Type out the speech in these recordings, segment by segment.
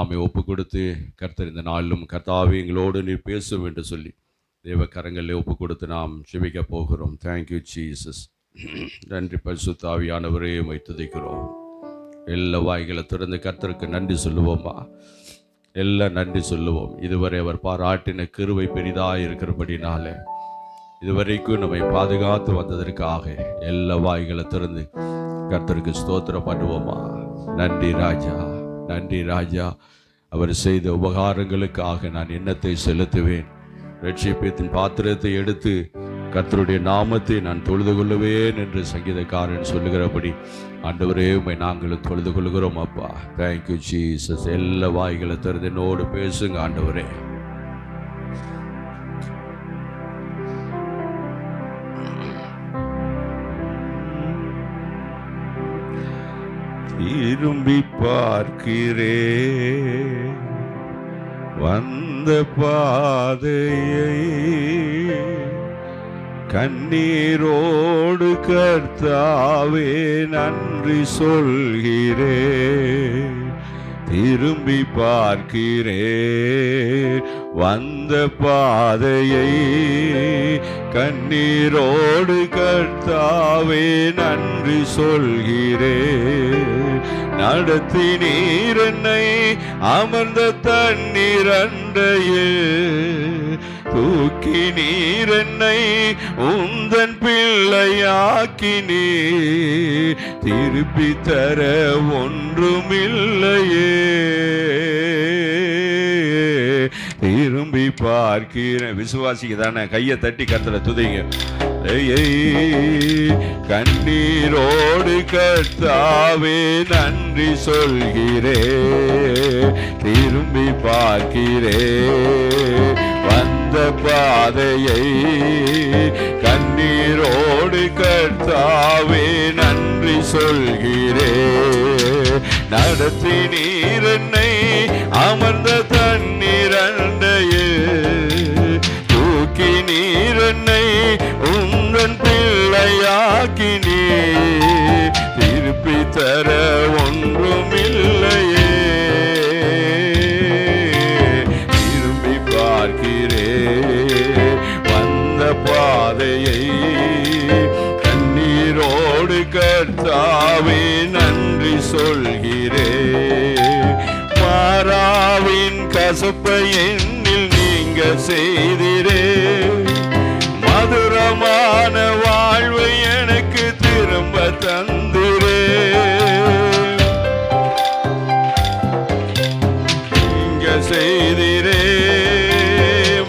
நாமே ஒப்பு கொடுத்து கர்த்தர் இந்த நாளிலும் கர்த்தாவே எங்களோடு நீர் பேசும் என்று சொல்லி தேவ கரங்களில் ஒப்பு கொடுத்து நாம் செபிக்க போகிறோம். Thank you Jesus. நன்றி பரிசுத்த ஆவியானவரே, உம்மை துதிக்கிறோம். எல்லா வாய்களை திறந்து கர்த்தருக்கு நன்றி சொல்லுவோமா? எல்லாம் நன்றி சொல்லுவோம். இதுவரை அவர் பாராட்டின கிருபை பெரிதாக இருக்கிறபடினால இதுவரைக்கும் நம்மை பாதுகாத்து வந்ததற்காக எல்லா வாய்களை திறந்து கர்த்தருக்கு ஸ்தோத்திரம் பண்ணுவோமா? நன்றி ராஜா, நன்றி ராஜா. அவர் செய்த உபகாரங்களுக்காக நான் எண்ணத்தை செலுத்துவேன். ரட்சிப்பின் பாத்திரத்தை எடுத்து கர்த்தருடைய நாமத்தை நான் தொழுது கொள்ளுவேன் என்று சங்கீதக்காரன் சொல்லுகிறபடி ஆண்டவரே உம்மை நாங்களும் தொழுது கொள்கிறோம் அப்பா. Thank you Jesus. எல்லா வாய்களை திறந்து என்னோடு பேசுங்க ஆண்டவரே. திரும்பி பார்க்கிறே வந்த பாதையை, கண்ணீரோடு கர்த்தாவே நன்றி சொல்கிறே. திரும்பி பார்க்கிறே வந்த பாதையை, கண்ணீரோடு கர்த்தாவே நன்றி சொல்கிறே. நடத்தி நீர் என்னை அமர்ந்த தண்ணீர் அண்டையில், தூக்கி நீர் என்னை உந்தன் பிள்ளையாக்கினே. திருப்பி தர ஒன்றுமில்லையே, திரும்பி பார்க்கிறேன். விசுவாசிக்கு தானே? கையை தட்டி கர்த்தரை துதிங்க. கண்ணீரோடு கர்த்தாவே நன்றி சொல்கிறே. திரும்பி பார்க்கிறே வந்த பாதையை, கண்ணீரோடு கர்த்தாவே நன்றி சொல்கிறே. நடத்தி நீர் என்னை அமர்ந்த தண்ணீர் அண்டையில், தூக்கி நீர் என்னை உந்தன் பிள்ளையாக்கினே. திருப்பி தர ஒன்றுமில்லையே, திரும்பி பார்க்கிறே வந்த பாதையை, கண்ணீரோடு கர்த்தாவே நன்றி சொல்கிறே. மாறாவின் கசப்பை என்னில் நீங்க செய்திரே, மதுரமான வாழ்வை எனக்கு திரும்ப தந்திரே. நீங்க செய்திரே,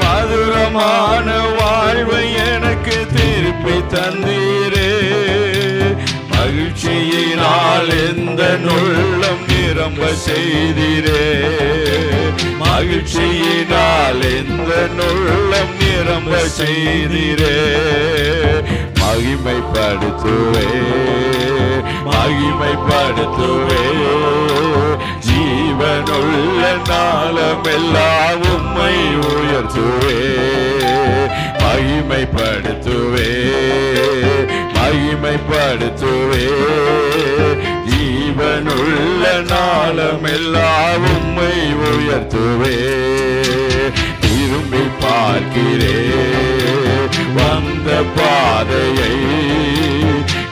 மதுரமான வாழ்வை எனக்கு திருப்பி தந்தீரே. மகிழ்ச்சியினால் எந்த உள்ளம் நிரம்ப செய்திரே, மகிழ்ச்சியினால் எந்த உள்ளம் நிரம்ப செய்திரே. மகிமைப்படுத்துவே, மகிமைப்படுத்துவே, ஜீவனுள்ள நாளமெல்லாம் உம்மை உயர்த்துவே. மகிமைப்படுத்துவே, மகிமைப்படுத்துவே, ஜீவனுள்ள நாளமெல்லாம் உம்மை உயர்த்துவே. திரும்பி பார்க்கிறே வந்த பாதையை,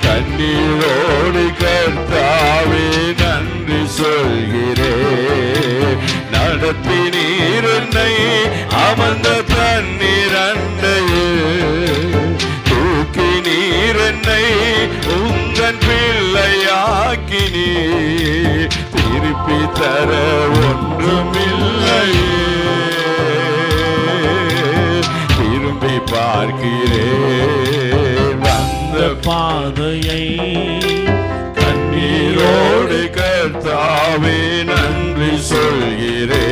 கண்ணீரோடு கர்த்தாவே நன்றி சொல்கிறே. நடத்தி நீர் என்னை அமர்ந்த தண்ணீர் அண்டையில், தூக்கி நீர் என்னை உந்தன் பிள்ளையாக்கினே. திருப்பி தர ஒன்றுமில்லையே, திரும்பி பார்க்கிறேன் வந்த பாதையை, கண்ணீரோடு கர்த்தாவே நன்றி சொல்கிறே.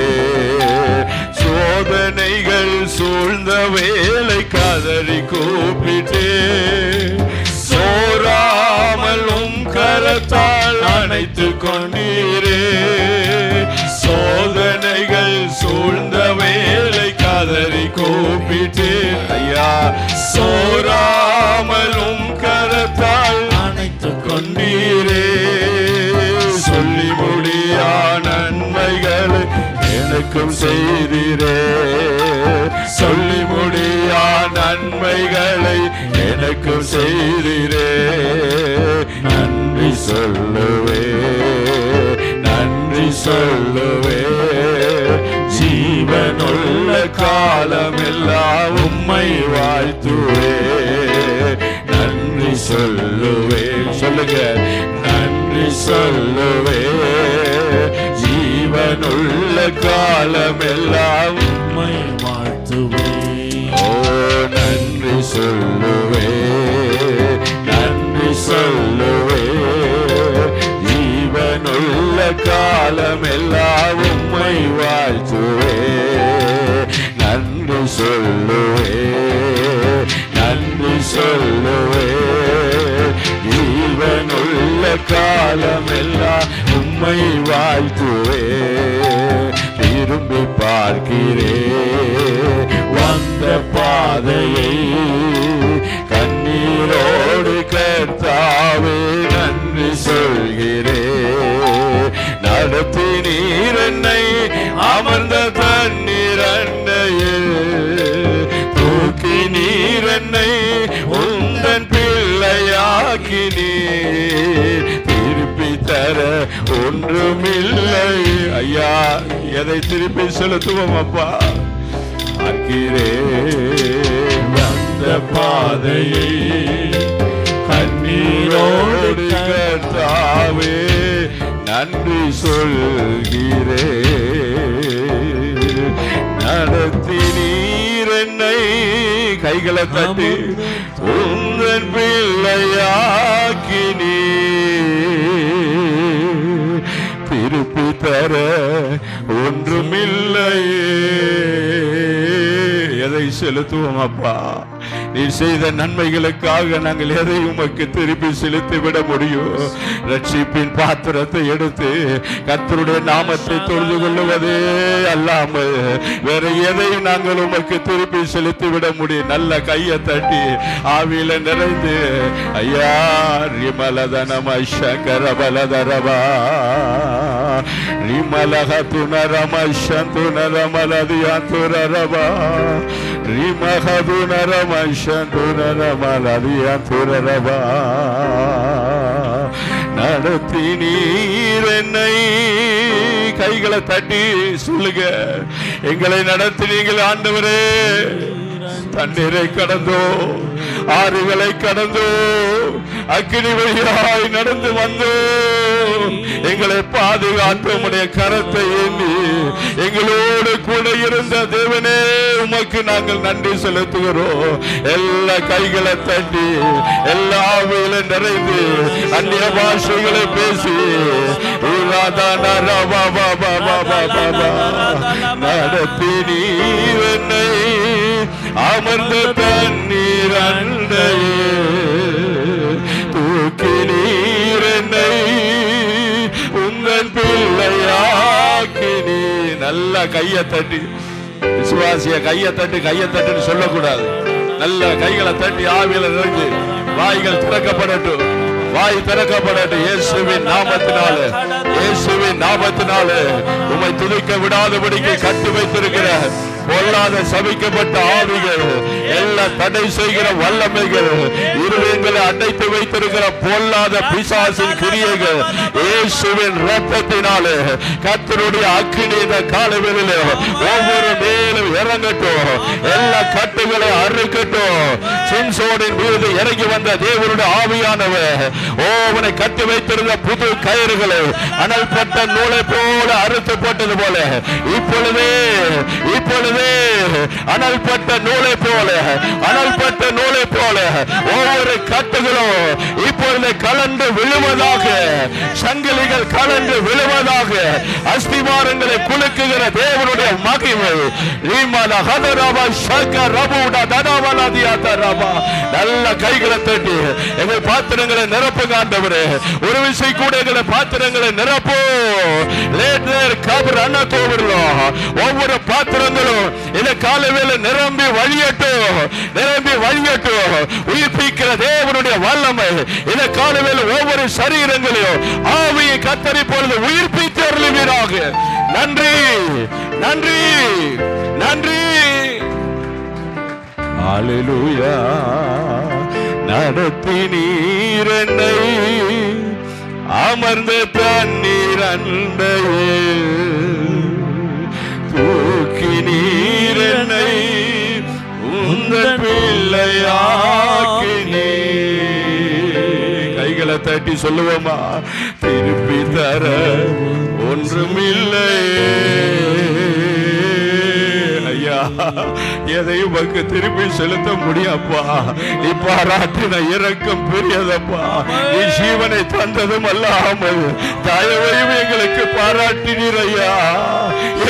சோதனைகள் சூழ்ந்த வேலை கதறி கூப்பிட்டே, சோராமலும் கரத்தால் அணைத்து கொண்டீரே. சோதனைகள் சூழ்ந்த வேலை கதறி கூப்பிட்டே, ஐயா சோராமலும் கரத்தால் அணைத்து கொண்டீரே. சொல்லி முடியா நன்மைகளை எனக்கும் செய்தீரே. சொல்லி முடியா நன்மைகளை எனக்கும் செய்தீரே. நன்றி சொல்லுவே, நன்றி சொல்லுவே. ஜீவனுள்ள காலமெல்லாம் உம்மை வாழ்த்துவே. நன்றி சொல்லுவே, சொல்லுங்க, நன்றி சொல்லுவே. ஜீவனுள்ள காலமெல்லாம் உம்மை வாழ்த்துவே. ஓ நன்றி சொல்லுவே, நன்றி சொல்லுவே. ஜீவனுள்ள காலமெல்லாம் உம்மை வாழ்த்துவே. நன்றி சொல்லுவே, நன்றி சொல்லுவே. ஜீவனுள்ள காலமெல்லாம் உம்மை வாழ்த்துவே. திரும்பி பார்க்கிறே வந்த பாதையை, கண்ணீரோடு கர்த்தாவே நன்றி சொல்கிறே. நடத்தி நீர் என்னை அமர்ந்த தண்ணீர் அண்டையில், தூக்கி நீர் என்னை உந்தன் பிள்ளையாக்கி நீர் திருப்பி தர ஒன்றுமில்லை. ஐயா, எதை திருப்பி செலுத்துவோம் அப்பா? பார்க்கிறே வந்த பாதையை, கண்ணீரோடு கர்த்தாவே நன்றி சொல்கிறே. நடத்தி நீர் என்னை, கைகளை தட்டி, உந்தன் பிள்ளையாக்கி நீர் திருப்பி தர ஒன்றுமில்லையே. எதை செலுத்துவோம் அப்பா? நீர் செய்த நன்மைகளுக்காக நாங்கள் எதை உமக்கு திருப்பி செலுத்தி விட முடியும்? ரட்சிப்பின் பாத்திரத்தை எடுத்து கர்த்தருடைய நாமத்தை தொழுது கொள்ளுவதே அல்லாமல் வேற எதையும் நாங்கள் உமக்கு திருப்பி செலுத்தி விட முடியும்? நல்ல கையை தட்டி ஆவியில நிறைந்து, ஐயா ரிமலதனம சங்கரபலதரபா ரிமலகதுனரம சந்துனரமலதியாந்துரரபா ரிமகதுனரம சந்துனரமலதியாந்துரரபா. நடத்தி நீர் என்னை, கைகளை தட்டி சொல்லுங்க, எங்களை நடத்தி நீங்கள் ஆண்டவரே. தண்ணீரை கடந்தோ, ஆறுகளை கடந்தோ, அக்கினி வழியாய் நடந்து வந்தோ, எங்களை பாதுகாத்து உம்முடைய கரத்தை ஏந்தி எங்களோடு கூட இருந்த தேவனே உமக்கு நாங்கள் நன்றி செலுத்துகிறோம். எல்லா கைகளை தட்டி எல்லா ஆவியில நிறைந்து அந்நிய பாஷைகளை பேசி நடத்தி நீர் என்னை அமர்ந்த தண்ணீர் அண்டையே, தூக்கி நீர் என்னை உங்கள் பிள்ளையாக்கி நீ. நல்ல கையை தட்டி, விசுவாசிய கையை தட்டி, கையை தட்டுன்னு சொல்லக்கூடாது. நல்ல கைகளை தட்டி ஆவியில நிறைந்து வாய்கள் திறக்கப்படட்டும், வாய் திறக்கப்படட்டும். இயேசுவின் நாமத்தினால, இயேசுவின் நாமத்தினால உம்மை துதிக்க விடாதபடிக்கு கட்டி வைத்திருக்கிற பொல்லாத சபிக்கப்பட்ட ஆவிகள், எல்லா தடை செய்கிற வல்லமைகள், இருதயங்களை அடைத்து வைத்திருக்கிற பொல்லாத பிசாசின் கிரியைகள் இயேசுவின் இரத்தத்தினாலே கர்த்தருடைய அக்கினி இந்த காலவெளியிலே ஒவ்வொரு மேலும் இறங்கட்டும். எல்லா கட்டுகளை அறுக்கட்டும். சிம்சோனின் மீது இறங்கி வந்த தேவனுடைய ஆவியானவர் அவனை கட்டி வைத்திருந்த புது கயிறுகளை அனல்பட்ட நூலை போல அறுத்து போட்டது போல இப்பொழுதே அனல்பட்ட நூலை போல, அனல்பட்ட நூலை போல ஒவ்வொரு கட்டுகளும் இப்பொழுது கலந்து விழுவதாக, சங்கிலிகள் கலந்து விழுவதாக, அஸ்திவாரங்களை குலுக்குகிற தேவனுடைய மகிமை. நல்ல கைகளை தட்டி எங்கள் பாத்திரங்களை நிரப்புங்க ஆண்டவரே. ஒரு விசை கூட எங்களை பாத்திரங்களை நிரப்போ. ஒவ்வொரு பாத்திரங்களும் இந்த காலவேளை நிரம்பி வழியட்டும், நிரம்பி வழியட்டும். உயிர்ப்பிக்கிற தேவனுடைய வல்லமை இந்த காலவேளை ஒவ்வொரு சரீரங்களையும் ஆவியை கர்த்தரை பொழுது உயிர்ப்பித்து அருளுவீராக. நன்றி நன்றி நன்றி. ஹல்லேலூயா. நடத்தினீர் என்னை அமர்ந்த தண்ணீர் அண்டையில், தூக்கினீர் என்னை உந்தன் பிள்ளையாக்கினீர். கைகளை தட்டி சொல்லுவோமா? திருப்பி தர ஒன்றுமில்லை ஐயா. எதையும் உனக்கு திருப்பி செலுத்த முடியாப்பா. நீ பாராட்டின இரக்கம் பெரியதப்பா. நீ ஜீவனை தந்ததும் அல்லாமல் தயவையும் எங்களுக்கு பாராட்டினீர் ஐயா.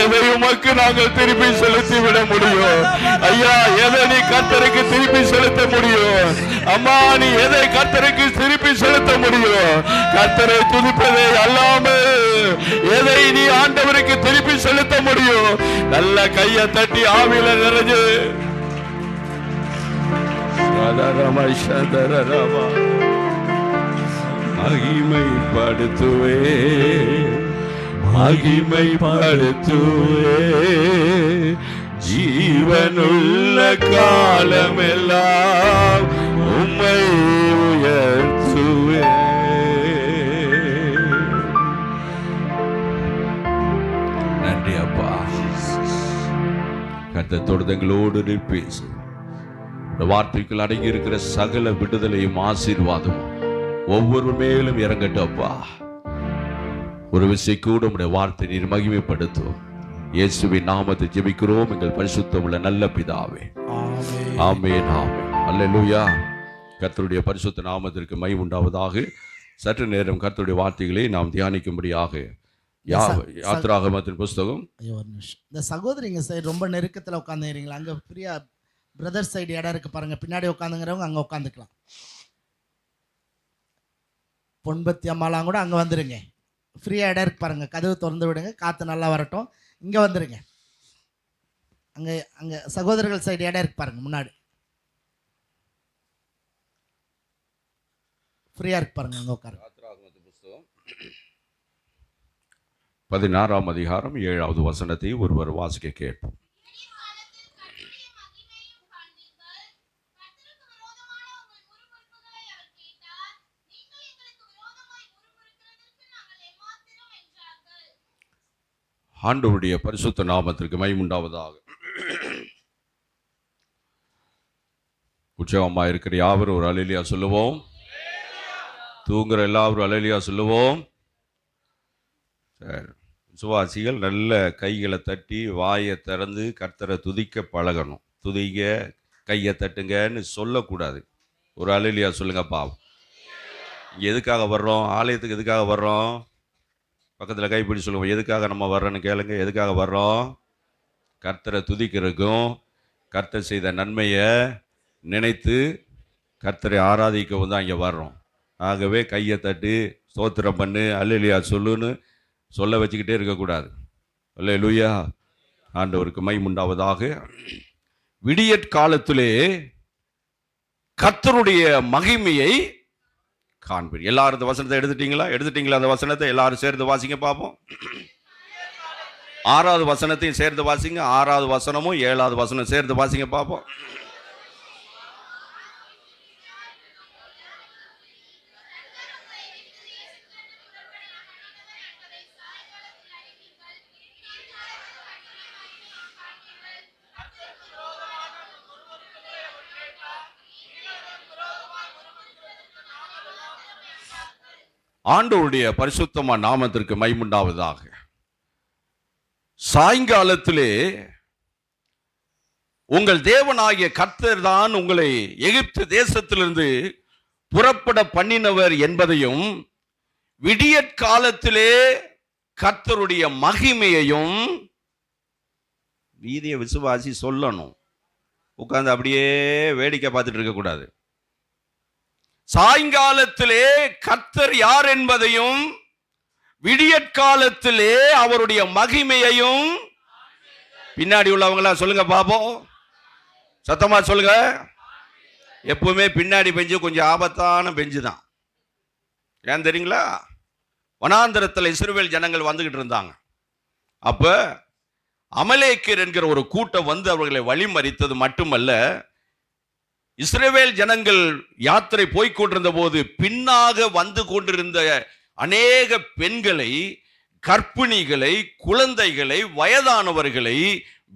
எதையும் உமக்கு நாங்கள் திருப்பி செலுத்தி விட முடியும் ஐயா? எதை நீ கர்த்தருக்கு திருப்பி செலுத்த முடியும்? அம்மா, நீ எதை கர்த்தருக்கு திருப்பி செலுத்த முடியும்? கர்த்தரை துதிப்பதை அல்லாமல் எதை நீ ஆண்டவருக்கு திருப்பி செலுத்த முடியும்? நல்ல கையை தட்டி ஆவில நிறைஞ்சு மகிமைப்படுத்துவே மகிமைப்படுத்துவே ஜீவனுள்ள காலமெல்லாம் உம்மை உயர்த்துவே. நன்றி அப்பா. கர்த்தர் எங்களோடு பேசு. வார்த்தைக்குள் அடங்கி இருக்கிற சகல விடுதலையும் ஆசீர்வாதம் ஒவ்வொரு மேலும் இறங்கட்டும் அப்பா. ஒரு விஷயம் கூட உடைய வார்த்தை நீர் மகிமைப்படுத்தும். இயேசுவின் நாமத்தை ஜெபிக்கிறோம் எங்கள் பரிசுத்தம் உள்ள நல்ல பிதாவே. ஆமென் ஆமென். அல்லேலூயா. கர்த்தருடைய பரிசுத்த நாமத்திற்கு மகிமை உண்டாவதாக. சற்று நேரம் கர்த்தருடைய வார்த்தைகளை நாம் தியானிக்கும்படியாக யாத்திராகமத்தின் புஸ்தகம். இந்த சகோதரிங்க சைடு ரொம்ப நெருக்கத்தில் உட்காந்துறீங்களா? அங்கே ஃப்ரீயா பிரதர் சைடு இடம் இருக்கு பாருங்க. பின்னாடி உட்காந்துங்கிறவங்க அங்கே உட்காந்துக்கலாம். பொன்பத்தி அம்மாலாம் கூட அங்கே வந்துருங்க. ஃப்ரீயாக இடம் இருக்கு பாருங்க. கதவு திறந்து விடுங்க, காற்று நல்லா வரட்டும். இங்கே வந்துருங்க. அங்கே அங்கே சகோதரர்கள் சைடு இடம் இருக்கு பாருங்க. முன்னாடி ஃப்ரீயாக இருக்கு பாருங்க, அங்கே உட்காருங்க. 16ஆம் அதிகாரம் 7வது வசனத்தை ஒருவர் வாசிக்க கேட்போம். ஆண்டவருடைய பரிசுத்த நாமத்திற்கு மகிமை உண்டாவதாக. உற்சவமா இருக்கிற யாவரும் ஒரு அல்லேலூயா சொல்லுவோம். தூங்குற எல்லாரும் அல்லேலூயா சொல்லுவோம். சரி, விசுவாசிகள் நல்ல கைகளை தட்டி வாயை திறந்து கர்த்தரை துதிக்க பழகணும். துதிக்க கையை தட்டுங்கன்னு சொல்லக்கூடாது. ஒரு அல்லேலூயா சொல்லுங்கப்பா. இங்கே எதுக்காக வர்றோம்? ஆலயத்துக்கு எதுக்காக வர்றோம்? பக்கத்தில் கைப்பிடி சொல்லுவோம். எதுக்காக நம்ம வர்றோன்னு கேளுங்க. எதுக்காக வர்றோம்? கர்த்தரை துதிக்கிறதுக்கும் கர்த்தர் செய்த நன்மையை நினைத்து கர்த்தரை ஆராதிக்கவும் தான் இங்கே வர்றோம். ஆகவே கையை தட்டி ஸ்தோத்திரம் பண்ணு, அல்லேலூயா சொல்லுன்னு சொல்ல வச்சுக்கிட்டே இருக்கக்கூடாது. அல்லேலூயா. ஆண்டவருக்கு மகிமை உண்டாவதாக. விடியற்காலத்திலே கர்த்தருடைய மகிமையை காண்பீர். எல்லாரும் இந்த வசனத்தை எடுத்துட்டீங்களா? அந்த வசனத்தை எல்லாரும் சேர்ந்து வாசிங்க பார்ப்போம். 6வது வசனத்தையும் சேர்ந்து வாசிங்க. 6வது வசனமும் 7வது வசனம் சேர்ந்து வாசிங்க பார்ப்போம். ஆண்டவருடைய பரிசுத்தமான நாமத்திற்கு மகிமை உண்டாவதாக. சாயங்காலத்திலே உங்கள் தேவனாகிய கர்த்தர் தான் உங்களை எகிப்து தேசத்திலிருந்து புறப்பட பண்ணினவர் என்பதையும், விடியற்காலத்திலே கர்த்தருடைய மகிமையையும் வீதிய விசுவாசி சொல்லணும். உட்கார்ந்து அப்படியே வேடிக்கை பார்த்துட்டு இருக்கக்கூடாது. சாயங்காலத்திலே கர்த்தர் யார் என்பதையும், விடியற்காலத்திலே அவருடைய மகிமையையும். பின்னாடி உள்ளவங்களா சொல்லுங்க பாப்போம், சத்தமா சொல்லுங்க. எப்பவுமே பின்னாடி பெஞ்சு கொஞ்சம் ஆபத்தான பெஞ்சு தான். ஏன் தெரியுங்களா? வனாந்தரத்தில் இஸ்ரவேல் ஜனங்கள் வந்துகிட்டு இருந்தாங்க. அப்ப அமலேக்கர் என்கிற ஒரு கூட்டம் வந்து அவர்களை வழிமறித்தது மட்டுமல்ல, இஸ்ரவேல் ஜனங்கள் யாத்திரை போய்கொண்டிருந்த போது பின்னாக வந்து கொண்டிருந்த அநேக பெண்களை, கர்ப்பிணிகளை, குழந்தைகளை, வயதானவர்களை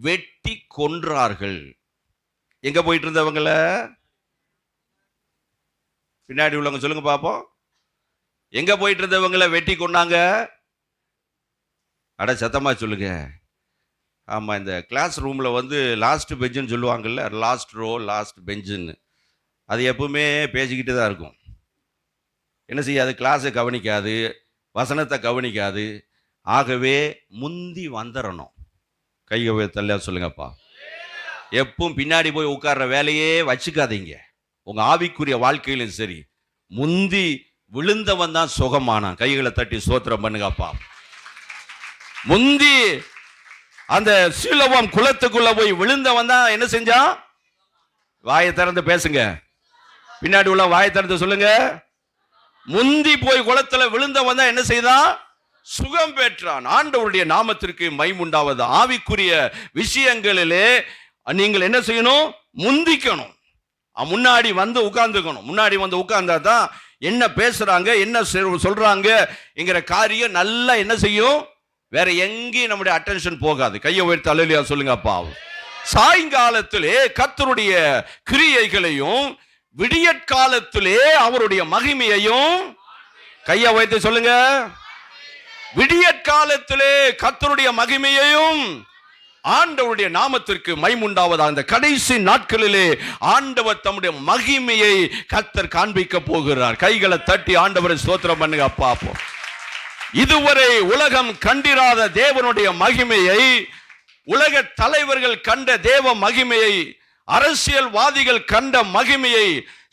வெட்டி கொன்றார்கள். எங்க போயிட்டு இருந்தவங்கள? பின்னாடி உள்ளவங்க சொல்லுங்க பாப்போம். எங்க போயிட்டு இருந்தவங்கள வெட்டி கொண்டாங்க? அட சத்தமா சொல்லுங்க. ஆமா, இந்த கிளாஸ் ரூம்ல வந்து லாஸ்ட் பெஞ்சுன்னு சொல்லுவாங்கல்ல, லாஸ்ட் ரோ லாஸ்ட் பெஞ்சுன்னு, அது எப்பவுமே பேசிக்கிட்டு தான் இருக்கும். என்ன செய்யாது? கிளாஸை கவனிக்காது, வசனத்தை கவனிக்காது. ஆகவே முந்தி வந்துடணும். கையை தள்ள சொல்லுங்கப்பா. எப்பவும் பின்னாடி போய் உட்கார்ற வேலையே வச்சுக்காதீங்க. உங்க ஆவிக்குரிய வாழ்க்கையிலும் சரி, முந்தி விழுந்தவன் தான் சுகமானான். கைகளை தட்டி ஸ்தோத்திரம் பண்ணுங்கப்பா. முந்தி அந்த சீலோவாம் குளத்துக்குள்ள போய் விழுந்தவன் தான் என்ன செஞ்சான்? வாயை திறந்து பேசுங்க. பின்னாடி உள்ள வாயை திறந்து சொல்லுங்க. முந்தி போய் குளத்துல விழுந்தவன் தான் என்ன செய்தான்? சுகம் பெற்றான். ஆண்டவருடைய நாமத்திற்கு மகிமையுண்டாவது. ஆவிக்குரிய விஷயங்களிலே நீங்கள் என்ன செய்யணும்? முந்திக்கணும். முன்னாடி வந்து உட்கார்ந்துக்கணும். முன்னாடி வந்து உட்கார்ந்தா தான் என்ன பேசுறாங்க, என்ன சொல்றாங்க என்கிற காரியம் நல்லா என்ன செய்யும்? வேற எங்கேயும் நம்முடைய அட்டென்ஷன் போகாது. கையை உயர்த்தி அல்லேலூயா சொல்லுங்க அப்பா. சாயங்காலத்திலே கர்த்தருடைய கிரியைகளையும், விடியற்காலத்திலே அவருடைய மகிமையையும், கையை உயர்த்தி சொல்லுங்க. விடியற்காலத்திலே கர்த்தருடைய மகிமையையும், ஆண்டவருடைய நாமத்திற்கு மகிமையுண்டாவதாக. அந்த கடைசி நாட்களிலே ஆண்டவர் தம்முடைய மகிமையை கர்த்தர் காண்பிக்க போகிறார். கைகளை தட்டி ஆண்டவரை ஸ்தோத்திரம் பண்ணுங்க அப்பா. இதுவரை உலகம் கண்டிராத தேவனுடைய மகிமையை, உலக தலைவர்கள் கண்ட தேவ மகிமையை, அரசியல்வாதிகள் கண்ட மகிமையை,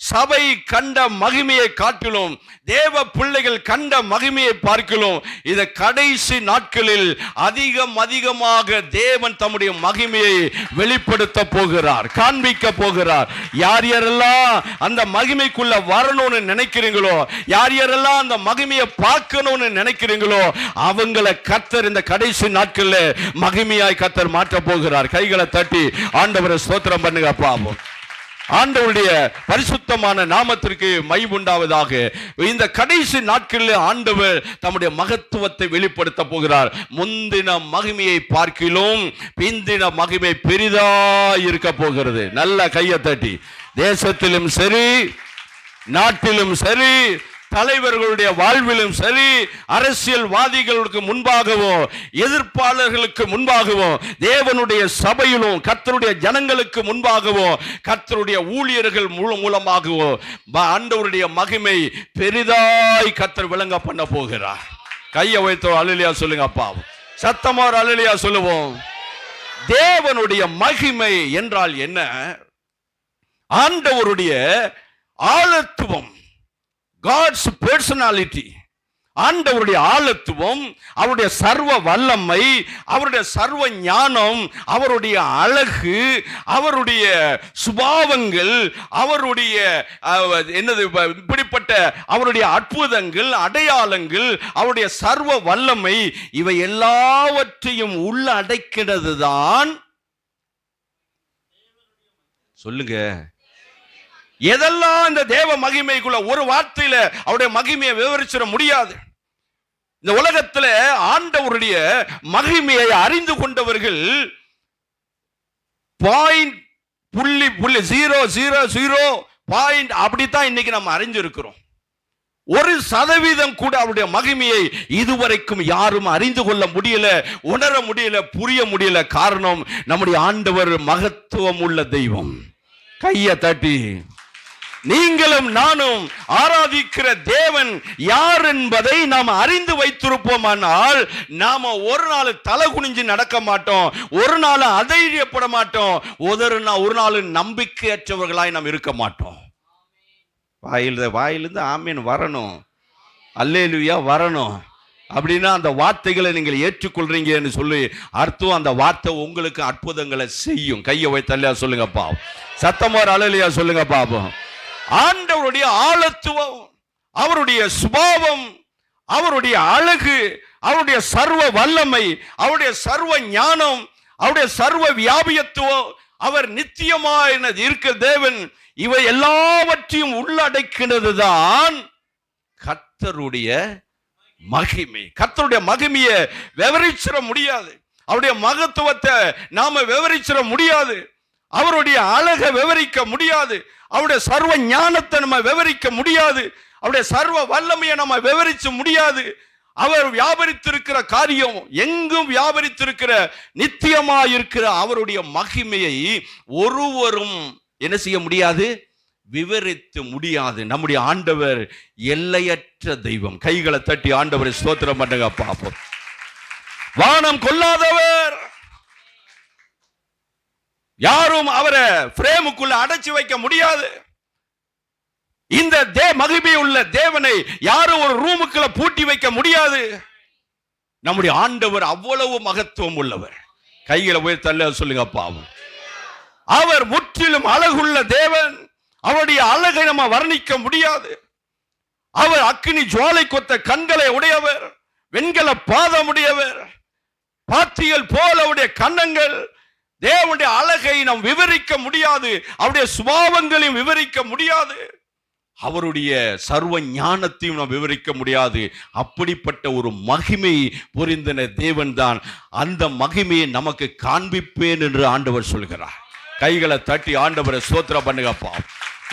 சபை கண்ட மகிமையை காட்டிலும், தேவ பிள்ளைகள் கண்ட மகிமையை பார்க்கலாம். இந்த கடைசி நாட்களில் அதிகமாக தேவன் தம்முடைய மகிமையை வெளிப்படுத்த போகிறார், காண்பிக்க போகிறார். யார் யாரெல்லாம் அந்த மகிமைக்குள்ள வரணும்னு நினைக்கிறீங்களோ, யார் யாரெல்லாம் அந்த மகிமையை பார்க்கணும்னு நினைக்கிறீங்களோ, அவங்களை கர்த்தர் இந்த கடைசி நாட்களில் மகிமையாய் கர்த்தர் மாற்ற போகிறார். கைகளை தட்டி ஆண்டவரை ஸ்தோத்திரம் பண்ணுங்க பாப்போம். ஆண்டவருடைய பரிசுத்தமான நாமத்திற்கு மகிமையுண்டாவதாக. இந்த கடைசி நாட்களில் ஆண்டவர் தம்முடைய மகத்துவத்தை வெளிப்படுத்த போகிறார். முந்தின மகிமையை பார்க்கிலும் பிந்தின மகிமை பெரிதாய் இருக்க போகிறது. நல்ல கையை தட்டி. தேசத்திலும் சரி, நாட்டிலும் சரி, தலைவர்களுடைய வாழ்விலும் சரி, அரசியல்வாதிகளுக்கு முன்பாகவும் எதிர்ப்பாளர்களுக்கு முன்பாகவும், தேவனுடைய சபையிலும் கர்த்தருடைய ஜனங்களுக்கு முன்பாகவும், கர்த்தருடைய ஊழியர்கள் மூலமாகவும் ஆண்டவருடைய மகிமை பெரிதாய் கர்த்தர் விளங்க பண்ண போகிறார். கையை வைத்தோ அல்லேலூயா சொல்லுங்க அப்பா. சத்தமா அல்லேலூயா சொல்லுவோம். தேவனுடைய மகிமை என்றால் என்ன? ஆண்டவருடைய ஆளத்துவம், God's personality. ஆண்டவருடைய ஆளத்துவம், அவருடைய சர்வ வல்லமை, அவருடைய சர்வ ஞானம், அவருடைய அழகு, அவருடைய சுபாவங்கள், அவருடைய என்னது இப்படிப்பட்ட அவருடைய அற்புதங்கள், அடையாளங்கள், அவருடைய சர்வ வல்லமை, இவை எல்லாவற்றையும் உள்ள அடைக்கிறது தான். சொல்லுங்க, எதெல்லாம் இந்த தேவ மகிமைக்குள்ள ஒரு வார்த்தையில அவருடைய மகிமையை விவரிச்சிட முடியாது. இந்த உலகத்துல ஆண்டவருடைய மகிமையை அறிந்து கொண்டவர்கள் 0.000 அப்படித்தான் இன்னைக்கு நம்ம அறிஞ்சிருக்கிறோம். 1% கூட அவருடைய மகிமையை இதுவரைக்கும் யாரும் அறிந்து கொள்ள முடியல, உணர முடியல, புரிய முடியல. காரணம், நம்முடைய ஆண்டவர் மகத்துவம் உள்ள தெய்வம். கையை தட்டி. நீங்களும் நானும் ஆராதிக்கிற தேவன் யார் என்பதை நாம் அறிந்து வைத்திருப்போமானால், நாம ஒரு நாள் தலை குனிஞ்சு நடக்க மாட்டோம், ஒரு நாள் அதைரியப்பட மாட்டோம், ஒரு நாள் நம்பிக்கையற்றவர்களாய் நாம் இருக்க மாட்டோம். வாயிலிருந்து ஆமீன் வரணும், அல்லேலூயா வரணும். அப்படின்னா அந்த வார்த்தைகளை நீங்கள் ஏற்றுக்கொள்றீங்கன்னு சொல்லி அர்த்தம், அந்த வார்த்தை உங்களுக்கு அற்புதங்களை செய்யும். கையை வைத்தல்லையா சொல்லுங்கப்பா, சத்தமார் அழலையா சொல்லுங்க பாப்போம். ஆண்டவருடைய ஆழத்துவம், அவருடைய சுபாவம், அவருடைய அழகு, அவருடைய சர்வ வல்லமை, அவருடைய சர்வ ஞானம், அவருடைய சர்வ வியாபியத்துவம், அவர் நித்தியமாய் இருக்க தேவன், இவை எல்லாவற்றையும் உள்ளடக்கினது தான் கர்த்தருடைய மகிமை. கர்த்தருடைய மகிமையை விவரிச்சிட முடியாது, அவருடைய மகத்துவத்தை நாம விவரிச்சிட முடியாது, அவருடைய அழகை விவரிக்க முடியாது, அவருடைய சர்வ ஞானத்தை நம்ம விவரிக்க முடியாது, அவருடைய சர்வ வல்லமையை நம்ம விவரிக்க முடியாது. அவர் வியாபரித்திருக்கிற காரியம், எங்கும் வியாபரித்திருக்கிற நித்தியமாயிருக்கிற அவருடைய மகிமையை ஒருவரும் என்ன செய்ய முடியாது, விவரித்து முடியாது. நம்முடைய ஆண்டவர் எல்லையற்ற தெய்வம். கைகளை தட்டி ஆண்டவரை ஸ்தோத்திரம் பண்ணுங்க பாப்போம். வானம் கொள்ளாதவர், யாரும் அவரை பிரேமுக்குள்ள அடைச்சு வைக்க முடியாது. இந்த மகிமை உள்ள தேவனை யாரும் ஒரு ரூமுக்குள்ள பூட்டி வைக்க முடியாது. நம்முடைய ஆண்டவர் அவ்வளவு மகத்துவம் உள்ளவர். கைகளை போய் தள்ள சொல்லுங்க பாவம். அவர் முற்றிலும் அழகுள்ள தேவன். அவருடைய அழகை நம்ம வர்ணிக்க முடியாது. அவர் அக்கினி ஜுவாலை கொத்த கண்களை உடையவர், வெண்கல பாதம் உடையவர், பாத்திகள் போல அவருடைய கன்னங்கள். தேவனுடைய அழகை நாம் விவரிக்க முடியாது, அவருடைய சுபாவங்களையும் விவரிக்க முடியாது, அவருடைய சர்வ ஞானத்தையும் நாம் விவரிக்க முடியாது. அப்படிப்பட்ட ஒரு மகிமை புரிந்தன தேவன் தான். அந்த மகிமையை நமக்கு காண்பிப்பேன் என்று ஆண்டவர் சொல்கிறார். கைகளை தட்டி ஆண்டவரை ஸ்தோத்திரம் பண்ணுங்கப்பா.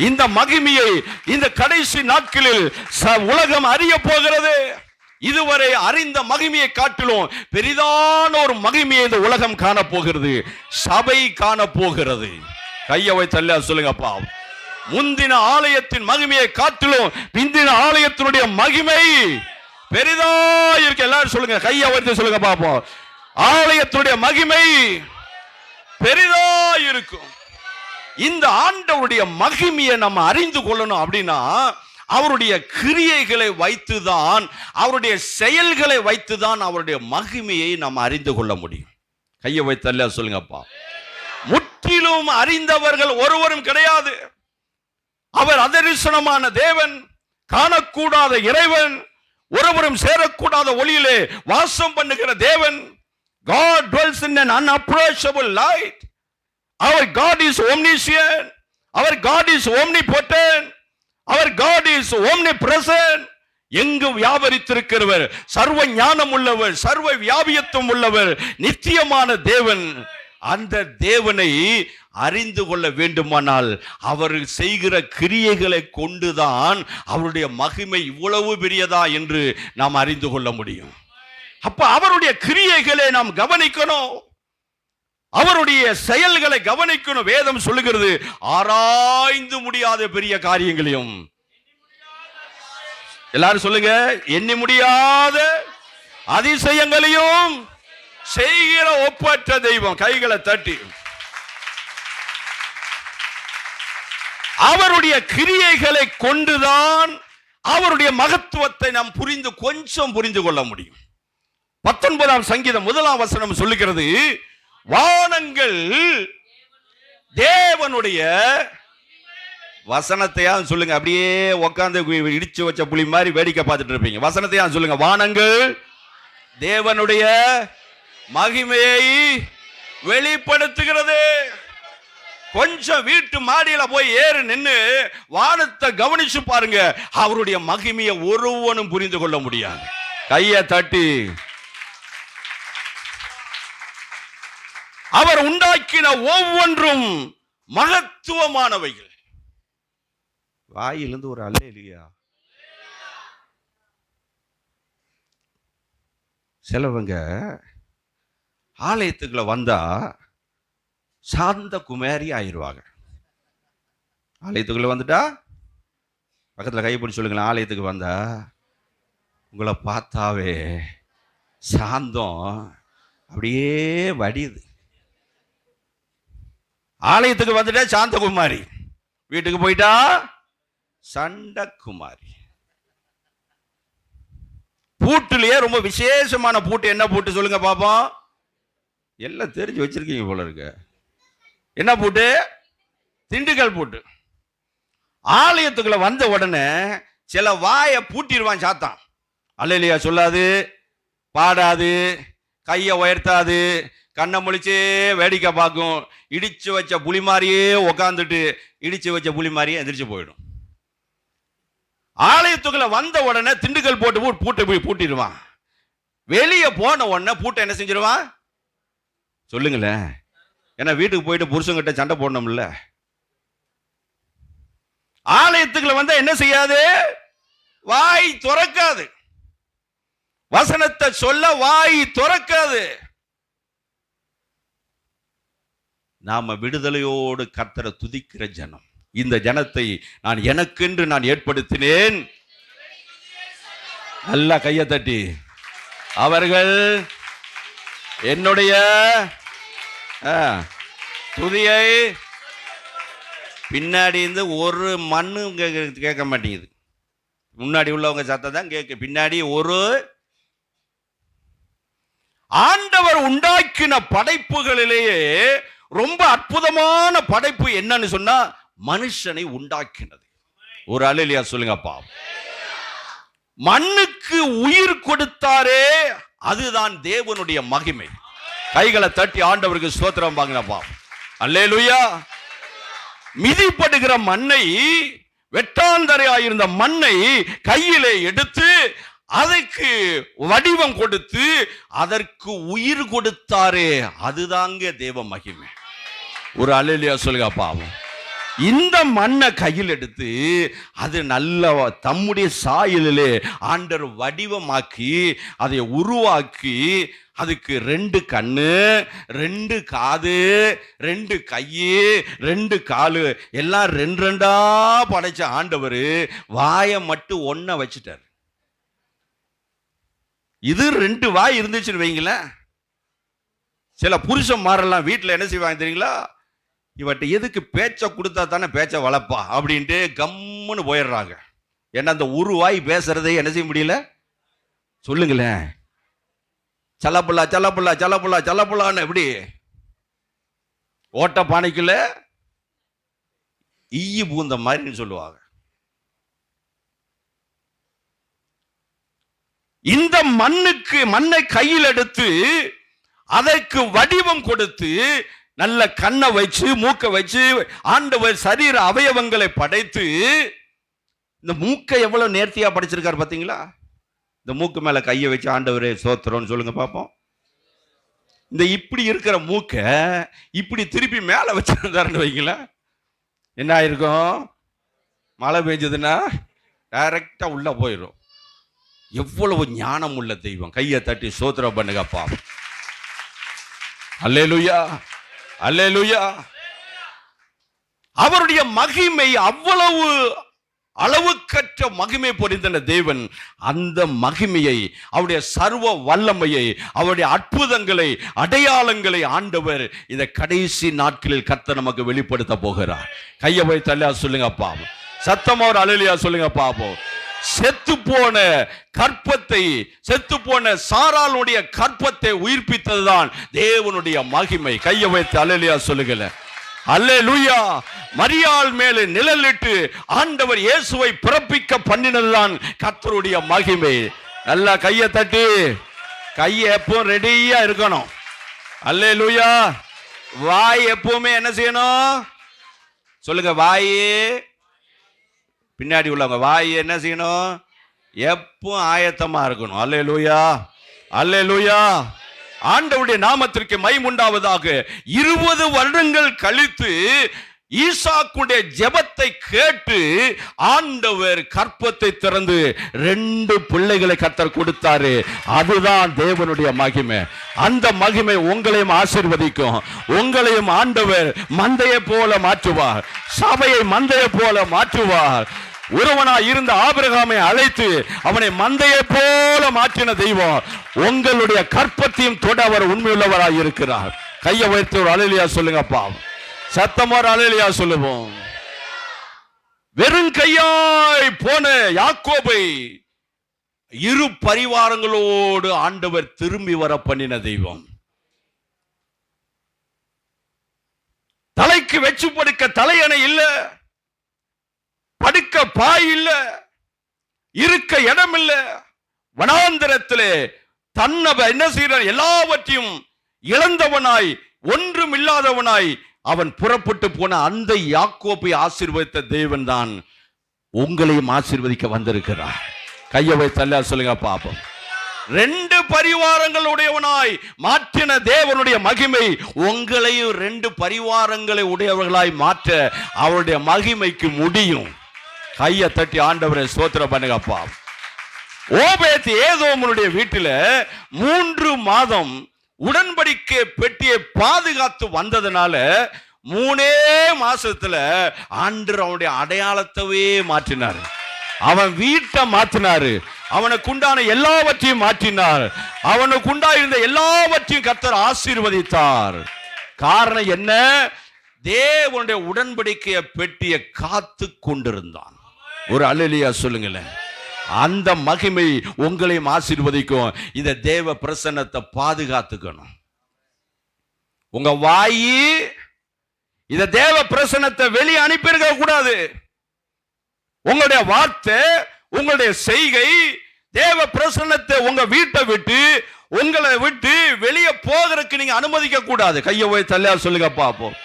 இந்த மகிமையை இந்த கடைசி நாட்களில் உலகம் அறிய போகிறது. இதுவரை அறிந்த மகிமையை காட்டிலும் பெரிதான ஒரு மகிமையை இந்த உலகம் காணப்போகிறது, சபை காணப்போகிறது. கையை வைத்தல்ல சொல்லுங்கப்பா. முந்தின ஆலயத்தின் மகிமையை காட்டிலும் பிந்தின ஆலயத்தினுடைய மகிமை பெரிதா இருக்கு. எல்லாரும் சொல்லுங்க, கையை வைத்து சொல்லுங்க பாப்போம். ஆலயத்தினுடைய மகிமை பெரிதா இருக்கும். இந்த ஆண்டவருடைய மகிமையை நம்ம அறிந்து கொள்ளணும் அப்படின்னா அவருடைய கிரியைகளை வைத்துதான், அவருடைய செயல்களை வைத்துதான் அவருடைய மகிமையை நம்ம அறிந்து கொள்ள முடியும். கையை வைத்தல்ல சொல்லுங்கப்பா. முற்றிலும் அறிந்தவர்கள் ஒருவரும் கிடையாது. அவர் அதரிசனமான தேவன், காணக்கூடாத இறைவன், ஒருவரும் சேரக்கூடாத ஒளியிலே வாசம் பண்ணுகிற தேவன். God dwells in an unapproachable light. Our God is omniscient. Our God is omnipotent. Our God is omnipresent. எங்கும் வியாபரித்திருக்கிறவர், சர்வ ஞானம் உள்ளவர், சர்வ வியாபியத்துவம் உள்ளவர், நித்தியமான தேவன். அந்த தேவனை அறிந்து கொள்ள வேண்டுமானால் அவர் செய்கிற கிரியைகளை கொண்டுதான் அவருடைய மகிமை இவ்வளவு பெரியதா என்று நாம் அறிந்து கொள்ள முடியும். அப்ப அவருடைய கிரியைகளை நாம் கவனிக்கணும், அவருடைய செயல்களை கவனிக்கணும். வேதம் சொல்லுகிறது, ஆராய்ந்து முடியாத பெரிய காரியங்களையும், எல்லாரும் சொல்லுங்க, எண்ணி முடியாத அதிசயங்களையும் செய்கிற ஒப்பற்ற தெய்வம். கைகளை தட்டி அவருடைய கிரியைகளை கொண்டுதான் அவருடைய மகத்துவத்தை நாம் கொஞ்சம் புரிந்து கொள்ள முடியும். 19ஆம் சங்கீதம் 1ஆம் வசனம் சொல்லுகிறது, வானங்கள் தேவனுடைய வசனத்தையா சொல்லுங்க. அப்படியே உட்கார்ந்து இடிச்சு வச்ச புலி மாதிரி வேடிக்கை பார்த்துட்டு இருப்பீங்க. வசனத்தையா சொல்லுங்க. வானங்கள் தேவனுடைய மகிமையை வெளிப்படுத்துகிறது. கொஞ்சம் வீட்டு மாடியில போய் ஏறு நின்று வானத்தை கவனிச்சு பாருங்க, அவருடைய மகிமையை ஒருவனும் புரிந்து கொள்ள முடியாது. கையை தட்டி அவர் உண்டாக்கின ஒவ்வொன்றும் மகத்துவமானவைகள். வாயிலிருந்து ஒரு அல்லேலூயா. சிலவங்க ஆலயத்துக்குள்ள வந்தா சாந்த குமாரி ஆயிடுவாங்க. ஆலயத்துக்குள்ள வந்துட்டா பக்கத்தில் கைப்பிடி சொல்லுங்களேன். ஆலயத்துக்கு வந்தா உங்களை பார்த்தாவே சாந்தம் அப்படியே வடியுது. ஆலயத்துக்கு வந்துட்டா சாந்த குமாரி, வீட்டுக்கு போயிட்டா சண்ட குமாரி. பூட்டுலயே ரொம்ப விசேஷமான பூட்டு என்ன பூட்டு சொல்லுங்க பாப்போம். எல்லாம் தெரிஞ்சு வச்சிருக்கீங்க போல இருக்கு. என்ன பூட்டு? திண்டுக்கல் பூட்டு. ஆலயத்துக்குள்ள வந்த உடனே சில வாயை பூட்டிடுவான் சாத்தான். அல்லேலூயா சொல்லாது, பாடாது, கையை உயர்த்தாது, கண்ணை முழிச்சே வேடிக்கை பார்க்கும். இடிச்சு வச்ச புலி மாதிரியே உக்காந்துட்டு இடிச்சு வச்ச புலி மாதிரியே எந்திரிச்சு போயிடும். ஆலயத்துக்குள்ள வந்த உடனே திண்டுக்கல் போட்டு பூட்டை போய் பூட்டிடுவான். வெளியே போன உடனே பூட்டை என்ன செஞ்சிருவான் சொல்லுங்களேன். ஏன்னா வீட்டுக்கு போயிட்டு புருஷங்கிட்ட சண்டை போடணும்ல. ஆலயத்துக்குள்ள வந்தா என்ன செய்யாது? வாய் துறக்காது. வசனத்தை சொல்ல வாய் துறக்காது. நாம விடுதலையோடு கர்த்தரை துதிக்கிற ஜனம். இந்த ஜனத்தை நான் எனக்கென்று நான் ஏற்படுத்தினேன். நல்லா கையை தட்டி, அவர்கள் என்னுடைய துதியை பின்னாடி இருந்து ஒரு மண்ணு கேட்க மாட்டேங்குது. முன்னாடி உள்ளவங்க சத்தம் தான் கேட்க. பின்னாடி ஒரு ஆண்டவர் உண்டாக்கின படைப்புகளிலேயே ரொம்ப அற்புதமான படைப்பு என்னன்னு சொன்னா மனுஷனை உண்டாக்கினது. ஒரு அல்லேலூயா சொல்லுங்கப்பா. மண்ணுக்கு உயிர் கொடுத்தாரே, அதுதான் தேவனுடைய மகிமை. கைகளை தட்டி ஆண்டவருக்கு ஸ்தோத்திரம் வாங்கினப்பா. அல்லேலூயா. மிதிப்படுகிற மண்ணை, வெட்டாந்தரையாயிருந்த மண்ணை கையிலே எடுத்து அதற்கு வடிவம் கொடுத்து அதற்கு உயிர் கொடுத்தாரே, அதுதாங்க தேவ மகிமை. ஒரு அல்லேலூயா சொல்லுங்க பாவம். இந்த மண்ணை கையில் எடுத்து அது நல்ல தம்முடைய சாயலிலே ஆண்டவர் வடிவமாக்கி அதை உருவாக்கி அதுக்கு 2 கண்ணு, 2 காது, 2 கையு, 2 காலு எல்லாம் 2 படைச்ச ஆண்டவர் வாயை மட்டும் ஒன்ன வச்சுட்டார். இது 2 வாய் இருந்துச்சுன்னு வைங்களேன். சில புருஷன் மாறலாம் வீட்டில் என்ன செய்வாங்க தெரியுங்களா? இவட்ட எதுக்கு பேச்ச கொடுத்தா தானே பேச்ச வளர்ப்பா அப்படின்ட்டு கம்முன்னு போயிடுறாங்க. ஏன்னா அந்த ஒரு வாய் பேசுறதை என்ன செய்ய முடியல? சொல்லுங்களேன். சலப்புல்லா சலப்புல்லா சலப்புல்லா சலப்புல்லான்னு எப்படி ஓட்ட பானைக்குள்ள ஈய பூந்த மாதிரின்னு சொல்லுவாங்க. இந்த மண்ணை கையில் எடுத்து அதற்கு வடிவம் கொடுத்து நல்ல கண்ணை வச்சு மூக்கை வச்சு ஆண்டவர் சரீர அவயவங்களை படைத்து, இந்த மூக்கை எவ்வளவு நேர்த்தியா படைச்சிருக்காரு பாத்தீங்களா? இந்த மூக்கு மேல கையை வச்சு ஆண்டவரே சோத்திரம்னு சொல்லுங்க பாப்போம். இந்த இப்படி இருக்கிற மூக்கை இப்படி திருப்பி மேல வச்சிருந்தாருன்னு வைங்களேன், என்ன ஆயிருக்கும்? மழை பெஞ்சதுன்னா டைரக்டா உள்ள போயிடும். எவ்வளவு ஞானம் உள்ள தெய்வம். கையை தட்டி சோத்திரம் பண்ணுங்கப்பா. அல்லேலூயா அல்லேலூயா. அவருடைய மகிமை அவ்வளவு அளவுக்கற்ற மகிமை பொறிந்த தேவன் அந்த மகிமையை, அவருடைய சர்வ வல்லமையை, அவருடைய அற்புதங்களை, அடையாளங்களை ஆண்டவர் இந்த கடைசி நாட்களில் கர்த்தர் நமக்கு வெளிப்படுத்த போகிறார். கையை போய் தள்ளியா சொல்லுங்கப்பா. சத்தமா ஒரு அல்லேலூயா சொல்லுங்க பாப்போம். செத்து போன கற்பத்தை, செத்து போன சாராளுடைய கற்பத்தை உயிர்ப்பித்ததுதான் தேவனுடைய மகிமை. கையை வைத்து அல்லேலூயா சொல்லுங்க. அல்லேலூயா. மரியாள் மேலே நிழலிட்டு ஆண்டவர் இயேசுவை பிறப்பிக்க பண்ணினதுதான் கர்த்தருடைய மகிமை. நல்லா கையை தட்டி, கையை எப்பவும் ரெடியா இருக்கணும். அல்லேலூயா. வாய் எப்பவுமே என்ன செய்யணும் சொல்லுங்க? வாயே பின்னாடி உள்ளவங்க வாய் என்ன செய்யணும்? எப்பவும் ஆயத்தமா இருக்கணும். அல்லேலூயா அல்லேலூயா. ஆண்டவருடைய நாமத்திற்கு மகிமை உண்டாவதாக. 20 வருடங்கள் கழித்து ஈசாக்குடைய ஜெபத்தை கேட்டு ஆண்டவர் கற்பத்தை திறந்து 2 பிள்ளைகளை கர்த்தர் கொடுத்தாரு. அதுதான் தேவனுடைய மகிமை. அந்த மகிமை உங்களையும் ஆசீர்வதிக்கும். உங்களையும் ஆண்டவர் மந்தையை போல மாற்றுவார். சபையை மந்தையை போல மாற்றுவார். ஒருவனாய் இருந்த ஆபிரகாமை அழைத்து அவனை மந்தையை போல மாற்றின தெய்வம் உங்களுடைய கற்பத்தையும் தொட அவர் உண்மையுள்ளவராய் இருக்கிறார். கையை வைத்து ஒரு அல்லேலூயா சொல்லுங்கப்பா. சத்தமா ஒரு அல்லேலூயா சொல்லுவோம். வெறும் கையாய் போன யாக்கோபை இரு பரிவாரங்களோடு ஆண்டவர் திரும்பி வர பண்ணின தெய்வம். தலைக்கு வச்சு படுக்க தலையணை இல்ல, படுக்க பாய் இல்ல, இருக்க இடம் இல்ல. வனாந்தரத்திலே தன்னவ என்ன செய்யறான்? எல்லாவற்றையும் இழந்தவனாய், ஒன்றும் இல்லாதவனாய் அவன் புறப்பட்டு போன அந்த யாக்கோபை ஆசீர்வதித்த தேவன் தான் உங்களையும் ஆசீர்வதிக்க வந்திருக்கிறார். கையை வைத்தல்ல சொல்லுங்க பாப்போம். ரெண்டு பரிவாரங்கள் உடையவனாய் மாற்றின தேவனுடைய மகிமை உங்களையும் ரெண்டு பரிவாரங்களை உடையவர்களாய் மாற்ற அவருடைய மகிமைக்கு முடியும். கையை தட்டி ஆண்டவரை ஸ்தோத்திரம் பண்ணுங்கப்பா. ஓபேத் ஏதோமனுடைய வீட்டில 3 மாதம் உடன்படிக்கை பெட்டியை பாதுகாத்து வந்ததுனால 3 மாசத்துல ஆண்டவர் அவனுடைய அடையாளத்தவே மாற்றினார். அவன் வீட்டை மாற்றினாரு, அவனுக்கு உண்டான எல்லாவற்றையும் மாற்றினார், அவனுக்கு உண்டாயிருந்த எல்லாவற்றையும் கர்த்தர் ஆசீர்வதித்தார். காரணம் என்ன? தேவனுடைய உடன்படிக்கைய பெட்டியை காத்து கொண்டிருந்தான். ஒரு அல்லேலூயா சொல்லுங்களேன். அந்த மகிமை உங்களையும் ஆசீர்வதிக்கும். இந்த தேவ பிரசன்னத்தை பாதுகாத்துக்கணும். உங்க வாயி இந்த தேவ பிரசன்னத்தை வெளியே அனுப்பியிருக்க கூடாது. உங்களுடைய வார்த்தை, உங்களுடைய செய்கை தேவ பிரசன்னத்தை உங்க வீட்டை விட்டு, உங்களை விட்டு வெளியே போகிறதுக்கு நீங்க அனுமதிக்க கூடாது. கையை போய் தள்ளியா சொல்லுங்க பாப்போம்.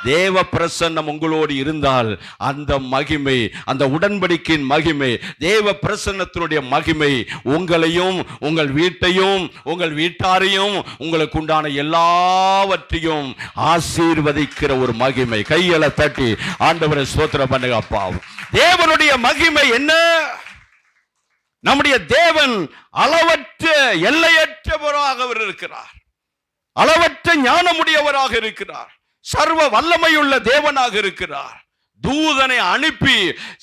தேவ பிரசன்னம் உங்களோடு இருந்தால் அந்த மகிமை, அந்த உடன்படிக்கையின் மகிமை, தேவ பிரசன்னத்தினுடைய மகிமை உங்களையும், உங்கள் வீட்டையும், உங்கள் வீட்டாரையும், உங்களுக்கு உண்டான எல்லாவற்றையும் ஆசீர்வதிக்கிற ஒரு மகிமை. கைகளை தட்டி ஆண்டவரை ஸ்தோத்திரம் பண்ணுங்க அப்பா. தேவனுடைய மகிமை என்ன? நம்முடைய தேவன் அளவற்ற எல்லையற்றவராக இருக்கிறார், அளவற்ற ஞானமுடையவராக இருக்கிறார், சர்வ வல்லமையுள்ள தேவனாக இருக்கிறார். தூதனை அனுப்பி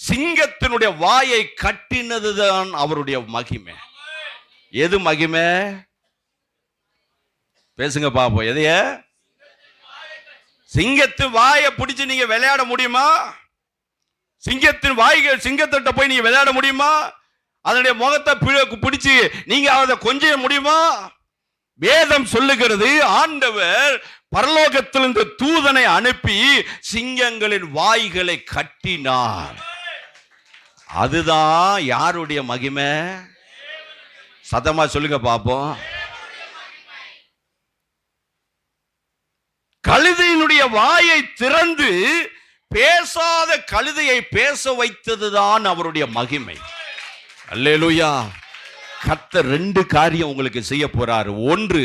சிங்கத்தினுடைய வாயை கட்டினதுதான் அவருடைய மகிமை. எது மகிமை? பேசுங்க பாப்போம். எதைய? சிங்கத்து வாயை பிடிச்சு நீங்க விளையாட முடியுமா? சிங்கத்தின் வாய்கள், சிங்கத்திட்ட போய் நீங்க விளையாட முடியுமா? அதனுடைய முகத்தை பிடிச்சு நீங்க அதை கொஞ்சம் முடியுமா? வேதம் சொல்லுகிறது, ஆண்டவர் பரலோகத்திலிருந்து தூதனை அனுப்பி சிங்கங்களின் வாய்களை கட்டினார். அதுதான் யாருடைய மகிமை? சத்தமா சொல்லுங்க பாப்போம். கழுதையினுடைய வாயை திறந்து பேசாத கழுதையை பேச வைத்ததுதான் அவருடைய மகிமை. அல்லேலூயா. கர்த்தர் 2 காரியம் உங்களுக்கு செய்ய போறாரு. ஒன்று,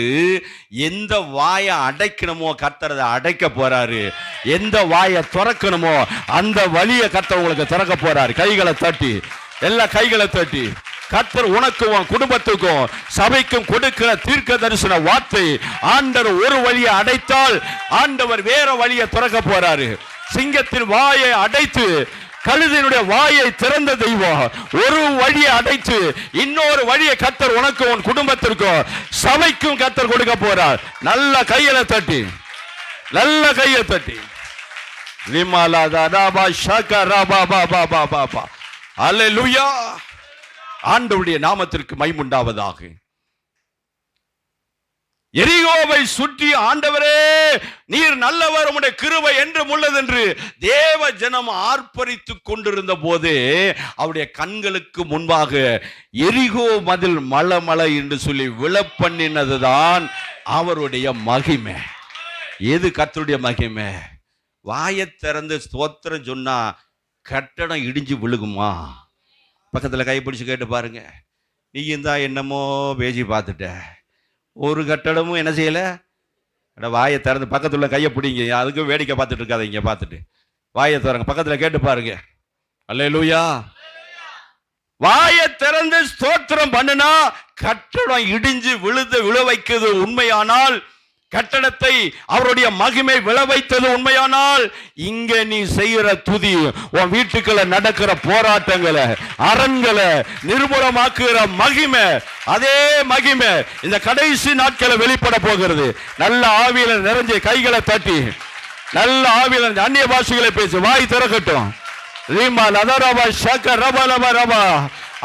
எந்த வாயை அடைக்கணுமோ கர்த்தர் அதை அடைக்க போறாரு. எந்த வாயை திறக்கணுமோ அந்த வழியை கர்த்தர் உங்களுக்கு திறக்க போறாரு. கைகளை தட்டி, எல்லா கைகளை தட்டி. கர்த்தர் உனக்கும் குடும்பத்துக்கும் சபைக்கும் கொடுக்கிற தீர்க்க தரிசன வார்த்தை, ஆண்டவர் ஒரு வழியை அடைத்தால் ஆண்டவர் வேற வழியை திறக்க போறாரு. சிங்கத்தின் வாயை அடைத்து கழுதையினுடைய வாயை திறந்த தெய்வம் ஒரு வழியை அடைத்து இன்னொரு வழியை கர்த்தர் உனக்கும் உன் குடும்பத்திற்கும் சபைக்கும் கர்த்தர் கொடுக்க போறார். நல்ல கையில தட்டி, நல்ல கையை தட்டி. அல்லேலூயா. ஆண்டவருடைய நாமத்திற்கு மகிமை உண்டாவதாக. எரிகோவை சுற்றி ஆண்டவரே நீர் நல்லவர், உம்முடைய கிருபை என்றும் உள்ளது என்று தேவ ஜனம் ஆர்ப்பரித்துக் கொண்டிருந்த போது அவருடைய கண்களுக்கு முன்பாக எரிகோ மதில் மலை என்று சொல்லி விழப்பண்ணினதுதான் அவருடைய மகிமை. எது கர்த்தருடைய மகிமை? வாயை திறந்து ஸ்தோத்திரம் சொன்னா கட்டடம் இடிஞ்சு விழுகுமா? பக்கத்தில் கைப்பிடிச்சு கேட்டு பாருங்க. நீ இருந்தா என்னமோ பேசி பார்த்துட்ட, ஒரு கட்டடமும் என்ன செய்யல. வாயை திறந்து பக்கத்துல கையை பிடிங்க. அதுக்கு வேடிக்கை பார்த்துட்டு இருக்காதீங்க. பார்த்துட்டு வாயை திறங்க, பக்கத்துல கேட்டு பாருங்க. அல்லேலூயா. வாயை திறந்து ஸ்தோத்திரம் பண்ணுனா கட்டடம் இடிஞ்சு விழ வைக்கிறது உண்மையானால், கட்டடத்தை அவருடைய மகிமை விழ வைத்தது உண்மையானால், இங்க நீ செய்யற துதி உன் வீட்டுக்குள்ள நடக்கிற போராட்டங்களை, அரண்களை நிர்மூலமாக்குற மகிமை, அதே மகிமை இந்த கடைசி நாட்களை வெளிப்பட போகிறது. நல்ல ஆவியில நிறைஞ்ச கைகளை தட்டி, நல்ல ஆவியில அந்நிய பாஷைகளை பேசி வாய் திறக்கட்டும்.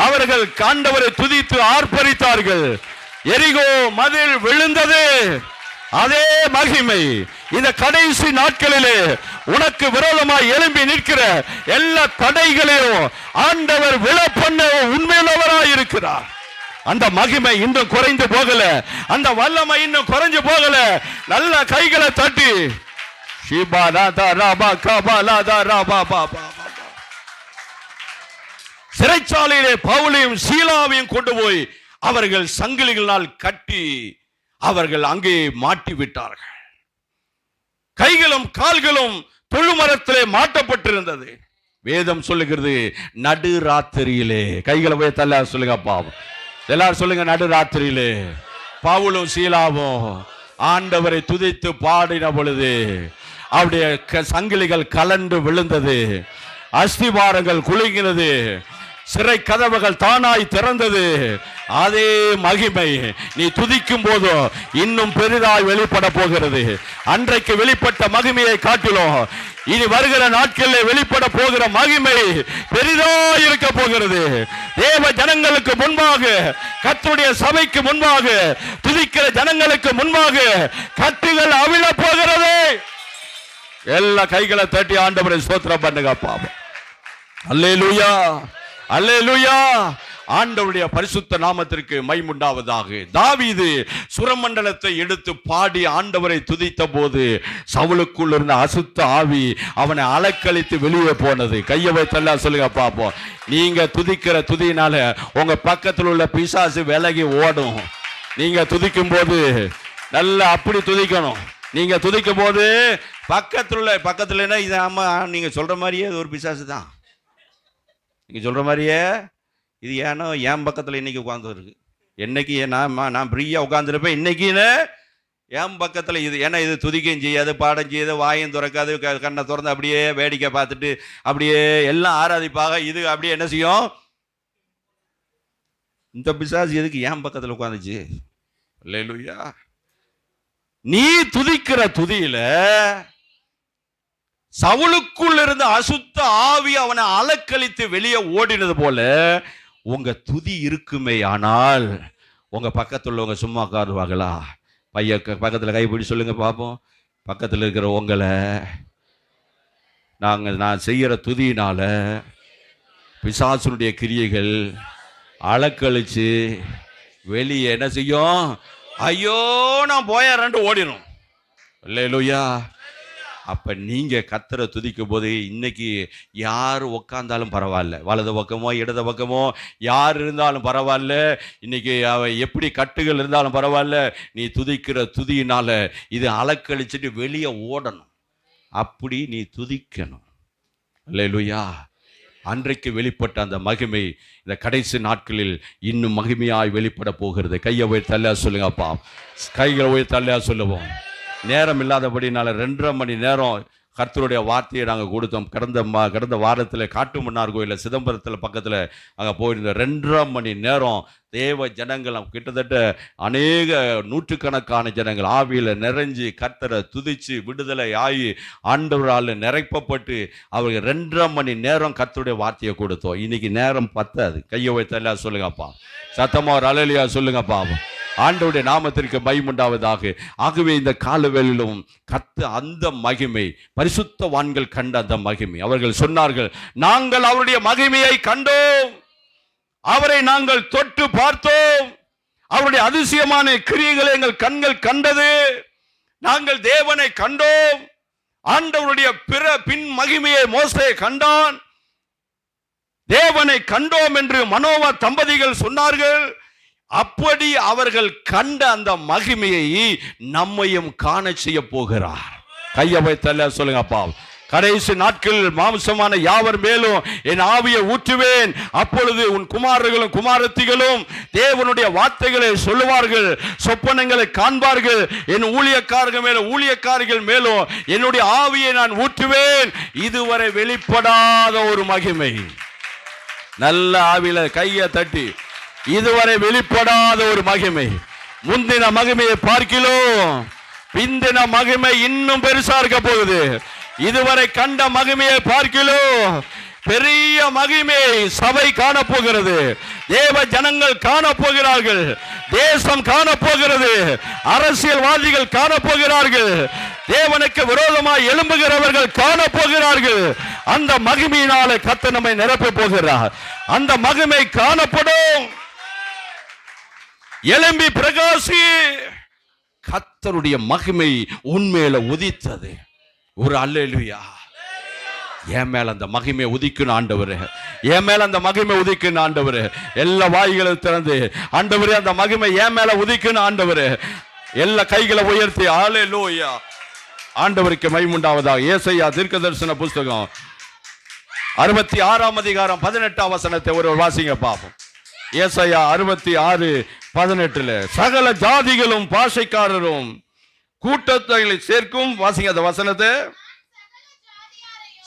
அவர்கள் ஆண்டவரை துதித்து ஆர்ப்பரித்தார்கள். எரிகோ மதில் விழுந்தது. அதே மகிமை இந்த கடைசி நாட்களிலே உனக்கு விரோதமாய் எழும்பி நிற்கிற எல்லா தடைகளையும் ஆண்டவர் விழப்பண்ண உண்மையுள்ளவராய் இருக்கிறார். அந்த மகிமை இன்னும் குறைந்து போகல, அந்த வல்லமை இன்னும் குறைஞ்சு போகல. நல்ல கைகளை தட்டி சிறைச்சாலையிலே பவுலையும் சீலாவையும் கொண்டு போய் அவர்கள் சங்கிலிகளால் கட்டி அவர்கள் அங்கே மாட்டி விட்டார்கள். கைகளும் கால்களும் தொழுமரத்திலே மாட்டப்பட்டிருந்தது. வேதம் சொல்லுகிறது நடு ராத்திரியிலே. கைகளை போய் தள்ள சொல்லுங்க பாவம், எல்லாரும் சொல்லுங்க. நடு ராத்திரியிலே பவுலும் சீலாவும் ஆண்டவரை துதித்து பாடின பொழுது அவருடைய சங்கிலிகள் கலண்டு விழுந்தது, அஸ்திவாரங்கள் குலுங்கினது, சிறை கதவுகள் தானாய் திறந்தது. அதே மகிமை நீ துதிக்கும் போது இன்னும் பெரிதாய் வெளிப்பட போகிறது. அன்றைக்கு வெளிப்பட்ட மகிமையை காட்டிலும் இனி வருகிற நாட்களில் வெளிப்பட போகிற மகிமை பெரிதாய் இருக்க போகிறது. தேவ ஜனங்களுக்கு முன்பாக, கர்த்தருடைய சபைக்கு முன்பாக, துதிக்கிற ஜனங்களுக்கு முன்பாக கட்டுகள் அவிழ போகிறது. எல்லா கைகளை தட்டி ஆண்டவரை ஸ்தோத்திரம் பண்ணுங்க பாவம். அல்லேலூயா, அல்லேலூயா. ஆண்டவருடைய பரிசுத்த நாமத்திற்கு மைமுண்டாவதாக. தாவீது சுரமண்டலத்தை எடுத்து பாடி ஆண்டவரை துதித்த போது சவுலுக்குள் இருந்த அசுத்த ஆவி அவனை அலக்களித்து வெளியே போனது. கையை வைத்தெல்லாம் சொல்லுங்க பாப்போம். நீங்க துதிக்கிற துதியினால உங்க பக்கத்தில் உள்ள பிசாசு விலகி ஓடும். நீங்க துதிக்கும் போது நல்ல அப்படி துதிக்கணும். நீங்க துதிக்கும் போது பக்கத்துல இது ஆமா நீங்க சொல்ற மாதிரியே அது ஒரு பிசாசு தான். நீங்க சொல்ற மாதிரியே இது ஏன்னா என் பக்கத்தில் இன்னைக்கு உட்காந்துருக்கு. என்னைக்கு நான் ஃப்ரீயாக உட்காந்துருப்பேன். இன்னைக்குன்னு என் பக்கத்தில் இது ஏன்னா இது துதிக்கையும் செய்யாது, பாடம் செய்யாது, வாயும் திறக்காது, கண்ணை திறந்து அப்படியே வேடிக்கை பார்த்துட்டு அப்படியே எல்லாம் ஆராதிப்பாக. இது அப்படியே என்ன செய்யும்? இந்த பிசாசு எதுக்கு என் பக்கத்தில் உட்காந்துச்சு? அல்லேலூயா. நீ துதிக்கிற துதியில சவுலுக்குள் இருந்த அசுத்த ஆவி அவனை அலக்களித்து வெளியே ஓடினது போல உங்க துதி இருக்குமே. ஆனால் உங்க பக்கத்தில் உள்ளவங்க சும்மா உட்காருவாங்களா? பக்கத்தில் கைப்பிடி சொல்லுங்க பார்ப்போம். பக்கத்தில் இருக்கிற உங்களை நான் செய்யற துதியினால பிசாசுனுடைய கிரியைகள் அலக்களிச்சு வெளியே என்ன செய்யும்? ஐயோ நான் போயாரன்ட்டு ஓடிடும். அல்லேலூயா. அப்ப நீங்க கர்த்தரை துதிக்கும் போது இன்னைக்கு யார் உட்கார்ந்தாலும் பரவாயில்ல, வலது பக்கமோ இடது பக்கமோ யார் இருந்தாலும் பரவாயில்ல, இன்னைக்கு எப்படி கட்டுகள் இருந்தாலும் பரவாயில்ல, நீ துதிக்கிற துதியினால இது அலக்களிச்சுட்டு வெளியே ஓடணும். அப்படி நீ துதிக்கணும். அல்லேலூயா. அன்றைக்கு வெளிப்பட்ட அந்த மகிமை இந்த கடைசி நாட்களில் இன்னும் மகிமையாய் வெளிப்பட போகிறது. கையை போய் தள்ளையா சொல்லுங்க அப்பா. கைகளை போய் தள்ளையா சொல்லுவோம். நேரம் இல்லாதபடினால 2.5 மணி நேரம் கர்த்தருடைய வார்த்தையை நாங்கள் கொடுத்தோம். கடந்த வாரத்தில் காட்டுமன்னார் கோயிலில் சிதம்பரத்தில் பக்கத்தில் அங்கே போயிருந்த 2.5 மணி நேரம் தேவ ஜனங்கள் கிட்டத்தட்ட அநேக நூற்றுக்கணக்கான ஜனங்கள் ஆவியில் நிறைஞ்சு கர்த்தரை துதிச்சு விடுதலை ஆகி ஆண்டவரால் நிறைப்பப்பட்டு அவர்கள் 2.5 மணி நேரம் கர்த்தருடைய வார்த்தையை கொடுத்தோம். இன்னைக்கு நேரம் பத்தாது. கையை வைத்தல்லா சொல்லுங்கப்பா. சத்தமா ஒரு அலலியா சொல்லுங்கப்பா. ஆண்டவருடைய நாமத்திற்கு பயமுண்டாவதாக. ஆகவே இந்த காலவேளையிலும் அந்த மகிமை பரிசுத்தவான்கள் கண்ட அந்த மகிமை அவர்கள் சொன்னார்கள், நாங்கள் அவருடைய மகிமையை கண்டோம், அவரை நாங்கள் தொட்டு பார்த்தோம், அவருடைய அதிசயமான கிரியைகளை எங்கள் கண்கள் கண்டது, நாங்கள் தேவனை கண்டோம். ஆண்டவருடைய பின் மகிமையை மோசே கண்டான். தேவனை கண்டோம் என்று மனோவா தம்பதிகள் சொன்னார்கள். அப்படி அவர்கள் கண்ட அந்த மகிமையை நம்மையும் காண செய்ய போகிறார். கையை வைத்தல்ல சொல்லுங்க அப்பா. கடைசி நாட்களில் மாம்சமான யாவர் மேலும் என் ஆவியை ஊற்றுவேன், அப்பொழுது உன் குமாரர்களும் குமாரத்திகளும் தேவனுடைய வார்த்தைகளை சொல்லுவார்கள், சொப்பனங்களை காண்பார்கள், என் ஊழியக்காரர்கள் மேலும் ஊழியக்காரர்கள் மேலும் என்னுடைய ஆவியை நான் ஊற்றுவேன். இதுவரை வெளிப்படாத ஒரு மகிமை. நல்ல ஆவியில கையை தட்டி இதுவரை வெளிப்படாத ஒரு மகிமை. முந்தின மகிமையை பார்க்கிறோம், பிந்தின மகிமை இன்னும் பெருசா இருக்க போகுது. இதுவரை கண்ட மகிமையை பார்க்கிறோம், பெரிய மகிமை சபை காணப்போகிறது. தேவ ஜனங்கள் காணப்போகிறார்கள். தேசம் காணப்போகிறது. அரசியல்வாதிகள் காணப்போகிறார்கள். தேவனுக்கு விரோதமாய் எழும்புகிறவர்கள் காணப்போகிறார்கள். அந்த மகிமையினாலே கர்த்தர் நம்மை நிரப்ப போகிறார். அந்த மகிமை காணப்படும். எழும்பி பிரகாசி. கர்த்தருடைய மகிமை உன்மேல உதித்தது. ஒரு அல்லேலூயா. என் மேல அந்த மகிமை உதிக்கணும் ஆண்டவரே. என் மேல அந்த மகிமை உதிக்கணும் ஆண்டவரே. எல்லா வாய்களும் திறந்து ஆண்டவரே அந்த மகிமை என் மேல உதிக்கணும் ஆண்டவரே. எல்லா கைகளை உயர்த்தி அல்லேலூயா. ஆண்டவருக்கு மகிமை உண்டாவதாக. ஏசாயா தீர்க்கதரிசன புஸ்தகம் 66 அதிகாரம் 18 வசனத்தை ஒரு வாசிங்க பாப்போம். ஏசாயா 66:18 சகல ஜாதிகளும் பாஷைக்காரரும் கூட்டத்தை சேர்க்கும். வாசிங்க அந்த வசனத்தை.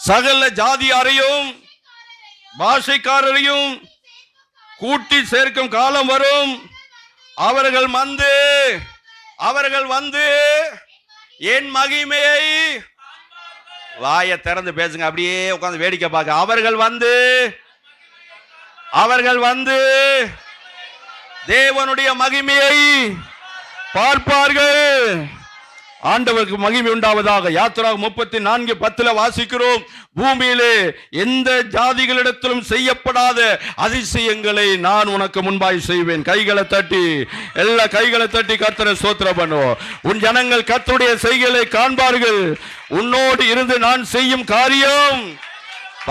சகல ஜாதியாரையும் பாஷைக்காரரையும் கூட்டி சேர்க்கும் காலம் வரும். அவர்கள் வந்து என் மகிமையை, வாயை திறந்து பேசுங்க, அப்படியே உட்கார்ந்து வேடிக்கை பார்க்க. அவர்கள் வந்து தேவனுடைய மகிமையை பார்ப்பார்கள். ஆண்டவருக்கு மகிமை உண்டாவதாக. யாத்திராகமம் 34:10 வாசிக்கிறோம். பூமியிலே எந்த ஜாதிகளிடத்திலும் செய்யப்படாத அதிசயங்களை நான் உனக்கு முன்பாய் செய்வேன். கைகளை தட்டி, எல்லா கைகளை தட்டி கர்த்தரை ஸ்தோத்திரம் பண்ணுவோம். உன் ஜனங்கள் கர்த்தருடைய செய்கைகளை காண்பார்கள். உன்னோடு இருந்து நான் செய்யும் காரியம்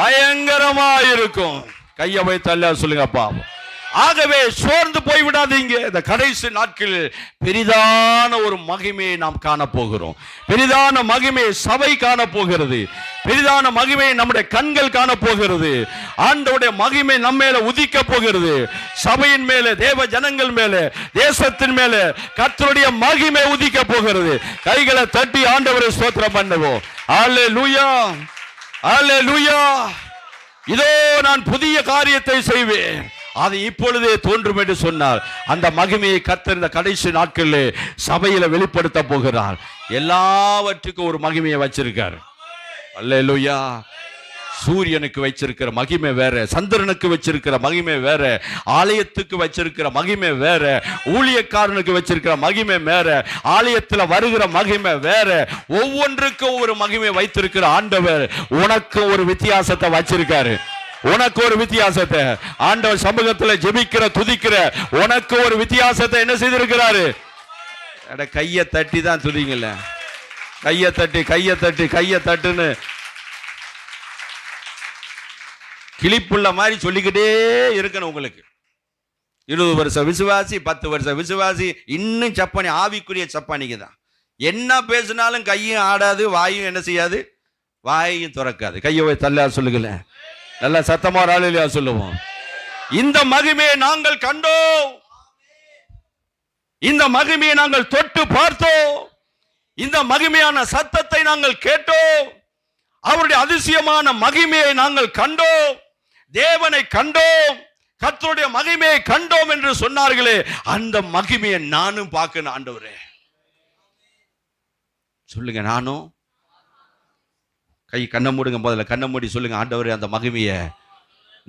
பயங்கரமாயிருக்கும். கையை வைத்து அல்ல சொல்லுங்கப்பா. ஆகவே சோர்ந்து போய்விடாதீங்க. இந்த கடைசி நாட்களில் பெரிதான ஒரு மகிமையை நாம் காணப்போகிறோம். பெரிதான மகிமை சபை காணப்போகிறது. பெரிதான மகிமை நம்முடைய கண்கள் காணப்போகிறது. ஆண்டவருடைய மகிமை நம்ம மேல உதிக்க போகிறது. சபையின் மேலே, தேவ ஜனங்கள் மேலே, தேசத்தின் மேலே கர்த்தருடைய மகிமை உதிக்க போகிறது. கைகளை தட்டி ஆண்டவரை ஸ்தோத்திரம் பண்ணுவோம். அல்லேலூயா, அல்லேலூயா. இதோ நான் புதிய காரியத்தை செய்வேன், அது இப்பொழுதே தோன்றும் என்று சொன்னார். அந்த மகிமையை கர்த்தர் இந்த கடைசி நாட்களில் சபையில வெளிப்படுத்த போகிறார். எல்லாவற்றுக்கும் ஒரு மகிமையை வச்சிருக்கார். அல்லேலூயா. சூரியனுக்கு வச்சிருக்கிற மகிமை வேற, சந்திரனுக்கு வச்சிருக்கிற மகிமை வேற, ஆலயத்துக்கு வச்சிருக்கிற மகிமை வேற, ஊழியக்காரனுக்கு வச்சிருக்கிற மகிமை வேற, ஆலயத்துல வருகிற மகிமை வேற. ஒவ்வொன்றுக்கும் ஒரு மகிமை வைத்திருக்கிற ஆண்டவர் உனக்கு ஒரு வித்தியாசத்தை வச்சிருக்காரு. உனக்கு ஒரு வித்தியாசத்தை ஆண்டவர் சமூகத்தில் ஜெபிக்கிற துதிக்கிற உனக்கு ஒரு வித்தியாசத்தை என்ன செய்திருக்கிறாரு? கையை தட்டி தான் துதிங்கல்ல. கையை தட்டி கையை தட்டி கையை தட்டுன்னு கிளிப்புள்ள மாதிரி சொல்லிக்கிட்டே இருக்கணும். உங்களுக்கு 20 வருஷம் விசுவாசி, 10 வருஷம் விசுவாசி, இன்னும் சப்பானி, ஆவிக்குரிய சப்பானிக்கு தான். என்ன பேசினாலும் கையும் ஆடாது, வாயும் என்ன செய்யாது, வாயும் திறக்காது. கையை தள்ளா சொல்லுங்கள, நல்ல சத்தமா ராலியா சொல்லுவோம். இந்த மகிமையை நாங்கள் கண்டோம், இந்த மகிமையை நாங்கள் தொட்டு பார்த்தோம், இந்த மகிமையான சத்தத்தை நாங்கள் கேட்டோம், அவருடைய அதிசயமான மகிமையை நாங்கள் கண்டோம், தேவனை கண்டோம், கர்த்தருடைய மகிமையை கண்டோம் என்று சொன்னார்களே, அந்த மகிமையை நானும் பார்க்கணும் ஆண்டவரே. சொல்லுங்க, நானும். கை கண்ணை மூடுங்க, முதல்ல கண்ணை மூடி சொல்லுங்க, ஆண்டவரே அந்த மகிமையை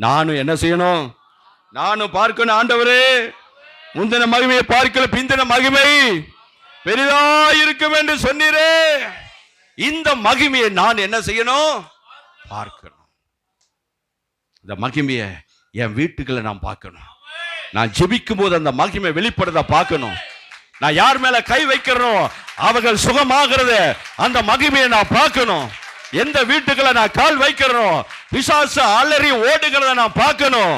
நானும் என்ன செய்யணும், நானும் பார்க்கணும் ஆண்டவரே. முந்தின மகிமையை பார்க்கல, பிந்தின மகிமை பெரிதா இருக்கும் என்று சொன்னீரே, இந்த மகிமையை நான் என்ன செய்யணும், பார்க்கணும். இந்த மகிமையை என் வீட்டுக்குள்ள நான் பார்க்கணும். நான் ஜெபிக்கும் போது அந்த மகிமை வெளிப்படுறத பார்க்கணும். நான் யார் மேல கை வைக்கிறோம் அவர்கள் சுகமாகிறத அந்த மகிமையை நான் பார்க்கணும். எந்த வீட்டுக்குள்ள நான் கால் வைக்கிறோம் பிசாசு அலறி ஓடுகிறத நான் பார்க்கணும்.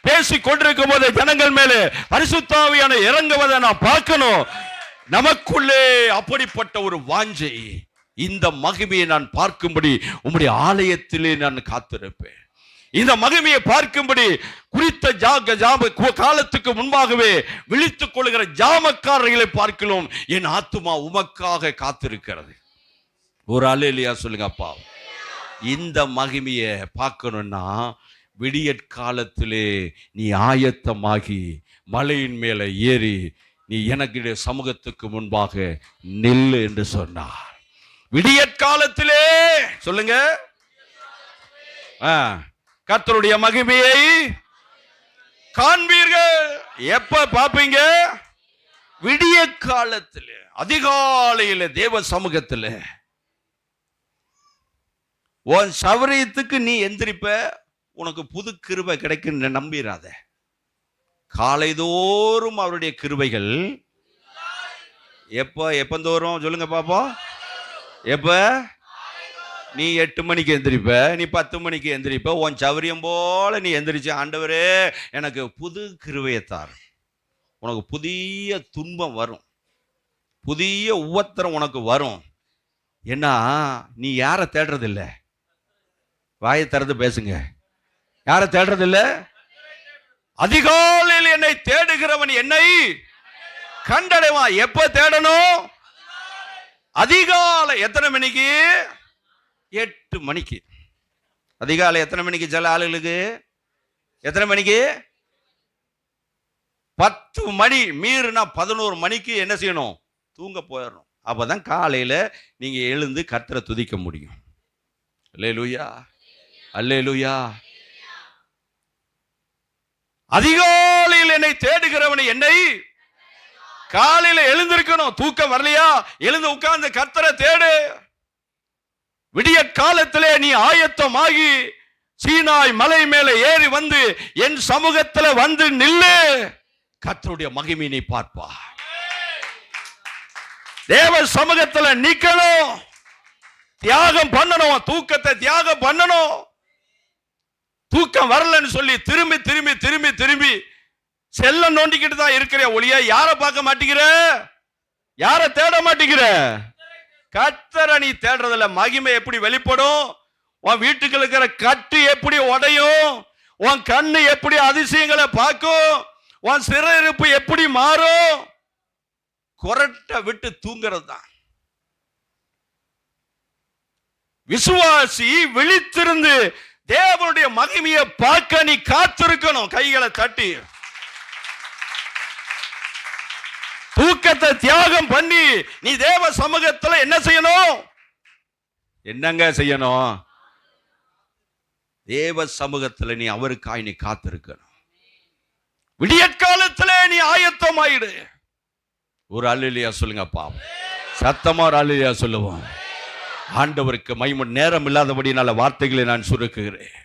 பேசி கொண்டிருக்கும் போது ஜனங்கள் மேலே பரிசுத்த ஆவியான இறங்குவதை நான் பார்க்கணும். நமக்குள்ளே அப்படிப்பட்ட ஒரு வாஞ்சை, இந்த மகிமையை நான் பார்க்கும்படி உம்முடைய ஆலயத்திலே நான் காத்திருப்பேன். இந்த மகிமையை பார்க்கும்படி குறித்த காலத்துக்கு முன்பாகவே விழித்துக் கொள்கிற ஜாமக்காரர்களை பார்க்கலாம். என் ஆத்துமா உமக்காக காத்திருக்கிறது. ஒரு அல்லேலூயா சொல்லுங்க அப்பா. இந்த மகிமையை பார்க்கணும்னா விடியற்காலத்திலே நீ ஆயத்தமாகி மலையின் மேலே ஏறி நீ எனக்கு சமூகத்துக்கு முன்பாக நில்லு என்று சொன்னார். விடியற்காலத்திலே சொல்லுங்க, கர்த்தருடைய மகிமையை காண்பீர்கள். எப்ப பாப்பீங்க? விடிய காலத்தில், அதிகாலையில் தேவ சமூகத்தில். உன் சௌரியத்துக்கு நீ எந்திரிப்ப, உனக்கு புது கிருபை கிடைக்கும் நம்பிராத. காலைதோறும் அவருடைய கிருபைகள். எப்பந்தோறும் சொல்லுங்க பாப்போம். எப்ப? நீ 8 மணிக்கு எந்திரிப்ப, நீ 10 மணிக்கு எந்திரிப்ப. உன் சௌரியம் போல நீ எந்திரிச்சு, ஆண்டவரே எனக்கு புது கிருபையத்தார். உனக்கு புதிய துன்பம் வரும், புதிய உவத்திரம் உனக்கு வரும். ஏன்னா நீ யாரை தேடுறதில்ல? வாயை திறந்து பேசுங்க. யாரை தேடுறதில்ல? அதிகாலையில் என்னை தேடுகிறவன் என்னை கண்டடைவான். எப்ப தேடணும்? அதிகாலை. எத்தனை மணிக்கு? 8 மணிக்கு. அதிகாலை எத்தனை மணிக்கு? சில ஆளுகளுக்கு எத்தனை மணிக்கு? 10 மணி மீறினா 11 மணிக்கு என்ன செய்யணும்? தூங்க போயிடணும். அப்பதான் காலையில நீங்க எழுந்து கர்த்தரை துதிக்க முடியும். அல்லேலூயா, அல்லேலூயா. அதிகாலையில் என்னை தேடுகிறவனை என்னை காலையில எழுந்திருக்கணும். தூக்கம் வரலையா? எழுந்து உட்கார்ந்து கர்த்தரை தேடு. விடிய காலத்திலே நீ ஆயத்தமாகி சீனாய் மலை மேலே ஏறி வந்து என் சமூகத்துல வந்து நில்லு. கர்த்தருடைய மகிமை நீ பார்ப்பா. தேவ சமூகத்துல நிக்கணும், தியாகம் பண்ணணும், தூக்கத்தை தியாகம் பண்ணணும். தூக்கம் வரலன்னு சொல்லி திரும்பி திரும்பி திரும்பி திரும்பி செல்ல நோண்டிக்கிட்டு தான் இருக்கிற ஒளிய யாரை பார்க்க மாட்டேங்கிற? யாரை தேட மாட்டேங்கிற? கர்த்தரை நீ தேடுறதுல மகிமை எப்படி வெளிப்படும்? உன் வீட்டுக்கு இருக்கிற கட்டு எப்படி உடையும்? உன் கண்ணு எப்படி அதிசயங்களை பார்க்கும்? உன் சிறையிருப்பு எப்படி மாறும்? கொரட்டை விட்டு தூங்குறது தான். விசுவாசி விழித்திருந்து தேவனுடைய மகிமையை பார்க்க நீ காத்திருக்கணும். கைகளை தட்டி தூக்கத்தை தியாகம் பண்ணி நீ தேவ சமூகத்தில் என்ன செய்யணும்? என்னங்க செய்யணும்? தேவ சமூகத்தில் நீ அவருக்காய் நீ காத்திருக்கணும். விடியற்காலத்திலே நீ ஆயத்தமாயிடு. ஒரு அல்லேலூயா சொல்லுங்கப்பா. சத்தமா ஒரு அல்லேலூயா சொல்லுவோம். ஆண்டவருக்கு மகிமை. நேரம் இல்லாதபடினால வார்த்தைகளை நான் சுருக்குகிறேன்.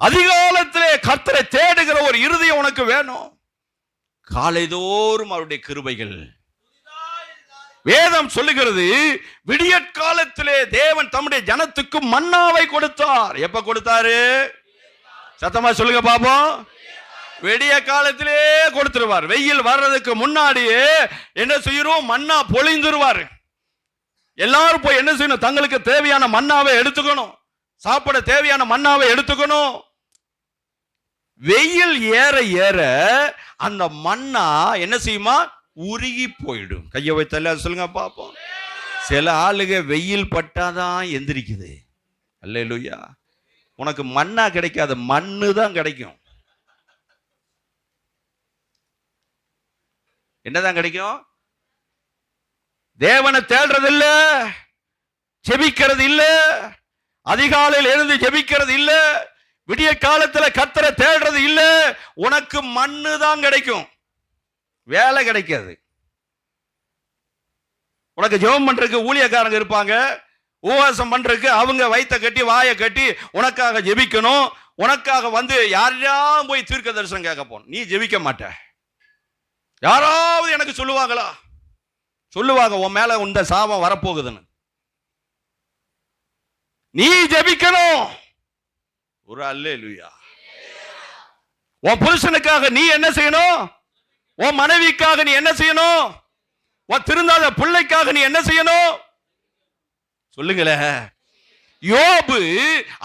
அதிகாலத்திலே கர்த்தரை தேடுகிற ஒரு இருதயம் உனக்கு வேணும். காலைதோறும் அவருடைய கிருபைகள். வேதம் சொல்லுகிறது, விடியற்காலத்திலே தேவன் தம்முடைய ஜனத்துக்கு மன்னாவை கொடுத்தார். எப்ப கொடுத்தாரு? சத்தமா சொல்லுங்க பாப்போம். விடிய காலத்திலே கொடுத்துருவார். வெயில் வர்றதுக்கு முன்னாடியே என்ன செய்யறோம்? மன்னா பொழிந்துருவார். எல்லாரும் போய் என்ன செய்யணும்? தங்களுக்கு தேவையான மன்னாவை எடுத்துக்கணும். சாப்பிட தேவையான மன்னாவை எடுத்துக்கணும். வெயில் ஏற ஏற அந்த மன்னா என்ன செய்யுமா? உருகி போயிடும். கையை வைத்தல சொல்லுங்க பாப்போம். சில ஆளுக வெயில் பட்டாதான் எந்திரிக்குது. அல்லேலூயா. உனக்கு மன்னா கிடைக்காது, மண்ணு தான் கிடைக்கும். என்னதான் கிடைக்கும்? தேவனை தேடுறது இல்ல, ஜெபிக்கிறது இல்ல, அதிகாலையில் எழுந்து ஜெபிக்கிறது இல்ல, விடிய காலத்துல கர்த்தரை தேடுறது இல்ல. உனக்கு மண்ணு தான் கிடைக்கும், வேலை கிடைக்காது. உனக்கு ஜெபம் பண்றதுக்கு ஊழியக்காரங்க இருப்பாங்க, உபவாசம் பண்றதுக்கு அவங்க வயித்தை கட்டி வாயை கட்டி உனக்காக ஜெபிக்கணும். உனக்காக வந்து யாரையா போய் தீர்க்க தரிசனம் கேட்க போன, நீ ஜெபிக்க மாட்ட. யாராவது எனக்கு சொல்லுவாங்களா? சொல்லுவாங்க, உன் மேல இந்த சாபம் வரப்போகுதுன்னு. நீ ஜெபிக்கணும். ஒரு அல்லேலூயா. உன் புருஷனுக்காக நீ என்ன செய்யணும்? உன் மனைவிக்காக நீ என்ன செய்யணும்? உன் திருந்தாத பிள்ளைக்காக நீ என்ன செய்யணும்? சொல்லுங்களே. யோபு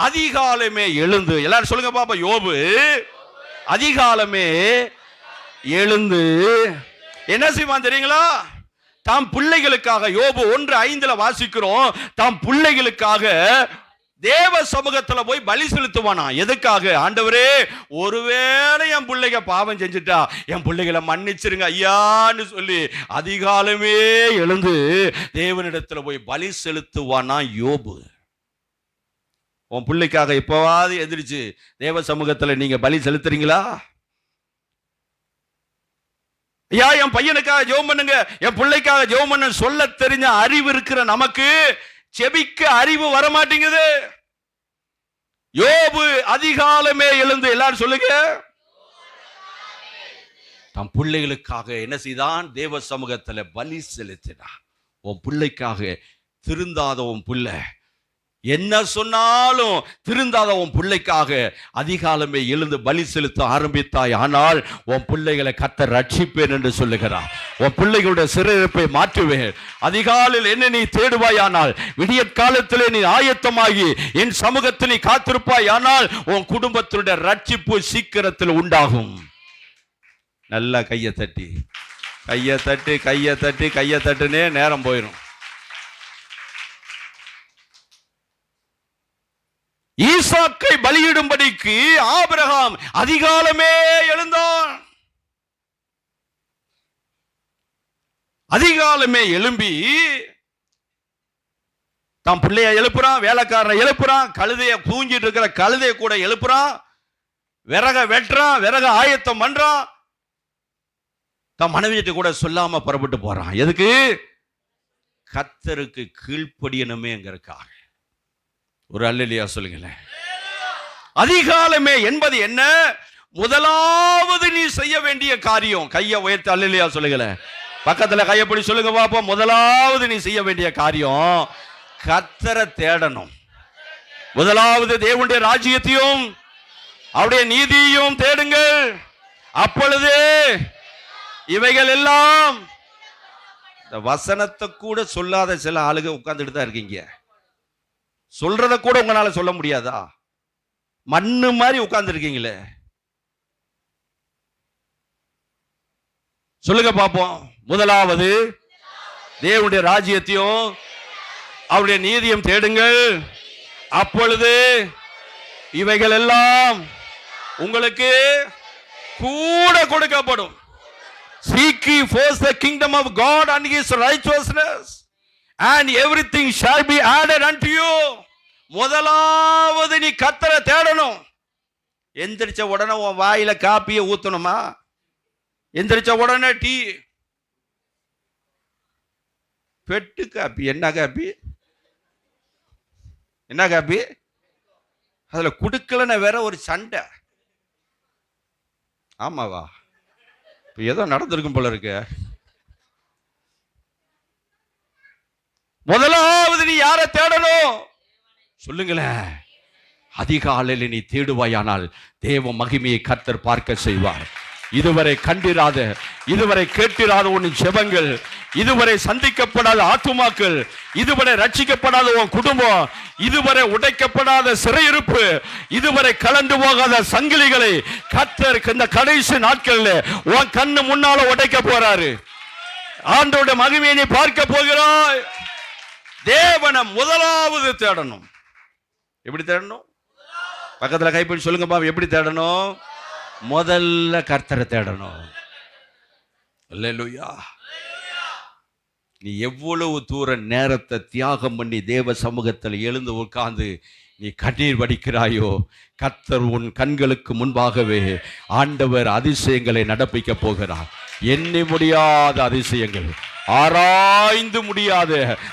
அதிகாலமே எழுந்து, எல்லாரும் சொல்லுங்க பாப்பா. யோபு அதிகாலமே எழுந்து என்ன செய்வான் தெரியுங்களா? தாம் பிள்ளைகளுக்காக, யோபு 1:5 வாசிக்கிறோம், தாம் பிள்ளைகளுக்காக தேவ சமூகத்துல போய் பலி செலுத்துவானா. எதுக்காக? ஆண்டவரே, ஒருவேளை என் பிள்ளைங்க பாவம் செஞ்சுட்டா என் பிள்ளைகளை மன்னிச்சிருங்க ஐயான்னு சொல்லி அதிகாலமே எழுந்து தேவனிடத்துல போய் பலி செலுத்துவானா யோபு. உன் பிள்ளைக்காக எப்பவாவது எந்திரிச்சு தேவ சமூகத்துல நீங்க பலி செலுத்துறீங்களா? ஐயா, என் பையனுக்காக ஜெபம் பண்ணுங்க, என் பிள்ளைக்காக ஜெபம் பண்ண சொல்ல தெரிஞ்ச அறிவு இருக்கிற நமக்கு செபிக்க அறிவு வர மாட்டேங்குது. யோபு அதிகாலமே எழுந்து, எல்லாரும் சொல்லுங்க, தம் பிள்ளைகளுக்காக என்ன செய்தான்? தேவ சமூகத்துல பலி செலுத்தினான். உன் பிள்ளைக்காக திருந்தாத உன் பிள்ளை, என்ன சொன்னாலும் திருந்தாத உன் பிள்ளைக்காக அதிகாலமே எழுந்து பலி செலுத்த ஆரம்பித்தாய். ஆனால் உன் பிள்ளைகளை கர்த்தர் ரட்சிப்பேன் என்று சொல்லுகிறார். உன் பிள்ளைகளுடைய சிறையிருப்பை மாற்றுவேன். அதிகாலையில் என்ன நீ தேடுவாய், ஆனால் விடிய காலத்திலே நீ ஆயத்தமாகி என் சமூகத்தில் நீ காத்திருப்பாய், ஆனால் உன் குடும்பத்தினுடைய ரட்சிப்பு சீக்கிரத்தில் உண்டாகும். நல்லா கையை தட்டி கையை தட்டி கையை தட்டி கையை தட்டுனே நேரம் போயிடும். ஈசாக்கை பலியிடும்படிக்கு ஆபிரகாம் அதிகாலமே எழுந்தான். அதிகாலமே எழும்பி தான் பிள்ளைய எழுப்புறான், வேலைக்காரனை எழுப்புறான், கழுதைய தூங்கிட்டு இருக்கிற கழுதைய கூட எழுப்புறான், விறக வெட்டுறான், விறக ஆயத்தம் பண்றான். தான் மனைவியிட்ட கூட சொல்லாம புறப்பட்டு போறான். எதுக்கு? கர்த்தருக்கு கீழ்ப்படியணுமேங்கிறதுக்காக. ஒரு அல்லேலூயா சொல்லுங்களேன். அதிகாலமே என்பது என்ன? முதலாவது நீ செய்ய வேண்டிய காரியம். கையை உயர்த்தி அல்லேலூயா சொல்லுங்களேன். பக்கத்துல கையப்படி சொல்லுங்க பாப்போம். முதலாவது நீ செய்ய வேண்டிய காரியம் கர்த்தரை தேடணும். முதலாவது தேவனுடைய ராஜ்யத்தையும் அவருடைய நீதியையும் தேடுங்கள், அப்பொழுது இவைகள் எல்லாம். இந்த வசனத்தை கூட சொல்லாத சில ஆளுங்க உட்கார்ந்துட்டு தான் இருக்கீங்க. சொல்றத கூட உங்களால சொல்ல முடியாதா? மண்ணு மாதிரி உட்கார்ந்து இருக்கீங்களே. சொல்லுங்க பாப்போம். முதலாவது தேவனுடைய ராஜ்யத்தையும் அவருடைய நீதியும் தேடுங்கள், அப்பொழுது இவைகள் எல்லாம் உங்களுக்கு கூட கொடுக்கப்படும். Seek ye first the kingdom of God and his righteousness, and everything shall be added unto you. முதலாவது நீ கர்த்தரை தேடணும். எந்திரிச்ச உடனே உன் வாயில காப்பியை ஊத்தணுமா? எந்திரிச்ச உடனே டீ, பெட்டு காப்பி? என்ன காப்பி? என்ன காப்பி? அதுல குடுக்கலன்னு வேற ஒரு சண்டை. ஆமாவா? ஏதோ நடந்திருக்கும் போல இருக்கு. முதலாவது நீ யாரை தேடணும்? சொல்லுங்களேன். அதிகாலையில் நீ தேடுவாயானால் தேவ மகிமையை கர்த்தர் பார்க்க செய்வார். இதுவரை கண்டிராத, இதுவரை கேட்டிராத உன் ஜெபங்கள், இதுவரை சந்திக்கப்படாத ஆத்துமாக்கள், இதுவரை ரட்சிக்கப்படாத உன் குடும்பம், இதுவரை உடைக்கப்படாத சிறையிருப்பு, இதுவரை கலந்து போகாத சங்கிலிகளை கர்த்தர் இந்த கடைசி நாட்களில் உன் கண்ணு முன்னால உடைக்க போறாரு. ஆண்டோட மகிமையை நீ பார்க்க போகிறாய். தேவனை முதலாவது தேடணும். எப்படி தேடணும்? பக்கத்துல கைப்பிடி சொல்லுங்க பாப்பா. எப்படி தேடணும்? முதல்ல கர்த்தரை தேடணும். அல்லேலூயா. நீ எவ்வளவு தூர நேரத்தை தியாகம் பண்ணி தேவ சமூகத்தில் எழுந்து உட்கார்ந்து நீ கண்ணீர் வடிக்கிறாயோ, கர்த்தர் உன் கண்களுக்கு முன்பாகவே ஆண்டவர் அதிசயங்களை நடப்பிக்க போகிறார். எண்ணி முடியாத அதிசயங்கள், ஆராய்ந்து முடியாத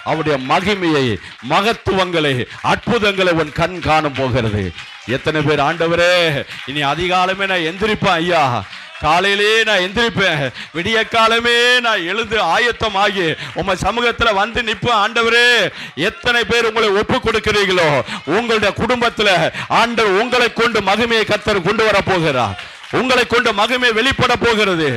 அவருடைய மகிமையை, மகத்துவங்களை, அற்புதங்களை உன் கண் காணும் போகிறது. எத்தனை பேர் ஆண்டவரே இனி அதிகாலமே நான் எந்திரிப்பேன் ஐயா, காலையிலே நான் எந்திரிப்பேன், விடிய காலமே நான் எழுந்து ஆயத்தமாகி உங்க சமூகத்துல வந்து நிற்பேன் ஆண்டவரே. எத்தனை பேர் உங்களை ஒப்பு கொடுக்கிறீர்களோ உங்களுடைய குடும்பத்துல ஆண்டவர் உங்களை கொண்டு மகிமையை கர்த்தர் கொண்டு வர போகிறார். உங்களை கொண்டு மகிமை வெளிப்பட போகிறது.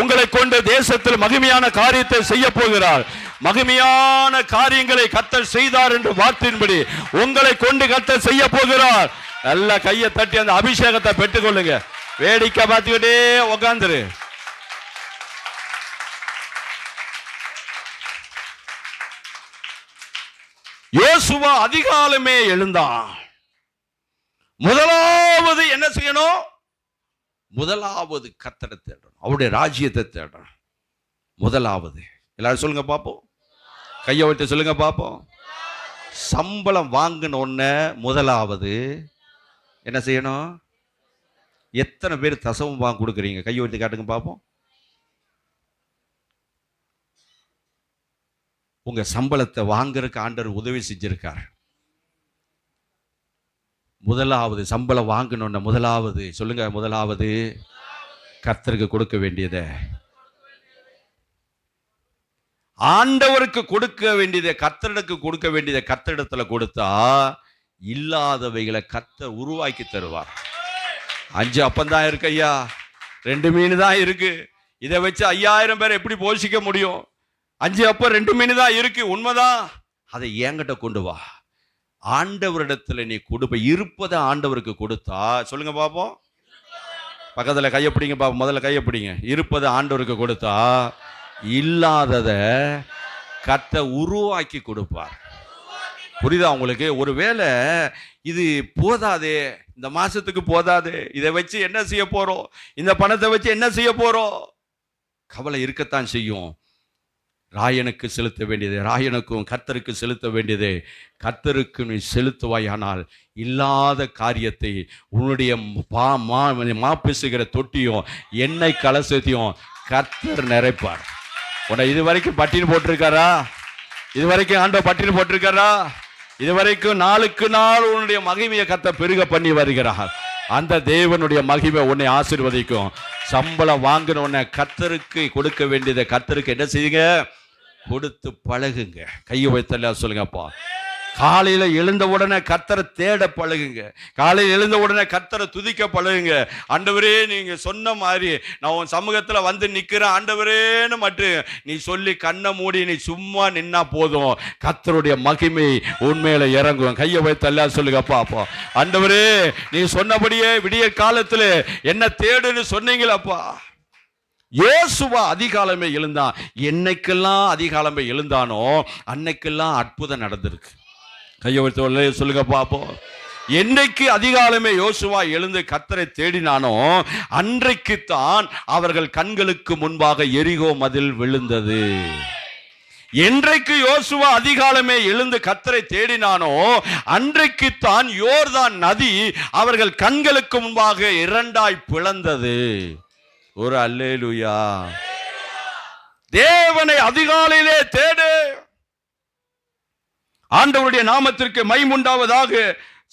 உங்களை கொண்டு தேசத்தில் மகிமையான காரியத்தை செய்ய போகிறார். மகிமையான காரியங்களை கர்த்தர் செய்தார் என்று வார்த்தையின்படி உங்களை கொண்டு கர்த்தர் செய்ய போகிறார். நல்ல கையை தட்டி அந்த அபிஷேகத்தை பெற்றுக்கொள்ளுங்க. வேடிக்கை பார்த்துக்கிட்டே உட்கார்ந்துரு. யோசுவா அதிகாலமே எழுந்தான். முதலாவது என்ன செய்யணும்? முதலாவது கர்த்தரை தேடணும், அவருடைய ராஜ்யத்தை தேடணும். முதலாவது எல்லாரும் சொல்லுங்க பாப்போம். கையை வைத்து சொல்லுங்க பாப்போம். சம்பளம் வாங்கினோன்ன முதலாவது என்ன செய்யணும்? எத்தனை பேர் தசமம் கொடுக்குறீங்க? கையை உயர்த்தி காட்டுங்க பார்ப்போம். உங்க சம்பளத்தை வாங்குறதுக்கு ஆண்டவர் உதவி செஞ்சிருக்கார். முதலாவது சம்பளம் வாங்கணும்னா முதலாவது சொல்லுங்க, முதலாவது கர்த்தருக்கு கொடுக்க வேண்டியதை, ஆண்டவருக்கு கொடுக்க வேண்டியதை, கர்த்தருக்கு கொடுக்க வேண்டியதை கர்த்தரிடத்துல கொடுத்தா இல்லாதவைகளை கர்த்தர் உருவாக்கி தருவார். 5 அப்பந்தான் இருக்கு ஐயா, 2 மீன் தான் இருக்கு, இதை வச்சு 5000 பேர் எப்படி போஷிக்க முடியும்? 5 அப்பம் 2 மீன் தான் இருக்கு, உண்மைதான். அதை என்கிட்ட கொண்டு வா. ஆண்டவரிடத்துல நீ கொடுப்ப, இருப்பதை ஆண்டவருக்கு கொடுத்தா சொல்லுங்க பாப்போம். பக்கத்துல கையப்பிடிங்க பாப்போம், முதல்ல கையப்பிடிங்க. இருப்பதை ஆண்டவருக்கு கொடுத்தா இல்லாதத கர்த்தர் உருவாக்கி கொடுப்பார். புரியுதா உங்களுக்கு? ஒருவேளை இது போதாதே, இந்த மாசத்துக்கு போதாது, இதை வச்சு என்ன செய்ய போறோம், இந்த பணத்தை வச்சு என்ன செய்ய போறோம், கவலை இருக்கத்தான் செய்யும். ராயனுக்கு செலுத்த வேண்டியது ராயனுக்கும், கர்த்தருக்கு செலுத்த வேண்டியது கர்த்தருக்கு நீ செலுத்துவாயானால் இல்லாத காரியத்தை உன்னுடைய மாப்பிசுகிற தொட்டியும் எண்ணெய் கலசத்தையும் கர்த்தர் நிறைப்பார். உன்னை இதுவரைக்கும் பட்டினி போட்டிருக்காரா? இதுவரைக்கும் ஆண்டவர் பட்டினி போட்டிருக்காரா? இதுவரைக்கும் நாளுக்கு நாள் உன்னுடைய மகிமையை கர்த்தர் பெருக பண்ணி வருகிறார். அந்த தேவனுடைய மகிமை உன்னை ஆசீர்வதிக்கும். சம்பளம் வாங்கின உடனே கர்த்தருக்கு கொடுக்க வேண்டியதை கர்த்தருக்கு என்ன செய்யுங்க? கொடுத்து பழகுங்க. கையை வைத்தல சொல்லுங்கப்பா. காலையில எழுந்த உடனே கர்த்தரை தேட பழகுங்க. காலையில் எழுந்த உடனே கர்த்தரை துதிக்க பழகுங்க. ஆண்டவரே நீங்க சொன்ன மாதிரி நான் உன் சமூகத்துல வந்து நிக்கிறேன் ஆண்டவரேன்னு மட்டும் நீ சொல்லி கண்ணை மூடி நீ சும்மா நின்னா போதும், கர்த்தருடைய மகிமை உண்மையில இறங்கும். கையை வைத்தல்ல சொல்லுங்கப்பா. அப்பா ஆண்டவரே நீ சொன்னபடியே விடிய காலத்துல என்ன தேடுன்னு சொன்னீங்களப்பா. யோசுவா அதிகாலமே எழுந்தான். என்னைக்கெல்லாம் அதிகாலமே எழுந்தானோ அன்னைக்கெல்லாம் அற்புதம் நடந்திருக்கு. கையை வைத்து சொல்லுங்க பாப்போம். என்னைக்கு அதிகாலமே யோசுவா எழுந்து கர்த்தரை தேடினானோ அன்றைக்குத்தான் அவர்கள் கண்களுக்கு முன்பாக எரிகோ மதில் விழுந்தது. என்றைக்கு யோசுவா அதிகாலமே எழுந்து கர்த்தரை தேடினானோ அன்றைக்குத்தான் யோர்தான் நதி அவர்கள் கண்களுக்கு முன்பாக 2ஆய் பிளந்தது. ஒரு அல்லேலூயா. தேவனை அதிகாலையிலே தேடு. ஆண்டவருடைய நாமத்திற்கு மகிமையுண்டாவதாக.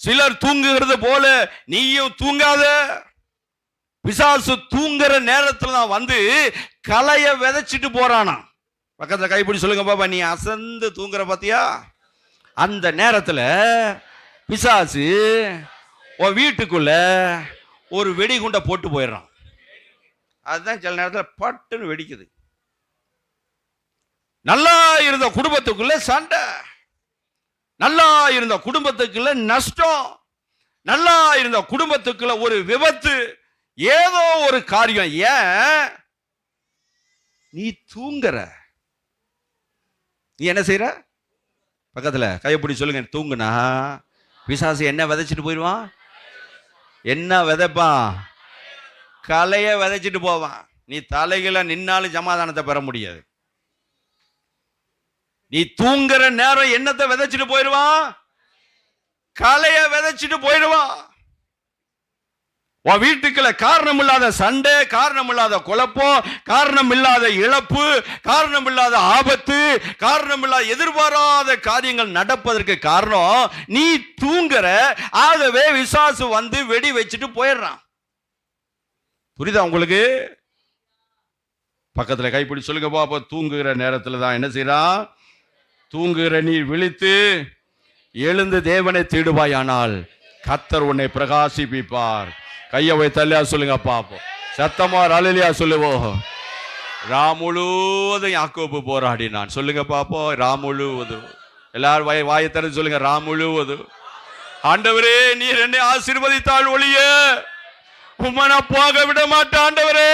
சிலர் தூங்குகிறது போல நீயும் தூங்காத. பிசாசு தூங்குற நேரத்துல தான் வந்து களைய விதைச்சிட்டு போறானா. பக்கத்துல கைப்பிடி சொல்லுங்க பாப்பா. நீ அசந்து தூங்குற பாத்தியா? அந்த நேரத்துல பிசாசு உன் வீட்டுக்குள்ள ஒரு வெடிகுண்டை போட்டு போயிடுறான். அதுதான் சில நேரத்தில் பட்டுன்னு வெடிக்குது. நல்லா இருந்த குடும்பத்துக்குள்ள சண்டை, நல்லா இருந்த குடும்பத்துக்குள்ள நஷ்டம், நல்லா இருந்த குடும்பத்துக்குள்ள ஒரு விபத்து, ஏதோ ஒரு காரியம். ஏன்? நீ தூங்குற. நீ என்ன செய்யற? பக்கத்துல கைப்பிடி சொல்லுங்க. தூங்குனா பிசாசு என்ன விதைச்சிட்டு போயிடுவான்? என்ன விதைப்பான்? கலைய விதைச்சிட்டு போவான். நீ தலைகளை நின்னாலும் சமாதானத்தை பெற முடியாது. நீ தூங்குற நேரம் என்னத்தை விதைச்சிட்டு போயிடுவான்? கலைய விதைச்சிட்டு போயிடுவான். உன் வீட்டுக்குள்ள காரணம் இல்லாத சண்டை, காரணம் இல்லாத குழப்பம், காரணம் இல்லாத இழப்பு, காரணம் இல்லாத ஆபத்து, காரணம் இல்லாத எதிர்பாராத காரியங்கள் நடப்பதற்கு காரணம் நீ தூங்குற. ஆகவே பிசாசு வந்து வெடி வச்சுட்டு போயிடுறான். புரியுதா உங்களுக்கு? பக்கத்துல கைப்பிடி சொல்லுங்க பாப்பா. தூங்குகிற நேரத்துல தான் என்ன செய்யறான்? தூங்குகிற நீ விழித்து எழுந்து தேவனை தேடுவாயானால் கர்த்தர் உன்னை பிரகாசிப்பிப்பார். கையை வைத்தல்லையா சொல்லுங்க பாப்போம். சத்தமா அல்லேலூயா சொல்லுவோம். முழுவதும் யாக்கோபு போராடினான். சொல்லுங்க பாப்போம். முழுவதும். எல்லாரும் வாயை திறந்து சொல்லுங்க. முழுவதும். ஆண்டவரே நீர் என்னை ஆசீர்வதித்தால் ஒழிய உம்மை போக விட மாட்டேன் ஆண்டவரே.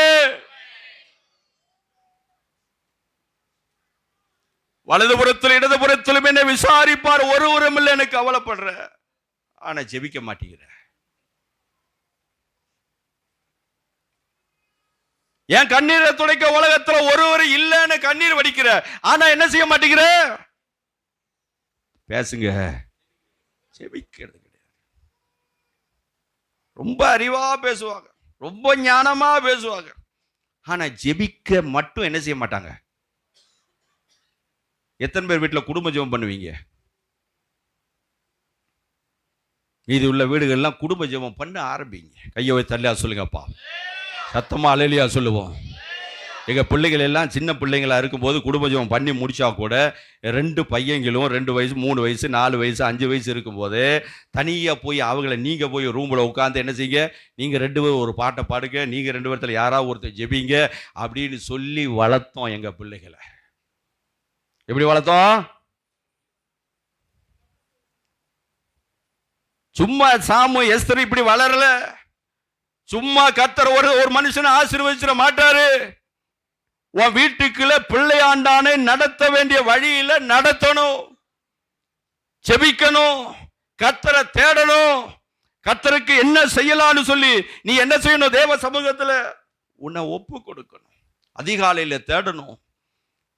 வலதுபுறத்தில் இடதுபுறத்திலும் என்னை விசாரிப்பார், ஒருவரும் இல்லை. எனக்கு கவலைப்படுற, ஆனா ஜெபிக்க மாட்டேங்கிற. என் கண்ணீரை துடைக்க உலகத்துல ஒருவர் இல்லைன்னு கண்ணீர் வடிக்கிற, ஆனா என்ன செய்ய மாட்டேங்கிற? பேசுங்க, ஜெபிக்கிறது கிடையாது. ரொம்ப அறிவா பேசுவாங்க, ரொம்ப ஞானமா பேசுவாங்க, ஆனா ஜெபிக்க மட்டும் என்ன செய்ய மாட்டாங்க. எத்தனை பேர் வீட்டில் குடும்ப ஜெபம் பண்ணுவீங்க? மீதி உள்ள வீடுகள்லாம் குடும்ப ஜெபம் பண்ண ஆரம்பிங்க. கையை வச்சு தள்ளியா சொல்லுங்கப்பா, சத்தமா அலையிலையா சொல்லுவோம். எங்கள் பிள்ளைகள் எல்லாம் சின்ன பிள்ளைங்களா இருக்கும்போது குடும்ப ஜெபம் பண்ணி முடிச்சா கூட 2 பையங்களும் 2 வயசு 3 வயசு 4 வயசு 5 வயசு இருக்கும்போது தனியாக போய் அவங்கள நீங்கள் போய் ரூமில் உட்காந்து என்ன செய்யுங்க, நீங்கள் 2 பேர் ஒரு பாட்டை பாடுங்க, நீங்கள் 2 பேர்த்தில் யாராவது ஒருத்தர் ஜெபிங்க அப்படின்னு சொல்லி வளர்த்தோம் எங்கள் பிள்ளைகளை. எப்படி வளர்த்தோம்? சும்மா சாமு எஸ்தர் இப்படி வளரல. சும்மா கர்த்தர் ஒரு மனுஷனை ஆசீர்வதிச்சிட மாட்டாரு. உன் வீட்டுக்குள்ள பிள்ளையாண்டானே நடத்த வேண்டிய வழியில நடத்தணும், செபிக்கணும், கர்த்தரை தேடணும். கர்த்தருக்கு என்ன செய்யலாம்னு சொல்லி நீ என்ன செய்யணும்? தேவ சமூகத்துல உன்னை ஒப்பு கொடுக்கணும். அதிகாலையில தேடணும்,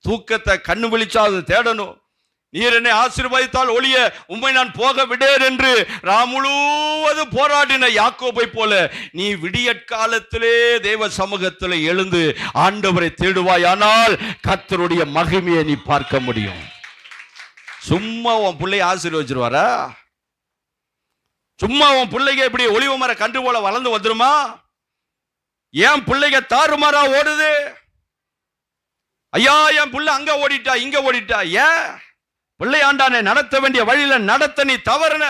தூக்கத்தை கண்ணு விழிச்சாது தேடணும். நீர் என்னை ஆசீர்வதித்தால் ஒழிய உம்மை நான் போக விடேன் என்று முழுவதும் போராடின யாக்கோபை போல நீ விடியற்காலத்திலே தேவ சமூகத்தில் எழுந்து ஆண்டவரை தேடுவாயானால் கர்த்தருடைய மகிமையை நீ பார்க்க முடியும். சும்மா உன் பிள்ளையை ஆசீர்வதிச்சிருவாரா? சும்மா உன் பிள்ளைங்க இப்படி ஒளிவு மர கன்று போல வளர்ந்து வந்துருமா? ஏன் பிள்ளைங்க தாறுமாறா ஓடுது? ஐயா, என் பிள்ளை அங்க ஓடிட்டா இங்க ஓடிட்டா. ஏன்? பிள்ளையாண்டானே நடத்த வேண்டிய வழியில நடத்த நீ தவறுன.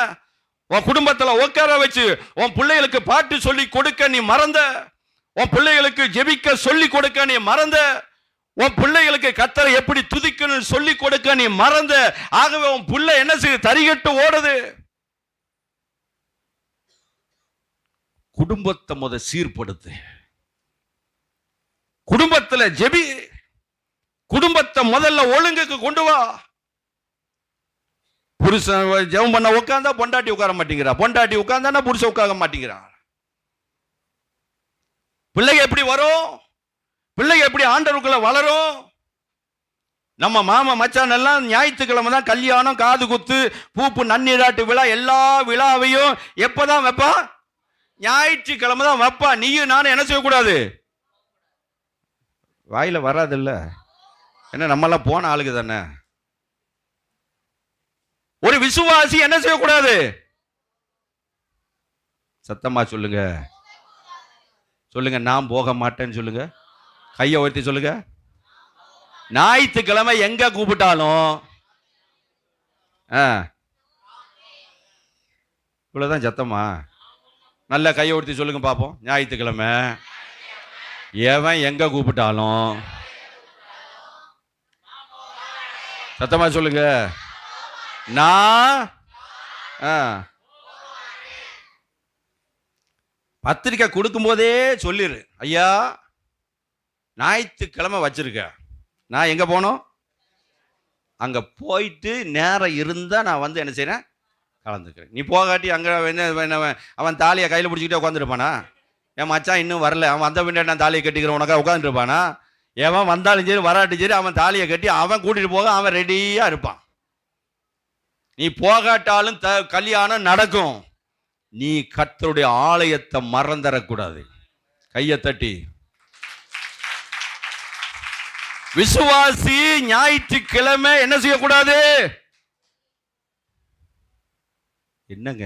உன் குடும்பத்துல உட்கார வச்சு உன் பிள்ளைகளுக்கு பாட்டு சொல்லி கொடுக்க நீ மறந்த. உன் பிள்ளைகளுக்கு ஜெபிக்க சொல்லி கொடுக்க நீ மறந்த. உன் பிள்ளைகளுக்கு கர்த்தரை எப்படி துதிக்கணும் சொல்லி கொடுக்க நீ மறந்த. ஆகவே உன் பிள்ளை என்ன செய்ய தரிகட்டு ஓடுது. குடும்பத்தை முத சீர்படுத்து, குடும்பத்துல ஜெபி, குடும்பத்தை முதல்ல ஒழுங்குக்கு கொண்டு வா. புருஷன் ஜெபம் பண்ண உட்கார்ந்தா பொண்டாட்டி உட்கார மாட்டேங்கிறா, பொண்டாட்டி உட்கார்ந்தா புருஷன் உட்கார மாட்டேங்கிறா. பிள்ளைங்க எப்படி வரும்? பிள்ளைங்க எப்படி ஆண்டவருக்குள்ள வளரும்? நம்ம மாமா மச்சான் எல்லாம் ஞாயிற்றுக்கிழமை தான் கல்யாணம், காது குத்து, பூப்பு, நன்னீராட்டு விழா, எல்லா விழாவையும் எப்பதான் வைப்பா? ஞாயிற்றுக்கிழமை தான் வைப்பா. நீயும் நானும் என்ன செய்யக்கூடாது? வாயில வராதில்ல, என்ன நம்மெல்லாம் போன ஆளுக்கு தானே. ஒரு விசுவாசி என்ன செய்யக்கூடாது? சத்தமா சொல்லுங்க, சொல்லுங்க. நான் போக மாட்டேன்னு சொல்லுங்க, கையை உயர்த்தி சொல்லுங்க. ஞாயிற்றுக்கிழமை எங்க கூப்பிட்டாலும் இவ்வளவுதான் சத்தமா. நல்ல கையை உயர்த்தி சொல்லுங்க பாப்போம். ஞாயிற்றுக்கிழமை எவன் எங்க கூப்பிட்டாலும் சத்தமா சொல்லுங்க. நான் பத்திரிக்கை கொடுக்கும் போதே சொல்லிரு, ஐயா ஞாயிற்றுக்கிழமை வச்சிருக்க, நான் எங்க போனோம் அங்க போயிட்டு நேரம் இருந்தா நான் வந்து என்ன செய்யறேன், கலந்துக்கிறேன். நீ போகாட்டி அங்க அவன் தாலியை கையில் பிடிச்சிக்கிட்டே உட்காந்துருப்பானா? என் மச்சான் இன்னும் வரல, அவன் வந்த பின்னாடி நான் தாலியை கட்டிக்கிறேன் உனக்கா உட்காந்துருப்பானா? எவன் வந்தாலும் சரி வராட்டி சரி அவன் தாலியை கட்டி அவன் கூட்டிட்டு போக அவன் ரெடியா இருப்பான். நீ போகாட்டாலும் கல்யாணம் நடக்கும். நீ கர்த்தருடைய ஆலயத்தை மறந்துடக்கூடாது. கையை தட்டி. விசுவாசி ஞாயிற்றுக்கிழமை என்ன செய்யக்கூடாது? என்னங்க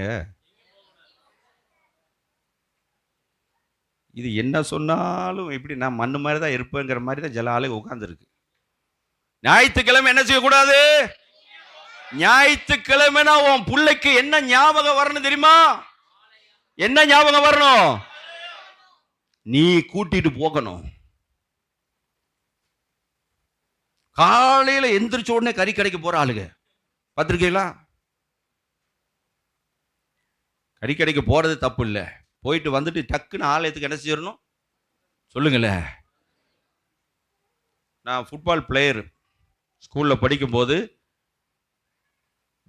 இது? என்ன சொன்னாலும் இப்படி நான் மண்ணு மாதிரி தான் இருப்பேங்கிற மாதிரி தான் சில ஆளுங்க உட்கார்ந்துருக்கு. ஞாயிற்றுக்கிழமை என்ன செய்யக்கூடாது? ஞாயிற்றுக்கிழமைனா உன் பிள்ளைக்கு என்ன ஞாபகம் வரணும் தெரியுமா? என்ன ஞாபகம் வரணும்? நீ கூட்டிட்டு போகணும். காலையில எந்திரிச்ச உடனே கறி கடைக்கு போற ஆளுங்க பார்த்திருக்கீங்களா? கறி கடைக்கு போறது தப்பு இல்லை, போயிட்டு வந்துட்டு டக்குன்னு ஆலயத்துக்கு என்ன செய்யணும் சொல்லுங்களேன். நான் ஃபுட்பால் பிளேயர், ஸ்கூலில் படிக்கும்போது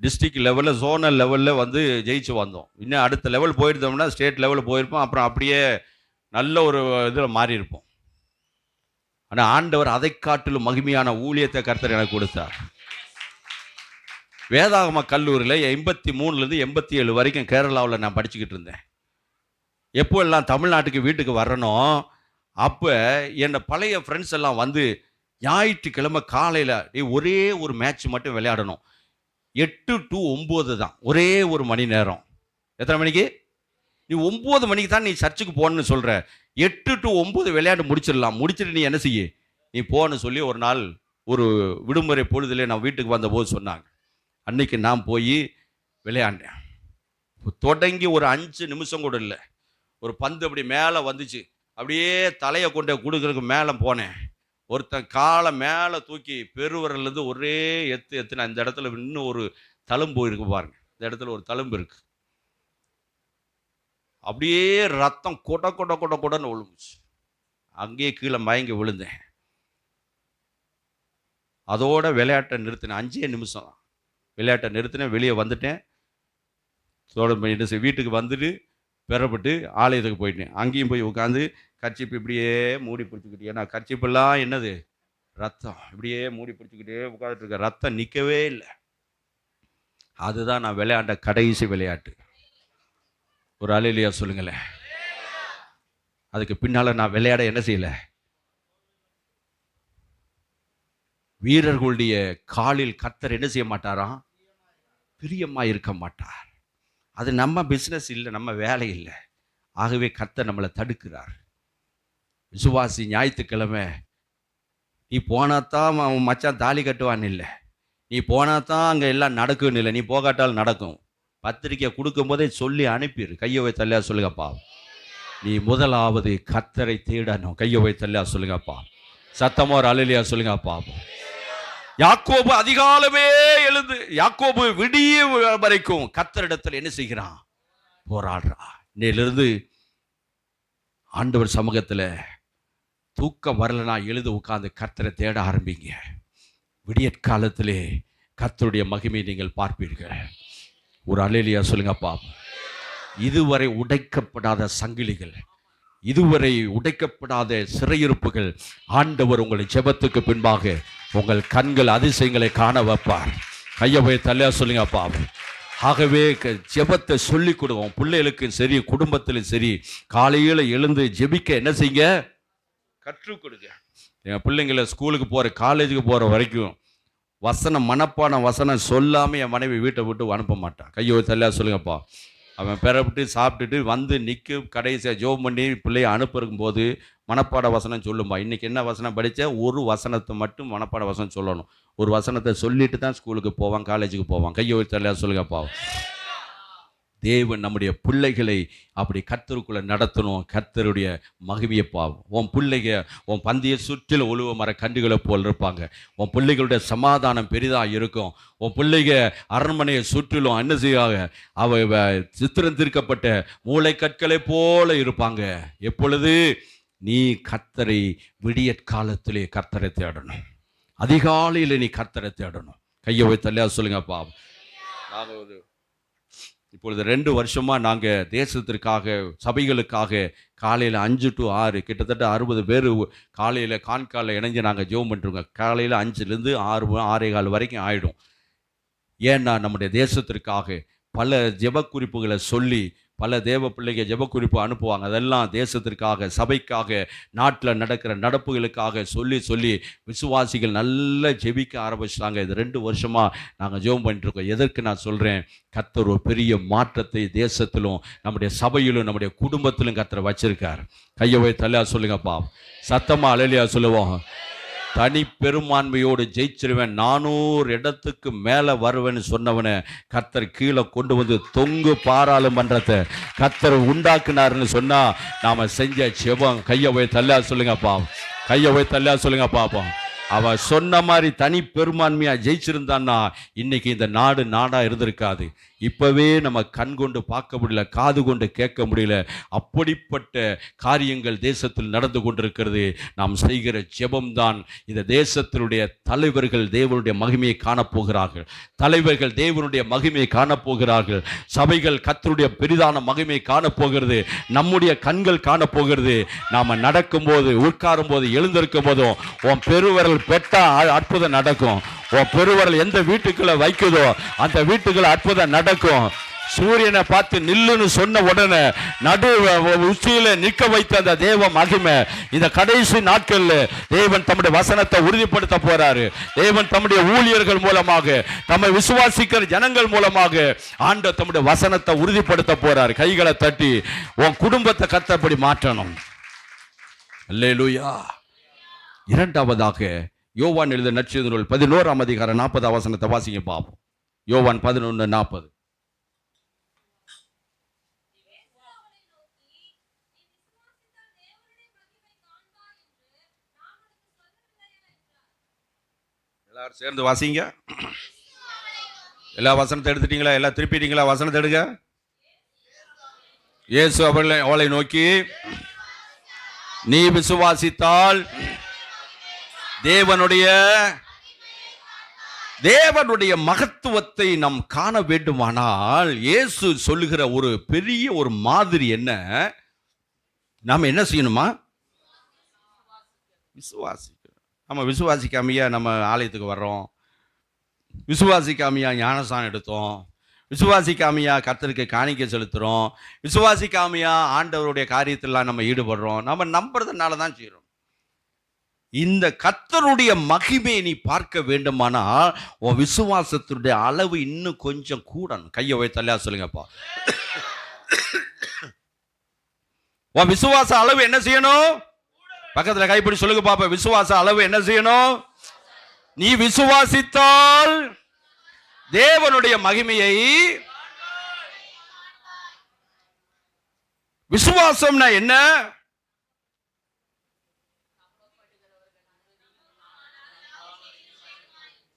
டிஸ்ட்ரிக்ட் லெவலில் ஜோனல் லெவலில் வந்து ஜெயிச்சு வந்தோம். இன்னும் அடுத்த லெவல் போயிருந்தோம்னா ஸ்டேட் லெவலில் போயிருப்போம். அப்புறம் அப்படியே நல்ல ஒரு இதில் மாறி இருப்போம். ஆனால் ஆண்டவர் அதை காட்டிலும் மகிமையான ஊழியத்தை கர்த்தர் எனக்கு கொடுத்தார். வேதாகம கல்லூரியில் 83லேருந்து 87 வரைக்கும் கேரளாவில் நான் படிச்சுக்கிட்டு இருந்தேன். எப்போ எல்லாம் தமிழ்நாட்டுக்கு வீட்டுக்கு வரனோ அப்போ என்னை பழைய ஃப்ரெண்ட்ஸ் எல்லாம் வந்து ஞாயிற்றுக்கிழமை காலையில் ஒரே ஒரு மேட்ச் மட்டும் விளையாடணும். 8 to 9 தான், ஒரே ஒரு மணி நேரம். எத்தனை மணிக்கு? நீ 9 மணிக்கு தான் நீ சர்ச்சுக்கு போகணுன்னு சொல்கிற. 8 to 9 விளையாட்டு முடிச்சிடலாம். முடிச்சுட்டு நீ என்ன செய்ய, நீ போன்னு சொல்லி ஒரு நாள் ஒரு விடுமுறை பொழுதுல நான் வீட்டுக்கு வந்தபோது சொன்னாங்க. அன்னைக்கு நான் போய் விளையாண்டேன். தொடங்கி ஒரு 5 நிமிஷம் கூட இல்லை, ஒரு பந்து அப்படி மேலே வந்துச்சு. அப்படியே தலையை கொண்டு கொடுக்குறதுக்கு மேலே போனேன். ஒருத்தன் காலை மேலே தூக்கி பெருவரலேருந்து ஒரே எத்துனா இந்த இடத்துல இன்னும் ஒரு தழும்பு இருக்கு பாருங்க, இந்த இடத்துல ஒரு தழும்பு இருக்கு. அப்படியே ரத்தம் கொட கொட கொட கொடன்னு விழுந்துச்சு. அங்கேயே கீழே மயங்கி விழுந்தேன். அதோட விளையாட்டை நிறுத்தினேன். 5 நிமிஷம் விளையாட்டை நிறுத்தினேன். வெளியே வந்துட்டேன். வீட்டுக்கு வந்துட்டு பெறப்பட்டு ஆலயத்துக்கு போயிட்டேன். அங்கேயும் போய் உட்காந்து கர்ச்சிப்பு இப்படியே மூடி பிடிச்சிக்கிட்டே, ஏன்னா கர்ச்சிப்பெல்லாம் என்னது, ரத்தம். இப்படியே மூடி பிடிச்சிக்கிட்டே உட்காந்துட்டு இருக்க, ரத்தம் நிற்கவே இல்லை. அதுதான் நான் விளையாண்ட கடைசி விளையாட்டு. ஒரு அல்லேலூயா சொல்லுங்களேன். அதுக்கு பின்னால் நான் விளையாட என்ன செய்யலை. வீரர்களுடைய காலில் கர்த்தர் என்ன செய்ய மாட்டாராம், பிரியமாக இருக்க மாட்டார். அது நம்ம பிஸ்னஸ் இல்லை, நம்ம வேலை இல்லை. ஆகவே கர்த்தர் நம்மளை தடுக்கிறார். விசுவாசி ஞாயிற்றுக்கிழமை நீ போனாதான் அவன் மச்சான் தாலி கட்டுவான்னு இல்லை, நீ போனாதான் அங்கே எல்லாம் நடக்குன்னு இல்லை. நீ போகாட்டால் நடக்கும். பத்திரிக்கை கொடுக்கும் போதே சொல்லி அனுப்பிடு. கையை வை தள்ளியா சொல்லுங்கப்பா. நீ முதலாவது கர்த்தரை தேடணும். கையை வை தள்ளியா சொல்லுங்கப்பா. சத்தமோ ஒரு அல்லேலூயா சொல்லுங்கப்பா. யாக்கோபு அதிகாலமே எழுந்து, யாக்கோபு விடிய வரைக்கும் கர்த்தரிடத்தில் என்ன செய்கிறான், போராடுறா. இன்னையிலிருந்து ஆண்டவர் சமூகத்தில் தூக்கம் வரலனா எழுந்து உட்கார்ந்து கர்த்தரை தேட ஆரம்பிங்க. விடியற்காலத்திலே கர்த்தருடைய மகிமை நீங்கள் பார்ப்பீர்கள். ஒரு அல்லேலூயா சொல்லுங்கப்பா. இதுவரை உடைக்கப்படாத சங்கிலிகள், இதுவரை உடைக்கப்படாத சிறையிருப்புகள் ஆண்டவர் உங்களை ஜெபத்துக்கு பின்பாக உங்கள் கண்கள் அதிசயங்களை காண வைப்பார். கையை போய் தள்ளியா சொல்லுங்கப்பா. ஆகவே ஜெபத்தை சொல்லி கொடுவோம். பிள்ளைகளுக்கும் சரி, குடும்பத்திலும் சரி, காலையில் எழுந்து ஜெபிக்க என்ன செய்யுங்க, கற்றுக் கொடுங்க. என் பிள்ளைங்களை ஸ்கூலுக்கு போகிற, காலேஜுக்கு போகிற வரைக்கும் வசனம், மனப்பான வசனம் சொல்லாமல் என் மனைவி வீட்டை விட்டு அனுப்ப மாட்டான். கையை தள்ளியா சொல்லுங்கப்பா. அவன் பெறப்பட்டு சாப்பிட்டுட்டு வந்து நிற்கும், கடைசியாக ஜோம் பண்ணி பிள்ளையை அனுப்பும் போது மனப்பாட வசனம் சொல்லும்பா. இன்றைக்கி என்ன வசனம் படித்தா, ஒரு வசனத்தை மட்டும் மனப்பாட வசனம் சொல்லணும். ஒரு வசனத்தை சொல்லிட்டு தான் ஸ்கூலுக்கு போவான், காலேஜுக்கு போவான். கையை தள்ளியா சொல்லுங்கப்பா. தேவன் நம்முடைய பிள்ளைகளை அப்படி கர்த்தருக்குள்ளே நடத்தணும். கர்த்தருடைய மகிமையை பாவம். உன் பிள்ளைங்க உன் பந்திய சுற்றில் ஒழுவ மர கண்டுகளை போல் இருப்பாங்க. உன் பிள்ளைகளுடைய சமாதானம் பெரிதாக இருக்கும். உன் பிள்ளைங்க அரண்மனையை சுற்றிலும் என்ன செய்வாங்க, அவ சித்திரம் தீர்க்கப்பட்ட மூளை கற்களை போல இருப்பாங்க. எப்பொழுது நீ கர்த்தரை விடியற்காலத்திலே கர்த்தரை தேடணும். அதிகாலையில் நீ கர்த்தரை தேடணும். கையை போய் தள்ளியா சொல்லுங்கப்பா. நாங்கள் இப்பொழுது 2 வருஷமாக நாங்கள் தேசத்திற்காக, சபைகளுக்காக காலையில் 5 to 6 கிட்டத்தட்ட 60 பேர் காலையில் கான்காலில் இணைஞ்சு நாங்கள் ஜெபம் பண்ணிருக்கோம். காலையில் 5லேருந்து 6, 6:15 வரைக்கும் ஆகிடும். ஏன்னா நம்முடைய தேசத்திற்காக பல ஜெப குறிப்புகளை சொல்லி பல தேவ பிள்ளைங்க ஜெப குறிப்பு அனுப்புவாங்க. அதெல்லாம் தேசத்திற்காக, சபைக்காக, நாட்டில் நடக்கிற நடப்புகளுக்காக சொல்லி சொல்லி விசுவாசிகள் நல்லா ஜெபிக்க ஆரம்பிச்சிட்டாங்க. இது 2 வருஷமாக நாங்கள் ஜெபம் பண்ணிட்டுருக்கோம். எதற்கு நான் சொல்கிறேன், கர்த்தர் ஒரு பெரிய மாற்றத்தை தேசத்திலும் நம்முடைய சபையிலும் நம்முடைய குடும்பத்திலும் கர்த்தர் வச்சிருக்கார். கையை போய் தள்ளியா சொல்லுங்கப்பா. சத்தமாக அல்லேலூயா சொல்லுவோம். தனி பெரும்பான்மையோடு ஜெயிச்சிருவேன், 400 இடத்துக்கு மேலே வருவேன்னு சொன்னவனை கர்த்தர் கீழே கொண்டு வந்து தொங்கு பாராளுமன்றத்தை கர்த்தர் உண்டாக்குனாருன்னு சொன்னால் நாம் செஞ்ச ஜெபம். கையை போய் தள்ளியா சொல்லுங்கப்பா. கையை போய் தள்ளியா சொல்லுங்க பாப்போம். அவன் சொன்ன மாதிரி தனி பெரும்பான்மையாக ஜெயிச்சிருந்தான்னா இன்னைக்கு இந்த நாடு நாடாக இருந்திருக்காது. இப்போவே நம்ம கண் கொண்டு பார்க்க முடியல, காது கொண்டு கேட்க முடியல. அப்படிப்பட்ட காரியங்கள் தேசத்தில் நடந்து கொண்டிருக்கிறது. நாம் செய்கிற ஜெபம்தான். இந்த தேசத்தினுடைய தலைவர்கள் தேவனுடைய மகிமையை காணப்போகிறார்கள். தலைவர்கள் தேவனுடைய மகிமையை காணப்போகிறார்கள். சபைகள் கர்த்தருடைய பெரிதான மகிமையை காணப்போகிறது. நம்முடைய கண்கள் காணப்போகிறது. நாம் நடக்கும்போது, உட்காரும் போது, எழுந்திருக்கும் போதும் உன் பெருவரல் பெருவிரல் பெட்டா அற்புதம் நடக்கும். உன் பெருவிரல் எந்த வீட்டுக்குள்ள வைக்குதோ அந்த வீட்டுக்குள்ள அற்புதம் நடக்கும். சூரியனை பார்த்து நில்லுன்னு சொன்ன உடனே நடு உச்சியில நிற்க வைத்த அந்த தேவ மகிமை இந்த கடைசி நாட்கள்ல தேவன் தம்முடைய வசனத்தை உறுதிப்படுத்த போறாரு. தேவன் தம்முடைய ஊழியர்கள் மூலமாக, தம்மை விசுவாசிக்கிற ஜனங்கள் மூலமாக ஆண்டவர் தம்முடைய வசனத்தை உறுதிப்படுத்த போறாரு. கைகளை தட்டி உன் குடும்பத்தை கர்த்தர் மாற்றணும். அல்லேலூயா. இரண்டாவதாக யோவான் எழுதின நற்செய்தி நூல் 11ஆம் அதிகாரம் 40ஆம் வசனத்தை வாசிங்க பார்ப்போம். யோவான் 11:40. எல்லாரும் சேர்ந்து வாசிங்க. எல்லா வசனத்தை எடுத்துட்டீங்களா? எல்லாம் திருப்பிட்டீங்களா? வசனத்தை எடுங்க. இயேசு அவளை நோக்கி, நீ விசுவாசித்தால் தேவனுடைய மகத்துவத்தை நாம் காண வேண்டுமானால் இயேசு சொல்லுகிற ஒரு பெரிய ஒரு மாதிரி என்ன? நாம் என்ன செய்யணுமா? விசுவாசி. நம்ம விசுவாசிக்காமையா நம்ம ஆலயத்துக்கு வர்றோம், விசுவாசிக்காமையா ஞானஸ்நானம் எடுத்தோம், விசுவாசிக்காமையா கர்த்தருக்கு காணிக்கை செலுத்துகிறோம், விசுவாசிக்காமையா ஆண்டவருடைய காரியத்திலாம் நம்ம ஈடுபடுறோம். நம்ம நம்புறதுனால தான் செய்கிறோம். இந்த கர்த்தருடைய மகிமையை நீ பார்க்க வேண்டுமானால் உன் விசுவாசத்துடைய அளவு இன்னும் கொஞ்சம் கூடணும். கையை வைத்தல்லையா சொல்லுங்கப்பா. உன் விசுவாச அளவு என்ன செய்யணும்? பக்கத்துல கைப்பிடி சொல்லுங்க பாப்பா. விசுவாச அளவு என்ன செய்யணும்? நீ விசுவாசித்தால் தேவனுடைய மகிமையை. விசுவாசம்னா என்ன?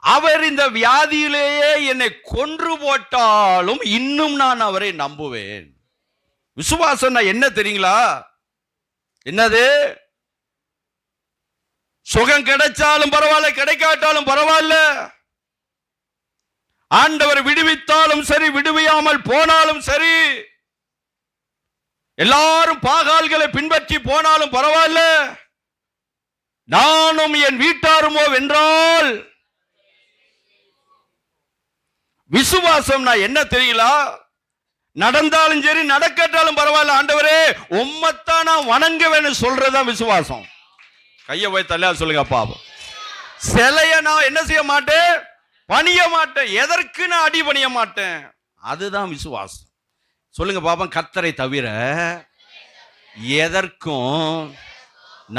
அவர் இந்த வியாதியிலேயே என்னை கொன்று போட்டாலும் இன்னும் நான் அவரை நம்புவேன். விசுவாசம்னா என்ன தெரியுங்களா? என்னது? சுகம் கிடைச்சாலும் பரவாயில்ல, கிடைக்காட்டாலும் பரவாயில்ல, ஆண்டவர் விடுவித்தாலும் சரி, விடுவியாமல் போனாலும் சரி, எல்லாரும் பாகால்களை பின்பற்றி போனாலும் பரவாயில்ல, நானும் என் வீட்டாருமோ வென்றால். விசுவாசம்னா என்ன தெரியுங்களா? நடந்தாலும் சரி, நடக்கட்டாலும் பரவாயில்ல, ஆண்டவரே உம்மைத்தான் நான் வணங்குவேன்னு சொல்றதுதான் விசுவாசம். கையை வைத்தல்ல சொல்லுங்க பாப்போம். சிலைய நான் என்ன செய்ய மாட்டேன்? பணிய மாட்டேன். எதற்கு நான் அடி பணிய மாட்டேன்? அதுதான் விசுவாசம். சொல்லுங்க பாப்போம். கர்த்தரை தவிர எதற்கும்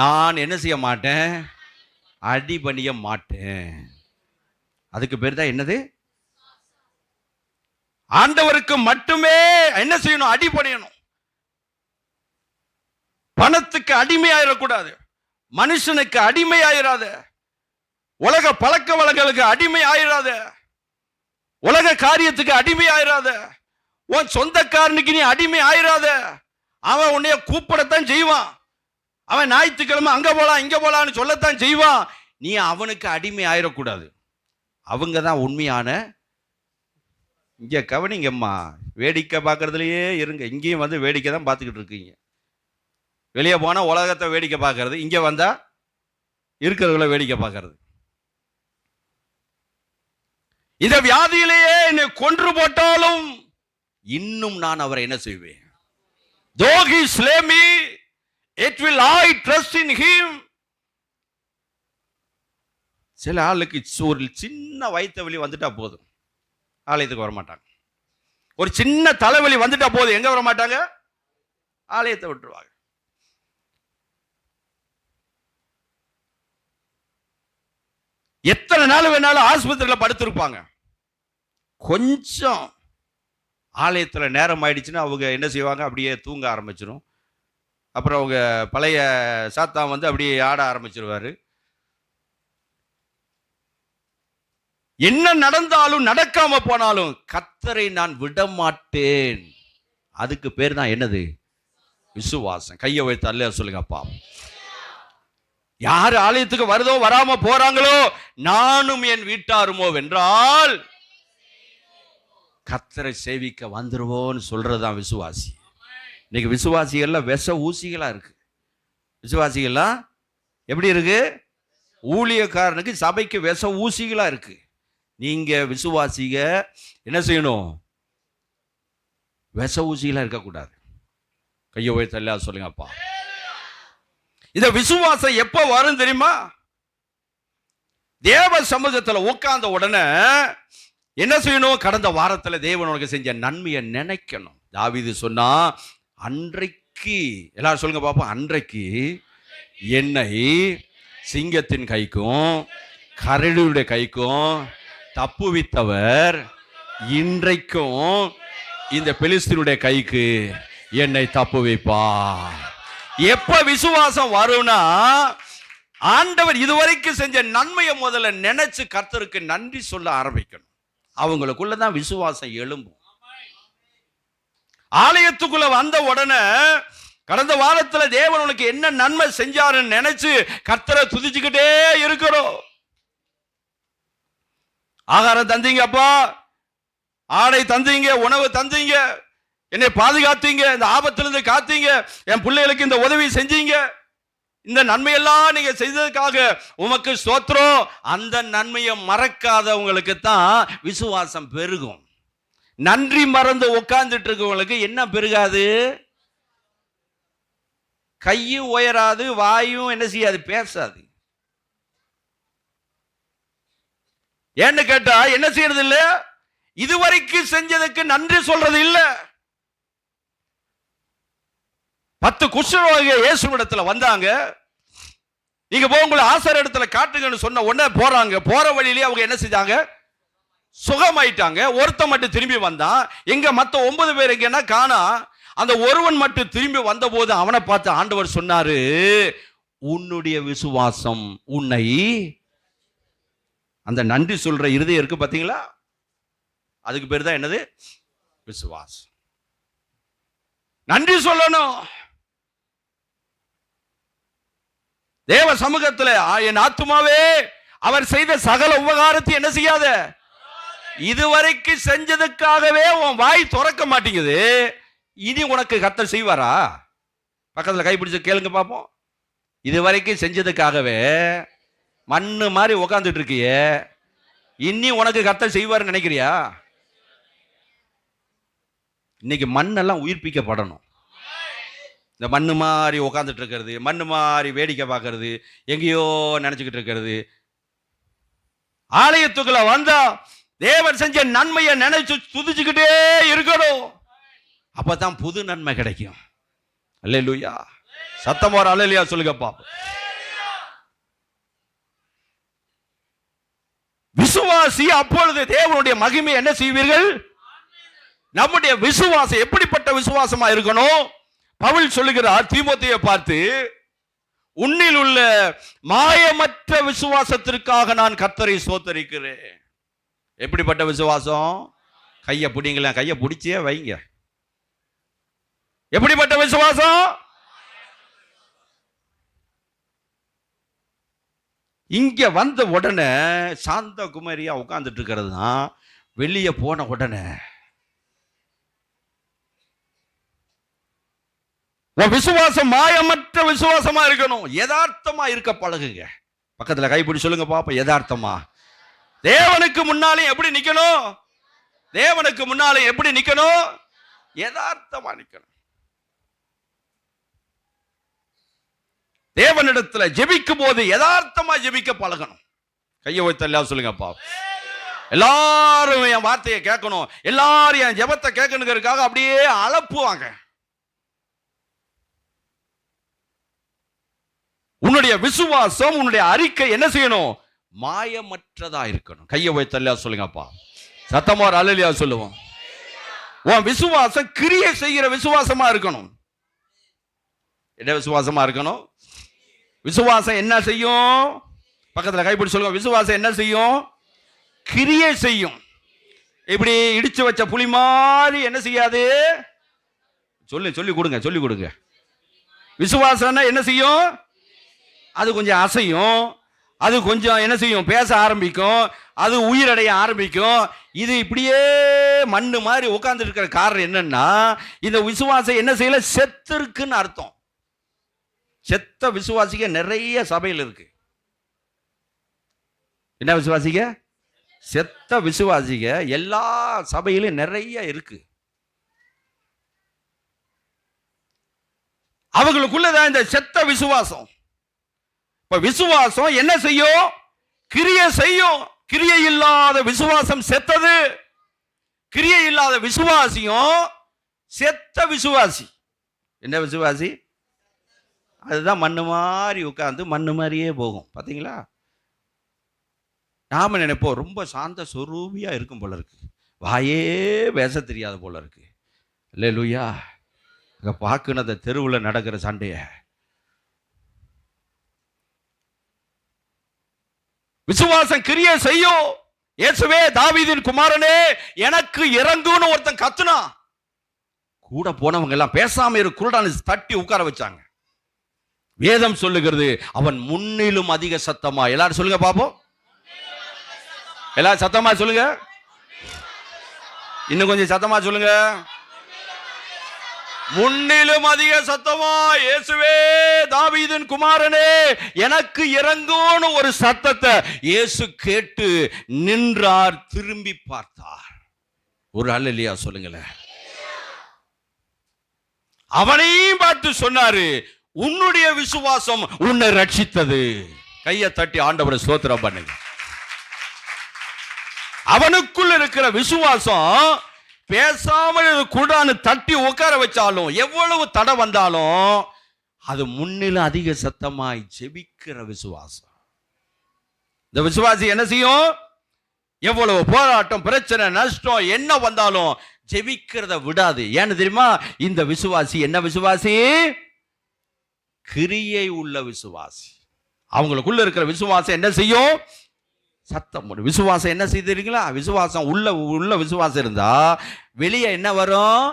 நான் என்ன செய்ய மாட்டேன்? அடி பணிய மாட்டேன். அதுக்கு பேர் தான் என்னது? ஆண்டவருக்கு மட்டுமே என்ன செய்யணும்? அடி பணியணும். பணத்துக்கு அடிமையாயிடக்கூடாது, மனுஷனுக்கு அடிமை ஆயிராத, உலக பழக்க வழக்கங்களுக்கு அடிமை ஆயிராத, உலக காரியத்துக்கு அடிமை ஆயிராத, உன் சொந்தக்காரனுக்கு நீ அடிமை ஆயிராத. அவன் உன்னைய கூப்பிடத்தான் செய்வான், அவன் ஞாயிற்றுக்கிழமை அங்க போலாம் இங்க போலான்னு சொல்லத்தான் செய்வான். நீ அவனுக்கு அடிமை ஆயிடக்கூடாது. அவங்க தான் உண்மையான. இங்க கவனிங்கம்மா, வேடிக்கை பார்க்கறதுலயே இருங்க. இங்கேயும் வந்து வேடிக்கை தான் பார்த்துக்கிட்டு இருக்கீங்க. வெளியே போனா உலகத்தை வேடிக்கை பார்க்கறது, இங்க வந்தா இருக்கிறவங்கள வேடிக்கை பார்க்கறது. இந்த வியாதியிலேயே என்னை கொன்று போட்டாலும் இன்னும் நான் அவரை என்ன செய்வேன்? Though he slay me, yet will I trust in him. சில ஆளுக்கு ஒரு சின்ன வயிற்று வலி வந்துட்டா போதும், ஆலயத்துக்கு வர மாட்டாங்க. ஒரு சின்ன தலைவலி வந்துட்டா போதும், எங்க வர மாட்டாங்க? ஆலயத்தை விட்டுருவாங்க. எத்தனை நாள் வேணாலும் ஆஸ்பத்திரியில் படுத்திருப்பாங்க. கொஞ்சம் ஆலயத்தில் நேரம் ஆயிடுச்சுன்னா அவங்க என்ன செய்வாங்க? அப்படியே தூங்க ஆரம்பிச்சிடும். அப்புறம் அவங்க பழைய சாத்தான் வந்து அப்படியே ஆட ஆரம்பிச்சிருவாரு. என்ன நடந்தாலும் நடக்காம போனாலும் கர்த்தரை நான் விட மாட்டேன். அதுக்கு பேர் தான் என்னது? விசுவாசம். கையை வைத்து அல்ல சொல்லுங்கப்பா. யார் ஆலயத்துக்கு வருதோ வராம போறாங்களோ, நானும் என் வீட்டாருமோ வென்றால் கர்த்தரை சேவிக்க வந்துருவோன்னு சொல்றதுதான் விசுவாசி. இன்னைக்கு விசுவாசிகள்லாம் விஷ ஊசிகளா இருக்கு. விசுவாசிகள்லாம் எப்படி இருக்கு? ஊழியக்காரனுக்கு சபைக்கு விஷ ஊசிகளா இருக்கு. நீங்க விசுவாசிக என்ன செய்யணும்? விஷ ஊசிகளா இருக்கக்கூடாது. கையை உயர்த்தி சொல்லுங்கப்பா. இந்த விசுவாசம் எப்ப வரும் தெரியுமா? தேவ சமூகத்தில் உட்கார்ந்த உடனே என்ன செய்யணும்? கடந்த வாரத்தில் தேவன் உனக்கு செஞ்ச நன்மையை நினைக்கணும். தாவீது சொன்னா, அன்றைக்கு எல்லாரும் சொல்லுங்க பாப்போம், அன்றைக்கு என்னை சிங்கத்தின் கைக்கும் கரடியுடைய கைக்கும் தப்புவித்தவர் இன்றைக்கும் இந்த பெலிஸ்தீனுடைய கைக்கு என்னை தப்புவிப்பார். எப்ப விசுவாசம் வரும்னா, ஆண்டவர் இதுவரைக்கும் செஞ்ச நன்மையை முதல்ல நினைச்சு கர்த்தருக்கு நன்றி சொல்ல ஆரம்பிக்கணும். அவங்களுக்குள்ளதான் விசுவாசம் எழும்பும். ஆலயத்துக்குள்ள வந்த உடனே கடந்த வாரத்துல தேவன் உனக்கு என்ன நன்மை செஞ்சாருன்னு நினைச்சு கர்த்தரை துதிச்சுக்கிட்டே இருக்கிறோம். ஆகாரம் தந்தீங்கப்பா, ஆடை தந்தீங்க, உணவு தந்தீங்க, என்னை பாதுகாத்தீங்க, இந்த ஆபத்திலிருந்து காத்தீங்க, என் பிள்ளைகளுக்கு இந்த உதவி செஞ்சீங்க, இந்த நன்மையெல்லாம் நீங்க செய்ததுக்காக உமக்கு ஸ்தோத்திரம். அந்த நன்மையை மறக்காதவங்களுக்கு தான் விசுவாசம் பெருகும். நன்றி மறந்து உட்கார்ந்துட்டு இருக்கவங்களுக்கு என்ன பெருகாது? கையும் உயராது, வாயும் என்ன செய்யாது, பேசாது. ஏன்னு கேட்டா என்ன செய்யறது இல்ல? இதுவரைக்கும் செஞ்சதுக்கு நன்றி சொல்றது இல்ல. 10 குஷ்டரோகிகள் இயேசுவிடத்துல வந்தாங்க. நீங்க போய் உங்களை ஆசார இடத்துல காட்டுங்கன்னு சொன்ன உடனே போறாங்க. போற வழியிலேயே அவங்க என்ன செஞ்சாங்க? சுகமாயிட்டாங்க. ஒருத்தன் மட்டும் திரும்பி வந்தான். எங்க மத்த 9 பேர் எங்கன்னா காணா. அந்த ஒருவன் மட்டும் திரும்பி வந்த போது அவனை பார்த்து ஆண்டவர் சொன்னாரு, உன்னுடைய விசுவாசம் உன்னை, அந்த நன்றி சொல்ற இருதயம் இருக்கு பாத்தீங்களா, அதுக்கு பேர் தான் என்னது? விசுவாசம். நன்றி சொல்லணும். தேவ சமூகத்தில் என் ஆத்துமாவே அவர் செய்த சகல உபகாரத்தை என்ன செய்யாத, இதுவரைக்கும் செஞ்சதுக்காகவே உன் வாய் திறக்க மாட்டேங்குது. இனி உனக்கு கர்த்தர் செய்வாரா? பக்கத்தில் கைப்பிடிச்சு கேளுங்க பார்ப்போம். இதுவரைக்கும் செஞ்சதுக்காகவே மண்ணு மாதிரி உக்காந்துட்டு இருக்கிய, இனி உனக்கு கர்த்தர் செய்வாருன்னு நினைக்கிறியா? இன்னைக்கு மண்ணெல்லாம் உயிர்ப்பிக்கப்படணும். இந்த மண்ணு மாதிரி உக்காந்துட்டு இருக்கிறது, மண்ணு மாதிரி வேடிக்கை பார்க்கறது, எங்கேயோ நினைச்சுக்கிட்டு இருக்கிறது. ஆலயத்துக்குள்ள வந்தா தேவன் செஞ்ச நன்மையை நினைச்சு துதிச்சுக்கிட்டே இருக்கணும். அப்பதான் புது நன்மை கிடைக்கும். அல்லேலூயா. சத்தம் வர அல்லேலூயா சொல்லுங்க பாப்போம். விசுவாசி அப்பொழுது தேவனுடைய மகிமை என்ன செய்வீர்கள்? நம்முடைய விசுவாசம் எப்படிப்பட்ட விசுவாசமா இருக்கணும்? பவுல் சொல்லுகிறார் தீமோத்தேயை பார்த்து, உன்னில் உள்ள மாயமற்ற விசுவாசத்திற்காக நான் கர்த்தரை ஸ்தோத்தரிக்கிறேன். எப்படிப்பட்ட விசுவாசம்? கையை பிடிங்களேன், கையை பிடிச்சே வைங்க. எப்படிப்பட்ட விசுவாசம்? இங்க வந்த உடனே சாந்த குமாரியா உட்கார்ந்துட்டு இருக்கிறது தான். வெளியே போன உடனே விசுவாசம் மாயமற்ற விசுவாசமா இருக்கணும். யதார்த்தமா இருக்க பழகுங்க. பக்கத்துல கைப்பிடி சொல்லுங்க பாப்பா, யதார்த்தமா. தேவனுக்கு முன்னாலே எப்படி நிக்கணும்? தேவனுக்கு முன்னாலே எப்படி நிக்கணும்? யதார்த்தமா நிக்கணும். தேவனிடத்துல ஜெபிக்கும் போது யதார்த்தமா ஜெபிக்க பழகணும். கையை வைத்து எல்லாம் சொல்லுங்கப்பா. எல்லாரும் என் வார்த்தையை கேட்கணும், எல்லாரும் என் ஜெபத்தை கேட்கணுங்கிறதுக்காக அப்படியே அலப்புவாங்க. உன்னுடைய விசுவாசம், உன்னுடைய அறிக்கை என்ன செய்யணும்? மாயமற்றதா இருக்கணும். கையை வைத்து எல்லாம் சொல்லுங்கப்பா. சத்தமா அல்லேலூயா சொல்லுவோம். உன் விசுவாசம் கிரியை செய்கிற விசுவாசமா இருக்கணும். என்ன விசுவாசமா இருக்கணும்? விசுவாசம் என்ன செய்யும்? பக்கத்துல கைப்பிடி சொல்லுங்க. விசுவாசம் என்ன செய்யும்? கிரியை செய்யும். இப்படி இடிச்சு வச்ச புலி மாதிரி என்ன செய்யாது? சொல்லி கொடுங்க. விசுவாசம் என்ன செய்யும்? அது கொஞ்சம் அசையும், அது கொஞ்சம் என்ன செய்யும்? பேச ஆரம்பிக்கும், அது உயிரடைய ஆரம்பிக்கும். இது இப்படியே மண்ணு மாதிரி உட்கார்ந்து இருக்கிற காரணம் என்னன்னா, இந்த விசுவாசம் என்ன செய்யல? செத்து இருக்குன்னு அர்த்தம். செத்த விசுவாசிக்க நிறைய சபையில் இருக்கு. என்ன விசுவாசிங்க? செத்த விசுவாசிங்க எல்லா சபையிலும் நிறைய இருக்கு. அவங்களுக்குள்ளதான் இந்த செத்த விசுவாசம். இப்ப விசுவாசம் என்ன செய்யும்? கிரியை செய்யும். கிரியை இல்லாத விசுவாசம் செத்தது. கிரியை இல்லாத விசுவாசியும் செத்த விசுவாசி. என்ன விசுவாசி? அதுதான் மண்ணு மாதிரி உட்கார்ந்து மண்ணு மாதிரியே போகும். பாத்தீங்களா? நாம நினைப்போம் ரொம்ப சாந்த சொரூபியா இருக்கும் போல இருக்கு, வாயே பேச தெரியாத போல இருக்கு. அல்லேலூயா. அங்க பார்க்கணும் அந்த தெருவில் நடக்கிற சண்டைய. விசுவாசம் கிரியை செய்யும். இயேசுவே தாவீதின் குமாரனே எனக்கு இறங்குன்னு ஒருத்தன் கத்துனா, கூட போனவங்க எல்லாம் பேசாம இரு குருடான தட்டி உட்கார வச்சாங்க. வேதம் சொல்லுகிறது அவன் முன்னிலும் அதிக சத்தமா. எல்லாரும் சொல்லுங்க பாப்போம், எல்லாரும் சத்தமா சொல்லுங்க, இன்னும் கொஞ்சம் சத்தமா சொல்லுங்க. முன்னிலும் அதிக சத்தமா, இயேசுவே தாவீதின் குமாரனே எனக்கு இறங்குன்னு ஒரு சத்தத்தை இயேசு கேட்டு நின்றார், திரும்பி பார்த்தார். ஒரு அல்லேலூயா சொல்லுங்களேன். அவனையும் பார்த்து சொன்னாரு, உன்னுடைய விசுவாசம் உன்னை ரட்சித்தது. கையை தட்டி ஆண்டவரை ஸ்தோத்திரம் பண்ணுங்க. அவனுக்குள்ள இருக்கிற விசுவாசம் பேசாமல் குடான்னு தட்டி உட்கார வச்சாலும், எவ்வளவு தடை வந்தாலும் அது முன்னிலும் அதிக சத்தமாய் ஜெபிக்கிற விசுவாசம். இந்த விசுவாசி என்ன செய்யும்? எவ்வளவு போராட்டம், பிரச்சனை, நஷ்டம் என்ன வந்தாலும் ஜெபிக்கிறத விடாது. ஏன்னு தெரியுமா? இந்த விசுவாசி என்ன விசுவாசி? கிரியை உள்ள விசுவாசி. அவங்களுக்குள்ள இருக்கிற விசுவாசம் என்ன செய்யும்? சத்தம். விசுவாசம் என்ன செய்தீங்களா? விசுவாசம் உள்ள விசுவாசம் இருந்தா வெளியே என்ன வரும்?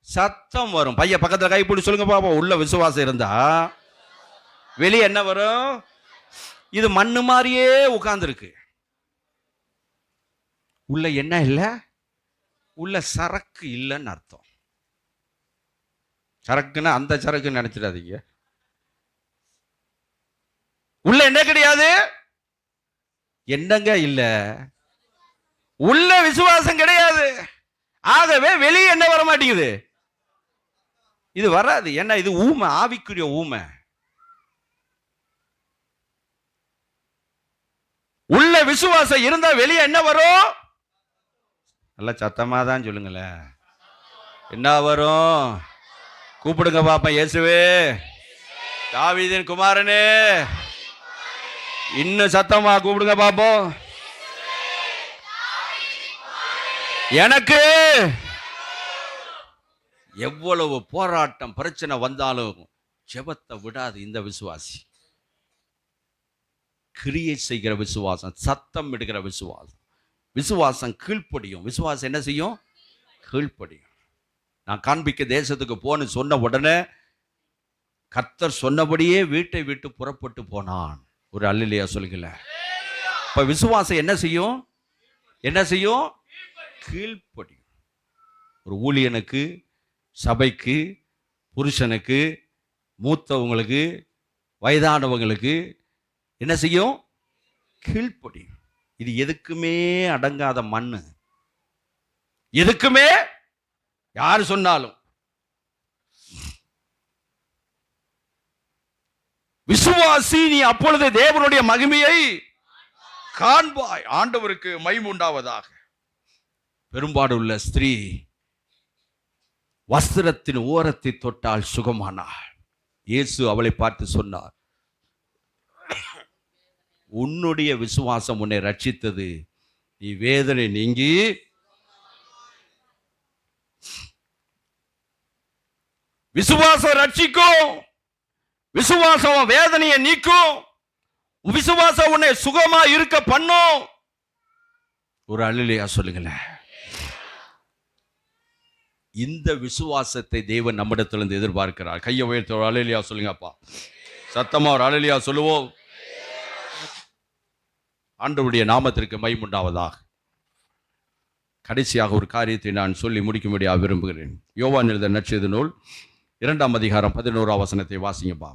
சத்தம் வரும். பையன் பக்கத்துல கை பிடி சொல்லுங்க பாப்போம். உள்ள விசுவாசம் இருந்தா வெளியே என்ன வரும்? இது மண்ணு மாதிரியே உட்கார்ந்து இருக்கு. உள்ள என்ன இல்ல? உள்ள சரக்கு இல்லைன்னு அர்த்தம். சரக்குன்னா அந்த சரக்கு நினைச்சிடாதீங்க. உள்ள என்ன கிடையாது? என்னங்க இல்ல? உள்ள விசுவாசம் கிடையாது. ஆகவே வெளியே என்ன வர மாட்டேங்குது? இது வராது. என்ன? இது ஊமை, ஆவிக்குரிய ஊமை. உள்ள விசுவாசம் இருந்தா வெளியே என்ன வரும்? நல்ல சத்தமா தான் சொல்லுங்களேன். என்ன வரும்? கூப்பிடுங்க பாப்பா. இயேசுவே தாவீதின் குமாரனே, இன்னும் சத்தமா கூப்பிடுங்க பாப்போம். எனக்கு எவ்வளவு போராட்டம், பிரச்சனை வந்தாலும் ஜெபத்தை விடாது இந்த விசுவாசி. கிரியை செய்கிற விசுவாசம், சத்தம் எடுக்கிற விசுவாசம். விசுவாசம் கீழ்ப்படியும். விசுவாசம் என்ன செய்யும்? கீழ்ப்படியும். நான் காண்பிக்க தேசத்துக்கு போன்னு சொன்ன உடனே கர்த்தர் சொன்னபடியே வீட்டை விட்டு புறப்பட்டு போனான். ஒரு அல்லேலூயா சொல்லுங்கள. இப்ப விசுவாசம் என்ன செய்யும்? என்ன செய்யும்? கீழ்ப்படியும். ஒரு ஊழியனுக்கு, சபைக்கு, புருஷனுக்கு, மூத்தவங்களுக்கு, வயதானவங்களுக்கு என்ன செய்யும்? கீழ்ப்படியும். இது எதுக்குமே அடங்காத மண்ணு. எதுக்குமே யாரு சொன்னாலும் விசுவாசி நீ அப்பொழுது தேவனுடைய மகிமையை காண்பாய். ஆண்டவருக்கு மகிமை உண்டாவதாக. பெரும்பாடு உள்ள ஸ்திரீ வஸ்திரத்தின் ஓரத்தை தொட்டால் சுகமானாள். இயேசு அவளை பார்த்து சொன்னார், உன்னுடைய விசுவாசம் உன்னை ரட்சித்தது, நீ வேதனை நீங்கி. விசுவாசம் ரட்சிக்கும். விசுவாசம் வேதனையை நீக்கும். விசுவாசம் உன்னை சுகமா இருக்க பண்ணும். ஒரு அல்லேலூயா சொல்லுங்களேன். இந்த விசுவாசத்தை தேவன் நம்மிடத்திலிருந்து எதிர்பார்க்கிறார். கையை உயர்த்த ஒரு அல்லேலூயா சொல்லுங்கப்பா. சத்தமா ஒரு அல்லேலூயா சொல்லுவோம். ஆண்டவருடைய நாமத்திற்கு மகிமை உண்டாவதாக. கடைசியாக ஒரு காரியத்தை நான் சொல்லி முடிக்கும்படியாக விரும்புகிறேன். யோவான் எழுதின நற்செய்தி நூல் 2ஆம் அதிகாரம் 11ஆம் வசனத்தை வாசிங்கப்பா.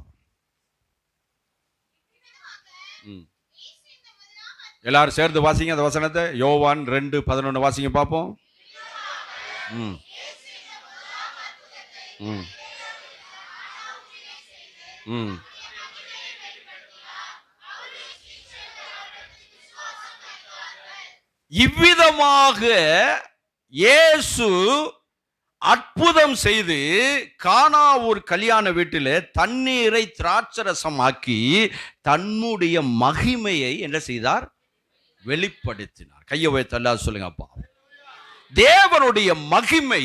எல்லாரும் சேர்ந்து வாசிங்க அந்த வசனத்தை. யோவான் 2:11 வாசிங்க பார்ப்போம். ம் ம் ம் இவ்விதமாக இயேசு அற்புதம் செய்து கானாவூர் கல்யாண வீட்டில் தண்ணீரை திராட்சரசமாக்கி தன்னுடைய மகிமையை என்ன செய்தார்? வெளிப்படுத்தினார். கையை வைத்து அல்லாஹ் சொல்லுங்க. அப்பா, தேவனுடைய மகிமை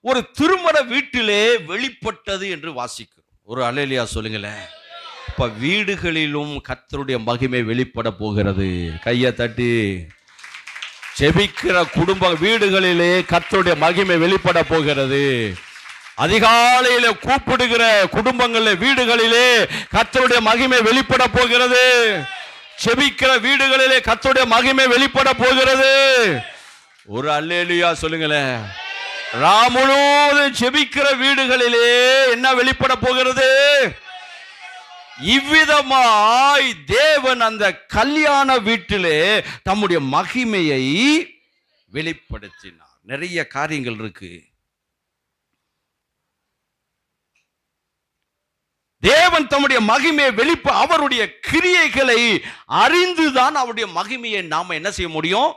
ஒரு திருமண வீட்டிலே வெளிப்பட்டது என்று வாசிக்கிறோம். ஒரு அல்லேலூயா சொல்லுங்களேன். இப்ப வீடுகளிலும் கர்த்தருடைய மகிமை வெளிப்பட போகிறது. கையை தட்டி ஜெபிக்கிற குடும்ப வீடுகளிலே கர்த்தருடைய மகிமை வெளிப்பட போகிறது. அதிகாலையில கூப்பிடுகிற குடும்பங்களில் வீடுகளிலே கர்த்தருடைய மகிமை வெளிப்பட போகிறது. ஜெபிக்கிற வீடுகளிலே கர்த்தருடைய மகிமை வெளிப்பட போகிறது. ஒரு அல்லேலூயா சொல்லுங்களேன். ராமுழுவதும் ஜெபிக்கிற வீடுகளிலே என்ன வெளிப்பட போகிறது? இவ்விதமாய் தேவன் அந்த கல்யாண வீட்டிலே தம்முடைய மகிமையை வெளிப்படுத்தினார். நிறைய காரியங்கள் இருக்கு. தேவன் தம்முடைய மகிமையை அவருடைய கிரியைகளை அறிந்துதான் அவருடைய மகிமையை நாம என்ன செய்ய முடியும்?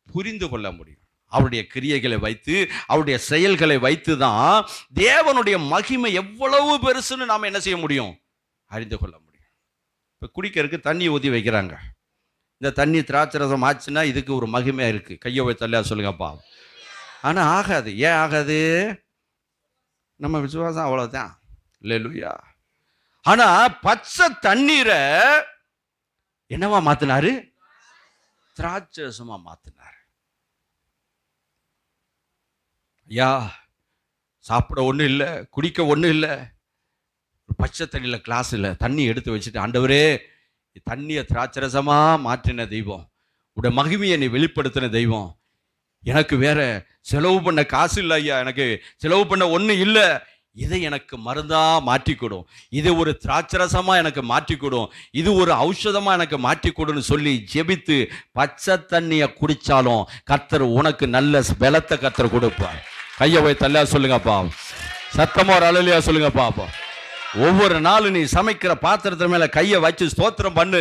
புரிந்து கொள்ள முடியும். அவருடைய கிரியைகளை வைத்து அவருடைய செயல்களை வைத்து தான் தேவனுடைய மகிமை எவ்வளவு பெருசுன்னு நாம என்ன செய்ய முடியும்? அறிந்து கொள்ள முடியும். இப்போ குடிக்கிறதுக்கு தண்ணி ஊற்றி வைக்கிறாங்க. இந்த தண்ணி திராட்சரசம் ஆச்சுன்னா இதுக்கு ஒரு மகிமையா இருக்கு. கையை வைத்து அல்லேலூயா சொல்லுங்கப்பா. ஆனால் ஆகாது. ஏன் ஆகாது? நம்ம விசுவாசம் அவ்வளோதான். அல்லேலூயா. ஆனா பச்சை தண்ணீரை என்னவா மாத்தினாரு? திராட்சரசமா மாத்தினார். ஐயா, சாப்பிட ஒன்றும் இல்லை, குடிக்க ஒன்றும் இல்லை, பச்சை தண்ணியில் கிளாஸில் தண்ணி எடுத்து வச்சுட்டு, ஆண்டவரே தண்ணியை திராட்சரசமா மாற்றின தெய்வம், உடைய மகிமையை நீ வெளிப்படுத்தின தெய்வம், எனக்கு வேற செலவு பண்ண காசு இல்லை ஐயா, எனக்கு செலவு பண்ண ஒன்றும் இல்லை, இதை எனக்கு மருந்தா மாற்றிக்கொடும், இது ஒரு திராட்சரசமா எனக்கு மாற்றிக்கொடும், இது ஒரு ஔஷதமா எனக்கு மாற்றிக்கொடுன்னு சொல்லி ஜெபித்து பச்சை தண்ணியை குடிச்சாலும் கர்த்தர் உனக்கு நல்ல பலத்தை கர்த்தர் கொடுப்பார். கையை வைத்து அல்லேலூயா சொல்லுங்கப்பா. சத்தமா ஒரு அல்லேலூயா சொல்லுங்கப்பா. ஒவ்வொரு நாளும் நீ சமைக்கிற பாத்திரத்து மேல கையை வச்சு ஸ்தோத்திரம் பண்ணு.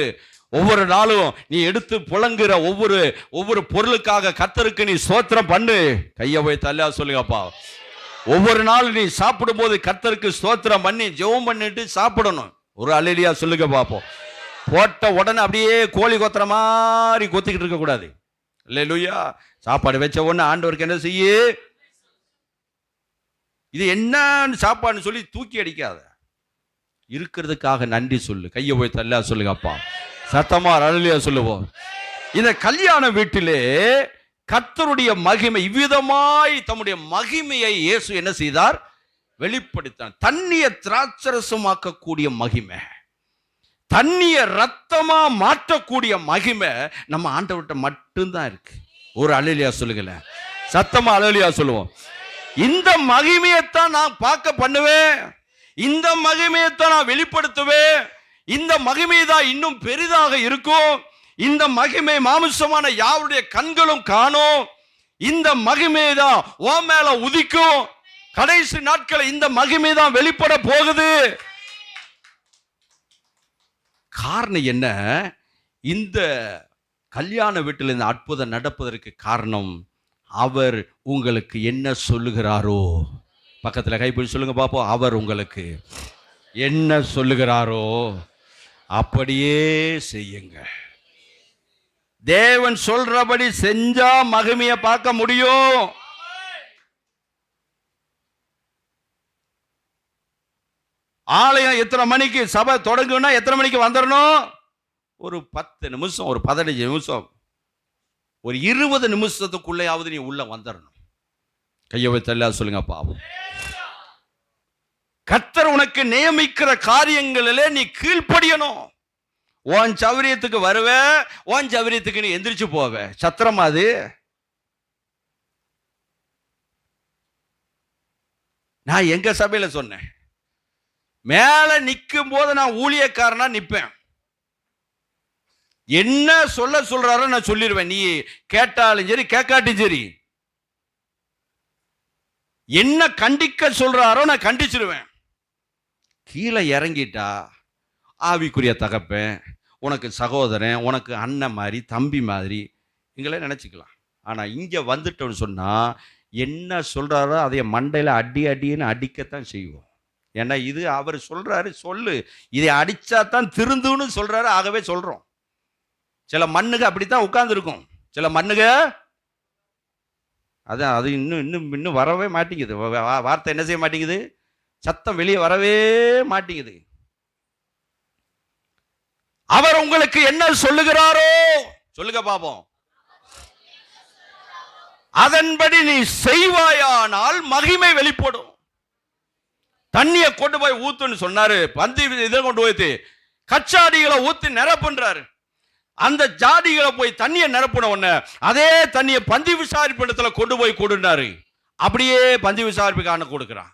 ஒவ்வொரு நாளும் நீ எடுத்து புழங்குற ஒவ்வொரு பொருளுக்காக கர்த்தருக்கு நீ ஸ்தோத்திரம் பண்ணு. கையை வைத்து அல்லேலூயா சொல்லுங்கப்பா. ஒவ்வொரு நாளும் நீ சாப்பிடும் போது கர்த்தருக்கு ஸ்தோத்திரம் பண்ணி ஜெபம் பண்ணிட்டு சாப்பிடணும். ஒரு அல்லேலூயா சொல்லுங்க பாப்போம். போட்ட உடனே அப்படியே கோழி கொத்துற மாதிரி கொத்திக்கிட்டு இருக்க கூடாது. அல்லேலூயா. சாப்பாடு வச்ச உடனே ஆண்டவருக்கு என்ன செய்ய, இது என்ன சாப்பாடுன்னு சொல்லி தூக்கி அடிக்காத, இருக்கிறதுக்காக நன்றி சொல்லு. கையை போய் தள்ளா சொல்லுங்கப்பா. சத்தமா அல்லேலூயா சொல்லுவோம். இந்த கல்யாண வீட்டிலே கர்த்தருடைய மகிமை இவ்விதமாய் தம்முடைய மகிமையை இயேசு என்ன செய்தார்? வெளிப்படுத்தினார். தண்ணியை திராட்சரசமாக்கக்கூடிய மகிமை, தண்ணியை ரத்தமா மாற்றக்கூடிய மகிமை நம்ம ஆண்டவர்கிட்ட மட்டும்தான் இருக்கு. ஒரு அல்லேலூயா சொல்லுங்களேன். சத்தமா அல்லேலூயா சொல்லுவோம். இந்த மகிமையைத்தான் நான் பார்க்க பண்ணுவேன், இந்த மகிமையைத்தான் நான் வெளிப்படுத்துவேன், இந்த மகிமை தான் இன்னும் பெரிதாக இருக்கும், இந்த மகிமை மாமிசமான யாருடைய கண்களும் காணும், இந்த மகிமை தான் ஓ மேல உதிக்கும், கடைசி நாட்கள் இந்த மகிமை தான் வெளிப்பட போகுது. காரணம் என்ன? இந்த கல்யாண வீட்டில் இந்த அற்புதம் நடப்பதற்கு காரணம் அவர் உங்களுக்கு என்ன சொல்லுகிறாரோ, பக்கத்துல கைப்பிடி சொல்லுங்க பாப்போம். அவர் உங்களுக்கு என்ன சொல்லுகிறாரோ அப்படியே செய்யுங்க. தேவன் சொல்றபடி செஞ்சா மகிமையை பார்க்க முடியும். ஆலயம் எத்தனை மணிக்கு சபை தொடங்குனா எத்தனை மணிக்கு வந்துடணும்? ஒரு 10 நிமிஷம், ஒரு 15 நிமிஷம், ஒரு 20 நிமிஷத்துக்குள்ளேயாவது நீ உள்ள வந்துடணும். கையை வைத்து அல்லேலூயா சொல்லுங்க பாவம். கர்த்தர் உனக்கு நியமிக்கிற காரியங்களிலே நீ கீழ்ப்படியணும். உன் சௌரியத்துக்கு வருவ, உன் சௌரியத்துக்கு நீ எந்திரிச்சு போவ. சத்திரமா அது? நான் எங்க சபையில சொன்னேன், மேல நிற்கும் போது நான் ஊழியக்காரனா நிற்பேன், என்ன சொல்றாரோ நான் சொல்லிடுவேன். நீ கேட்டாலும் சரி கேட்காட்டும் சரி. என்ன கண்டிக்க சொல்றாரோ நான் கண்டிச்சிருவேன். கீழே இறங்கிட்டா ஆவிக்குரிய தகப்பன், உனக்கு சகோதரன், உனக்கு அண்ணன் மாதிரி தம்பி மாதிரி நீங்களே நினச்சிக்கலாம். ஆனால் இங்கே வந்துட்டோன்னு சொன்னால் என்ன சொல்கிறாரோ அதை மண்டையில் அடின்னு அடிக்கத்தான் செய்வோம். ஏன்னா இது அவர் சொல்கிறாரு, சொல்லு, இதை அடித்தா தான் திருந்துன்னு சொல்கிறாரு, ஆகவே சொல்கிறோம். சில மண்ணுக அப்படித்தான் உட்கார்ந்துருக்கும். சில மண்ணுக அதான் அது இன்னும் வரவே மாட்டேங்குது. வார்த்தை என்ன செய்ய மாட்டேங்குது, சத்தம் வெளியே வரவே மாட்டேங்குது. அவர் உங்களுக்கு என்ன சொல்லுகிறாரோ சொல்லுங்க பாப்போம். அதன்படி நீ செய்வாயானால் மகிமை வெளிப்படும். தண்ணியை கொண்டு போய் ஊத்துன்னு சொன்னாரு. பந்தி இதை கொண்டு போய் கச்சாடிகளை ஊத்தி நிரப்புன்றாரு. அந்த ஜாடிகளை போய் தண்ணியை நிரப்பின உடனே அதே தண்ணியை பந்தி விசாரிப்பு இடத்துல கொண்டு போய் கொடுனாரு. அப்படியே பந்தி விசாரிப்புக்கான கொடுக்கிறான்.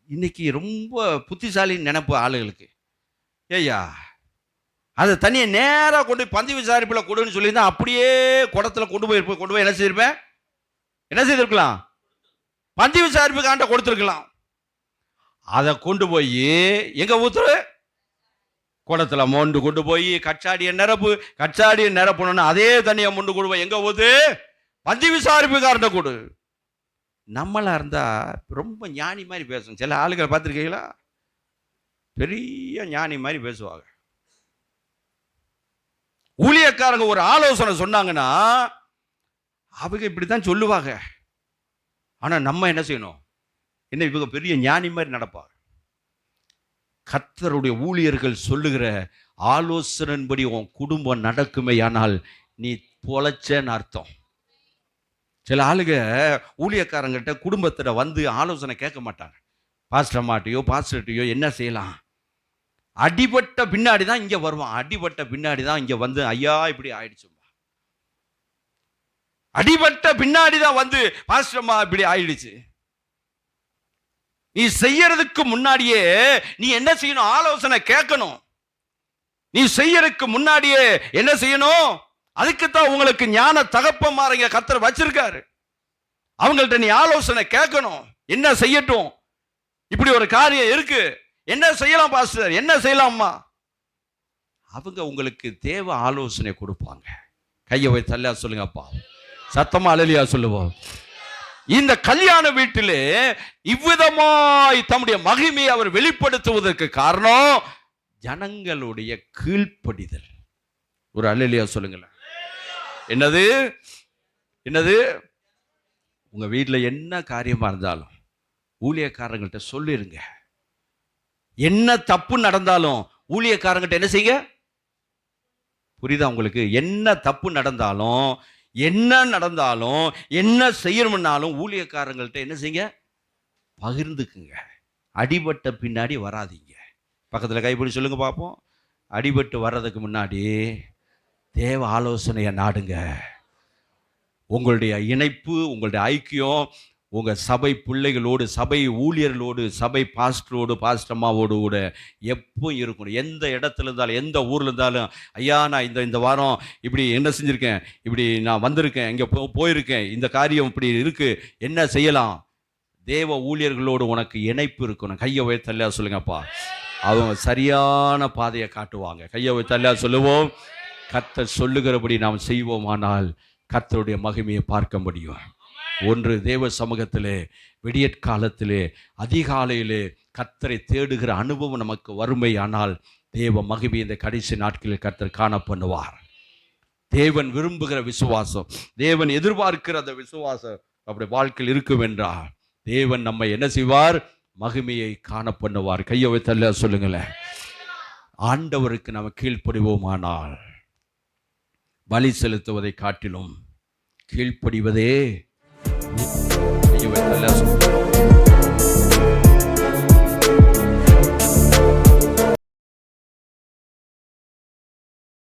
இன்னைக்கு ரொம்ப புத்திசாலி நினைப்பு ஆளுகளுக்கு, ஏய்யா அந்த தண்ணியை நேராக கொண்டு பந்தி விசாரிப்பில் கொடுன்னு சொல்லியிருந்தா அப்படியே குடத்தில் கொண்டு போய் என்ன செய்திருக்கலாம், பந்தி விசாரிப்புக்காண்ட கொடுத்துருக்கலாம். அதை கொண்டு போய் எங்க ஊத்துரு, குடத்துல மொண்டு கொண்டு போய் கச்சாடியை நிரப்பணும்னு அதே தண்ணியை மொண்டு கொண்டு போய் எங்க ஊத்து, பந்தி விசாரிப்புக்காரண்ட கொடு. நம்மளா இருந்தா ரொம்ப ஞானி மாதிரி பேசும். சில ஆளுகளை பார்த்துருக்கீங்களா, பெரிய ஞானி மாதிரி பேசுவாங்க. ஊழியக்காரங்க ஒரு ஆலோசனை சொன்னாங்கன்னா அவங்க இப்படித்தான் சொல்லுவாங்க. ஆனா நம்ம என்ன செய்யணும், என்ன இவங்க பெரிய ஞானி மாதிரி நடப்பாங்க. கர்த்தருடைய ஊழியர்கள் சொல்லுகிற ஆலோசனைப்படி உன் குடும்பம் நடக்குமே, ஆனால் நீ பொழைச்சேன்னு அர்த்தம். சில ஆளுங்க ஊழியக்காரங்கிட்ட குடும்பத்தில் வந்து ஆலோசனை கேட்க மாட்டாங்க. பாஸ்டர்மாட்டையோ பாஸ்டர்கிட்டையோ என்ன செய்யலாம், அடிபட்ட பின்னாடி தான் இங்கே வருவான். அடிபட்ட பின்னாடி தான் இங்கே வந்து ஐயா இப்படி ஆயிடுச்சுமா, அடிபட்ட பின்னாடி தான் வந்து பாஸ்டர்மா இப்படி ஆயிடுச்சு. நீ செய்யறதுக்கு முன்னாடியே நீ என்ன செய்யணும், ஆலோசனை கேட்கணும். நீ செய்யறதுக்கு முன்னாடியே என்ன செய்யணும், அதுக்குத்தான் உங்களுக்கு ஞான தகப்பன்மாரங்க கர்த்தர் வச்சிருக்காரு. அவங்கள்ட்ட நீ ஆலோசனை கேட்கணும். என்ன செய்யட்டும், இப்படி ஒரு காரியம் இருக்கு, என்ன செய்யலாம் பாஸ்டர், என்ன செய்யலாம்மா, அவங்க உங்களுக்கு தேவை ஆலோசனை கொடுப்பாங்க. கையை வை தள்ளா சொல்லுங்கப்பா, சத்தமா அலலியா சொல்லுவோம். இந்த கல்யாண வீட்டிலே இவ்விதமாய் தம்முடைய மகிமையை அவர் வெளிப்படுத்துவதற்கு காரணம் ஜனங்களுடைய கீழ்ப்படிதல். ஒரு அல்லேலூயா சொல்லுங்களேன். என்னது என்னது, உங்க வீட்டில் என்ன காரியமா இருந்தாலும் ஊழியக்காரங்கள்ட்ட சொல்லிருங்க. என்ன தப்பு நடந்தாலும் ஊழியக்காரங்கிட்ட என்ன செய்யுங்க, புரியுதா உங்களுக்கு? என்ன தப்பு நடந்தாலும் என்ன நடந்தாலும் என்ன செய்யணும்னாலும் ஊழியக்காரங்கள்ட்ட என்ன செய்யுங்க, பகிர்ந்துக்குங்க. அடிபட்ட பின்னாடி வராதீங்க. பக்கத்தில் கைப்பிடி சொல்லுங்க பார்ப்போம். அடிபட்டு வர்றதுக்கு முன்னாடி தேவ ஆலோசனையை நாடுங்க. உங்களுடைய இணைப்பு, உங்களுடைய ஐக்கியம் உங்கள் சபை பிள்ளைகளோடு, சபை ஊழியர்களோடு, சபை பாஸ்டரோடு, பாஸ்டம்மாவோடு கூட எப்போ இருக்கணும். எந்த இடத்துல இருந்தாலும், எந்த ஊரில் இருந்தாலும், ஐயா நான் இந்த வாரம் இப்படி என்ன செஞ்சுருக்கேன், இப்படி நான் வந்திருக்கேன், இங்கே போயிருக்கேன், இந்த காரியம் இப்படி இருக்குது, என்ன செய்யலாம். தேவ ஊழியர்களோடு உனக்கு இணைப்பு இருக்கணும். கையை வைத்தல்லையா சொல்லுங்கப்பா, அவங்க சரியான பாதையை காட்டுவாங்க. கையை வைத்தல்லையா சொல்லுவோம். கர்த்தர் சொல்லுகிறபடி நாம் செய்வோமானால் கர்த்தருடைய மகிமையை பார்க்க முடியும். ஒன்று, தேவ சமூகத்திலே விடியற்காலத்திலே அதிகாலையிலே கர்த்தரை தேடுகிற அனுபவம் நமக்கு வறுமையானால் தேவ மகிமை இந்த கடைசி நாட்களில் கர்த்தர் காண பண்ணுவார். தேவன் விரும்புகிற விசுவாசம், தேவன் எதிர்பார்க்கிற அந்த விசுவாசம் அப்படி வாழ்க்கையில் இருக்கும் என்றால் தேவன் நம்மை என்ன செய்வார், மகிமையை காண பண்ணுவார். கையை வைத்தல்ல சொல்லுங்களேன். ஆண்டவருக்கு நம்ம கீழ்ப்படிவோமானால் பலி செலுத்துவதை காட்டிலும் கீழ்ப்படிவதே